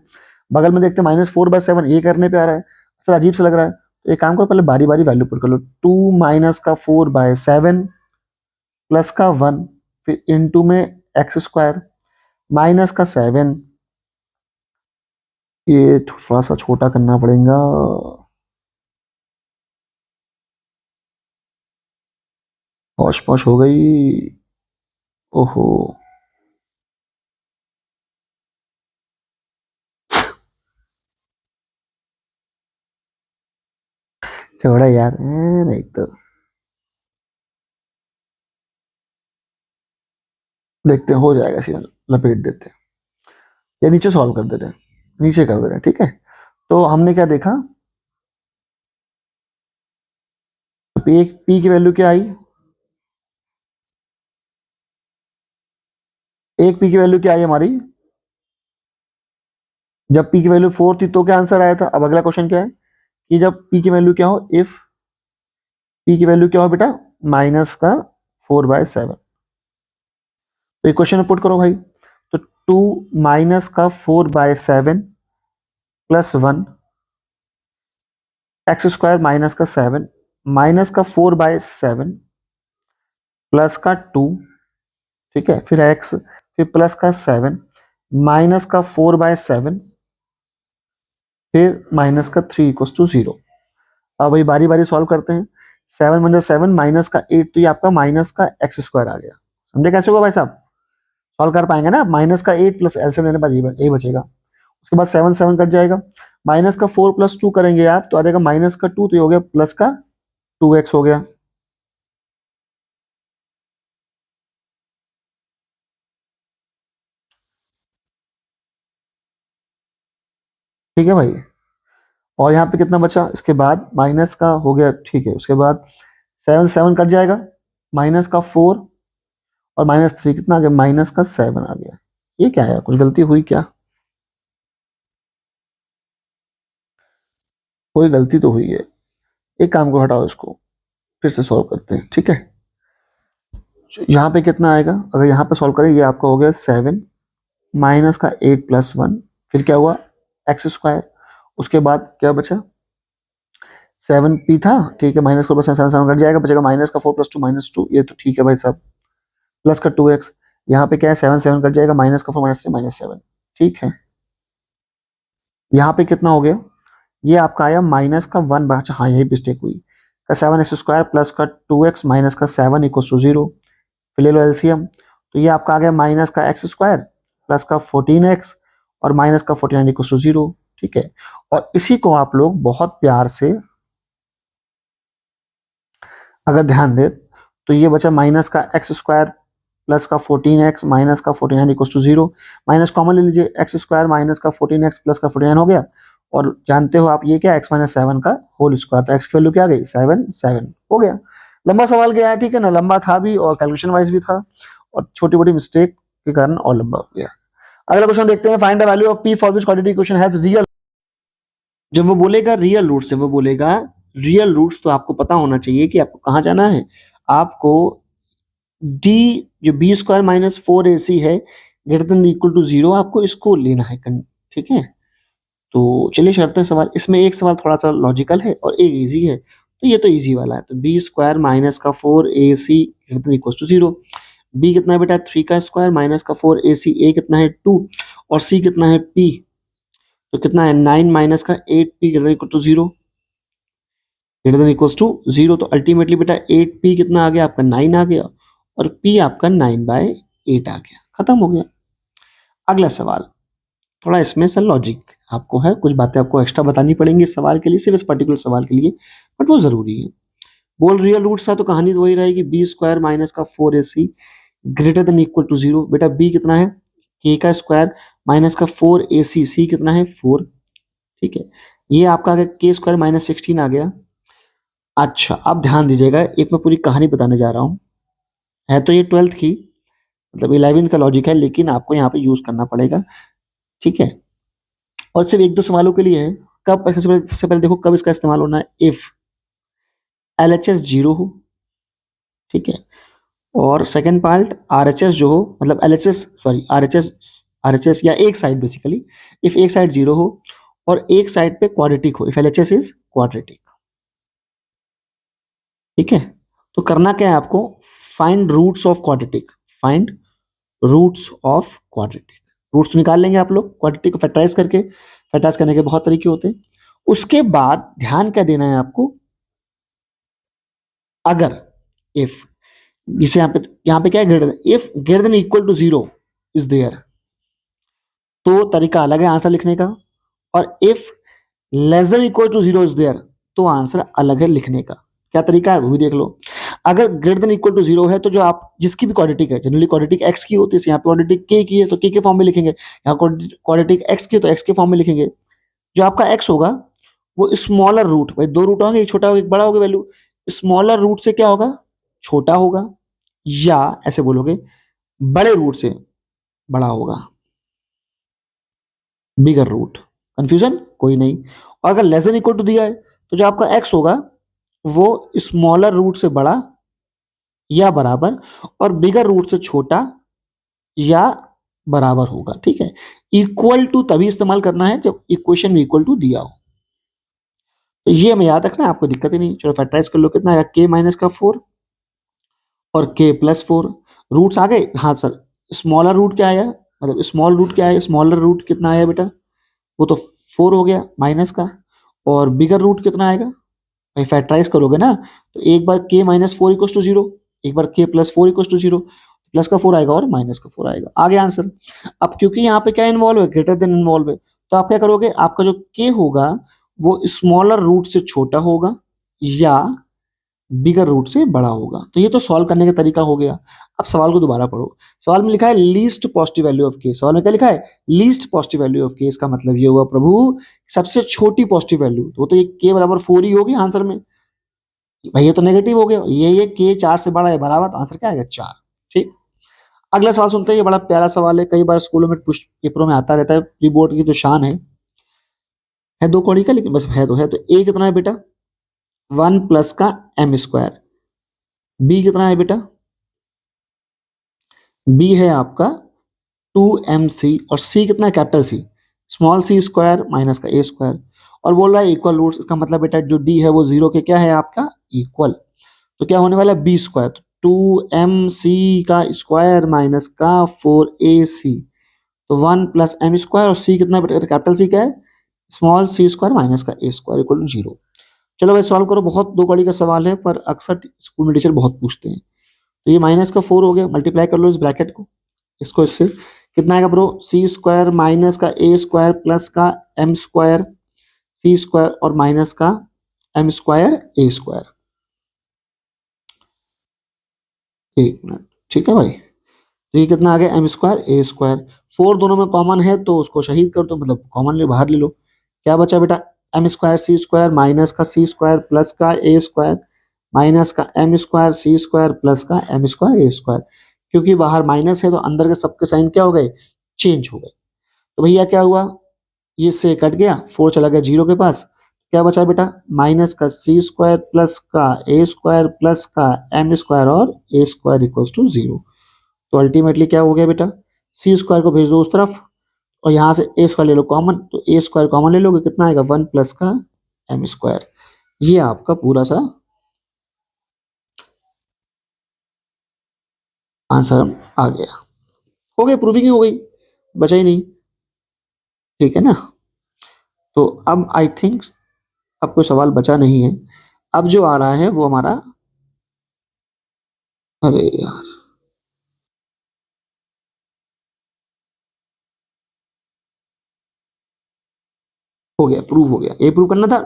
बगल में देखते हैं -4/7, ये करने पे आ रहा है, सर अजीब से लग रहा है। तो एक काम करो, पहले बारी बारी वैल्यू पुट कर लो। 2 माइनस का 4/7 प्लस का 1, फिर इंटू में एक्स स्क्वायर माइनस का 7, ये थोड़ा सा छोटा करना पड़ेगा। पॉश पॉश हो गई, ओहो। छोड़ा यार, नहीं तो देखते हैं हो जाएगा, इसी में लपेट देते हैं या नीचे सॉल्व कर दे रहे हैं, नीचे कर दे रहे हैं, ठीक है। तो हमने क्या देखा, एक पी की वैल्यू क्या आई, एक पी की वैल्यू क्या आई हमारी, जब पी की वैल्यू 4 थी तो क्या आंसर आया था। अब अगला क्वेश्चन क्या है कि जब पी की वैल्यू क्या हो, इफ पी की वैल्यू क्या हो बेटा, माइनस का 4/7। तो ये क्वेश्चन पुट करो भाई। तो 2 माइनस का 4/7 प्लस 1 एक्स स्क्वायर माइनस का 7 माइनस का 4/7 प्लस का 2, ठीक है, फिर एक्स, फिर प्लस का 7 माइनस का 4/7 फिर माइनस का 3 इक्वस टू 0। अब भाई बारी बारी सॉल्व करते हैं। 7 माइनस का 8, तो ये आपका माइनस का एक्स स्क्वायर आ गया। समझे कैसे होगा भाई साहब, सॉल्व कर पाएंगे ना। माइनस का 8 प्लस एलसीएम लेने पर यही बचेगा। उसके बाद 7 7 कट जाएगा, माइनस का 4 प्लस 2 करेंगे आप तो आ जाएगा माइनस का 2, तो ये हो गया प्लस का 2x हो गया। ठीक है भाई, और यहाँ पे कितना बचा, इसके बाद माइनस का हो गया, ठीक है। उसके बाद 7 7 कट जाएगा, माइनस का 4 और -3 कितना आ गया, माइनस का 7 आ गया। ये क्या है, कुछ गलती हुई क्या, कोई गलती तो हुई है। एक काम को हटाओ, इसको फिर से सॉल्व करते हैं, ठीक है। यहाँ पे कितना आएगा, अगर यहाँ पे सॉल्व करें, ये आपका हो गया 7 माइनस का 8 प्लस 1, फिर क्या हुआ एक्स स्क्वायर। उसके बाद क्या बचा, 7p था, ठीक है, माइनस 4 7 7 कट जाएगा, बचेगा माइनस का 4 प्लस 2 -2, ये तो ठीक है भाई साहब, प्लस का 2x। यहाँ पे क्या है, 7 7 कट जाएगा, माइनस का 4 -3 -7, ठीक है। यहाँ पे कितना हो गया, ये आपका आया माइनस का 1 बचा, हाँ यही मिस्टेक हुई, का 7x स्क्वायर प्लस का 2x माइनस का 7 इक्वल टू 0। फिर ले लो एलसीएम, तो ये आपका आ गया माइनस का एक्स स्क्वायर प्लस का 14x और माइनस का 49 इक्वल टू 0, ठीक है। और इसी को आप लोग बहुत प्यार से अगर ध्यान दे, तो ये बचा माइनस का एक्स स्क्वायर प्लस का 14x माइनस का 49 इक्वल टू 0। माइनस कॉमन ले लीजिए, एक्स स्क्वायर माइनस का 14x प्लस का 49 हो गया। और जानते हो आप ये क्या, x माइनस 7 का होल स्क्वायर, तो x की वैल्यू क्या आ गई, 7 7 हो गया। लंबा सवाल गया है, ठीक है ना, लंबा था भी और कैलकुलेशन वाइज भी था, और छोटी मोटी मिस्टेक के कारण और लंबा हो गया। अगला क्वेश्चन देखते हैं, find the value of p for which quadratic equation has real. जब वो बोलेगा रियल रूट्स, जब वो बोलेगा रियल रूट्स, तो आपको पता होना चाहिए कि आपको कहाँ जाना है। आपको डी, जो बी स्क्वायर माइनस 4ac है, ग्रेटर देन इक्वल टू 0, आपको इसको लेना है, ठीक है। तो चलिए करते हैं सवाल। इसमें एक सवाल थोड़ा सा लॉजिकल है और एक इजी है, तो ये तो इजी वाला है। तो बी स्क्वायर माइनस का 4ac greater than equal to 0। B कितना है बेटा, 3 का स्क्वायर माइनस का 4ac, ए कितना है 2 और सी कितना है p, तो कितना है 9 माइनस का 8p greater than equal to 0, greater than equal to 0। तो अल्टीमेटली बेटा 8p कितना आ गया आपका 9 आ गया, और p आपका 9/8 आ गया, खत्म हो गया। अगला सवाल, थोड़ा इसमें से लॉजिक आपको है, कुछ बातें आपको एक्स्ट्रा बतानी पड़ेंगी इस सवाल के लिए, सिर्फ इस पर्टिकुलर सवाल के लिए, बट वो जरूरी है। बोल रियल रूट्स था तो कहानी तो वही रहेगी, बी स्क्वायर माइनस का 4ac greater than equal to 0। बेटा बी कितना है, के का स्क्वायर माइनस का 4ac, सी कितना है 4, ठीक है। ये आपका आ गया के स्क्वायर माइनस 16 आ गया। अच्छा, अब ध्यान दीजिएगा, एक मैं पूरी कहानी बताने जा रहा हूँ। है तो ये 12th की, मतलब 11th का लॉजिक है, लेकिन आपको यहाँ पे यूज करना पड़ेगा। ठीक है, और सिर्फ एक दो सवालों के लिए है। कब, सबसे पहले देखो कब इसका इस्तेमाल होना है, इफ LHS 0 हो। ठीक है, और सेकंड पार्ट RHS जो हो, मतलब LHS सॉरी RHS या एक साइड बेसिकली, इफ एक साइड 0 हो और एक साइड पे क्वाड्रेटिक हो, इफ LHS इज क्वाड्रेटिक। ठीक है, तो करना क्या है आपको, find roots of quadratic, find roots of quadratic. Roots निकाल लेंगे आप लोग क्वाड्रेटिक को फैक्टराइज करके। फैक्टराइज करने के बहुत तरीके होते हैं। उसके बाद ध्यान क्या देना है आपको, अगर इफ, इसे यहाँ पे क्या है, greater, if greater than equal to 0 is there, तो तरीका अलग है आंसर लिखने का। और if less than equal to 0 is there, तो आंसर अलग है लिखने का। क्या तरीका है वो भी देख लो। अगर ग्रेटर देन इक्वल टू 0 है तो जो आप जिसकी भी क्वाड्रेटिक है, जनरली क्वाड्रेटिक एक्स की होती है, यहाँ पे क्वाड्रेटिक के की है तो के फॉर्म में लिखेंगे, यहाँ क्वाड्रेटिक एक्स की है तो एक्स के फॉर्म में लिखेंगे। जो आपका एक्स होगा वो स्मॉलर रूट, भाई दो रूट होंगे, एक छोटा होगा एक बड़ा होगा, वैल्यू स्मॉलर रूट से क्या होगा, छोटा होगा, या ऐसे बोलोगे बड़े रूट से बड़ा होगा, बिगर रूट। कंफ्यूजन कोई नहीं। और अगर लेस देन इक्वल टू दिया है तो जो आपका एक्स होगा वो स्मॉलर रूट से बड़ा या बराबर, और बिगर रूट से छोटा या बराबर होगा। ठीक है, इक्वल टू तभी इस्तेमाल करना है जब इक्वेशन में इक्वल टू दिया हो। तो ये हमें याद रखना है, आपको दिक्कत ही नहीं। चलो फैक्टराइज कर लो, कितना आएगा, के माइनस का 4 और के प्लस 4। रूट्स आ गए, हाँ सर। स्मॉलर रूट क्या आया, मतलब स्मॉल रूट क्या है, स्मॉलर रूट कितना आया बेटा, वो तो 4 हो गया माइनस का। और बिगर रूट कितना आएगा, भाई फैक्टराइज करोगे ना, तो एक बार के माइनस 4 इक्वल टू 0, एक बार के प्लस 4 इक्वल टू 0, प्लस का 4 आएगा और माइनस का 4 आएगा, आ गया आंसर। अब क्योंकि यहाँ पे क्या इन्वॉल्व है, ग्रेटर देन इन्वॉल्व है, तो आप क्या करोगे, आपका जो के होगा वो स्मॉलर रूट से छोटा होगा या बिगर रूट से बड़ा होगा। तो ये तो सॉल्व करने का तरीका हो गया। अब सवाल को दोबारा पढ़ो। सवाल में लिखा है लीस्ट पॉजिटिव वैल्यू ऑफ के, सवाल में क्या लिखा है, लीस्ट पॉजिटिव वैल्यू ऑफ के। इसका मतलब ये हुआ प्रभु सबसे छोटी पॉजिटिव वैल्यू, तो ये के बराबर 4 ही होगी आंसर में। भाई ये तो नेगेटिव हो गया, ये के 4 से बड़ा है बराबर, तो आंसर क्या आएगा 4। ठीक, अगला सवाल सुनते हैं, ये बड़ा प्यारा सवाल है, कई बार स्कूलों में पेपरों में आता रहता है, प्री बोर्ड की तो शान है दो कौड़ी का, लेकिन बस है तो ए कितना है बेटा, 1 प्लस का एम स्क्वायर। बी कितना है बेटा, बी है आपका 2mc, और सी कितना है, capital C, small C square minus का ए स्क्वायर। और बोल रहा है इक्वल रूट्स, इसका मतलब बेटा जो डी है वो 0 के क्या है आपका इक्वल। तो क्या होने वाला है, बी स्क्वायर, तो 2mc का स्क्वायर माइनस का 4ac, तो 1 प्लस एम स्क्वायर, और सी कितना बेटा, कैपिटल सी क्या है, स्मॉल सी स्क्वायर माइनस का ए स्क्वायर इक्वल टू 0। चलो भाई सॉल्व करो, बहुत दो कड़ी का सवाल है, पर अक्सर स्कूल में टीचर बहुत पूछते हैं। तो ये माइनस का 4 हो गया, मल्टीप्लाई कर लो इस ब्रैकेट को, इसको इससे, कितना आएगा ब्रो, सी स्क्वायर माइनस का ए स्क्वायर प्लस का एम स्क्वायर, सी स्क्वायर और माइनस का एम स्क्वायर ए स्क्वायर। एक मिनट, ठीक है भाई, तो ये कितना आ गया, एम स्क्वायर ए स्क्वायर। 4 दोनों में कॉमन है तो उसको शहीद कर दो, मतलब कॉमन ले बाहर ले लो। क्या बचा बेटा, एम स्क्वायर सी स्क्वायर माइनस का सी स्क्वायर प्लस का ए स्क्वायर माइनस का एम स्क्वायर सी स्क्वायर प्लस का एम स्क्वायर ए स्क्वायर। क्योंकि बाहर माइनस है तो अंदर के सबके साइन क्या हो गए, चेंज हो गए। तो भैया क्या हुआ, ये से कट गया, 4 चला गया 0 के पास, क्या बचा बेटा, माइनस का सी स्क्वायर प्लस का ए स्क्वायर प्लस का एम स्क्वायर और ए स्क्वायर इक्वल्स टू 0। तो अल्टीमेटली क्या हो गया बेटा, सी स्क्वायर को भेज दो उस तरफ, और यहाँ से ए स्क्वायर ले लो कॉमन, तो ए स्क्वायर कॉमन ले लोगे, कितना आएगा, 1 प्लस का एम स्क्वायर। ये आपका पूरा सा आंसर आ गया। हो गया, प्रूविंग ही हो गई, बचा ही नहीं। ठीक है ना, तो अब आई थिंक अब कोई सवाल बचा नहीं है। अब जो आ रहा है वो हमारा, अरे यार, हो गया, प्रूव हो गया, ये प्रूव करना था।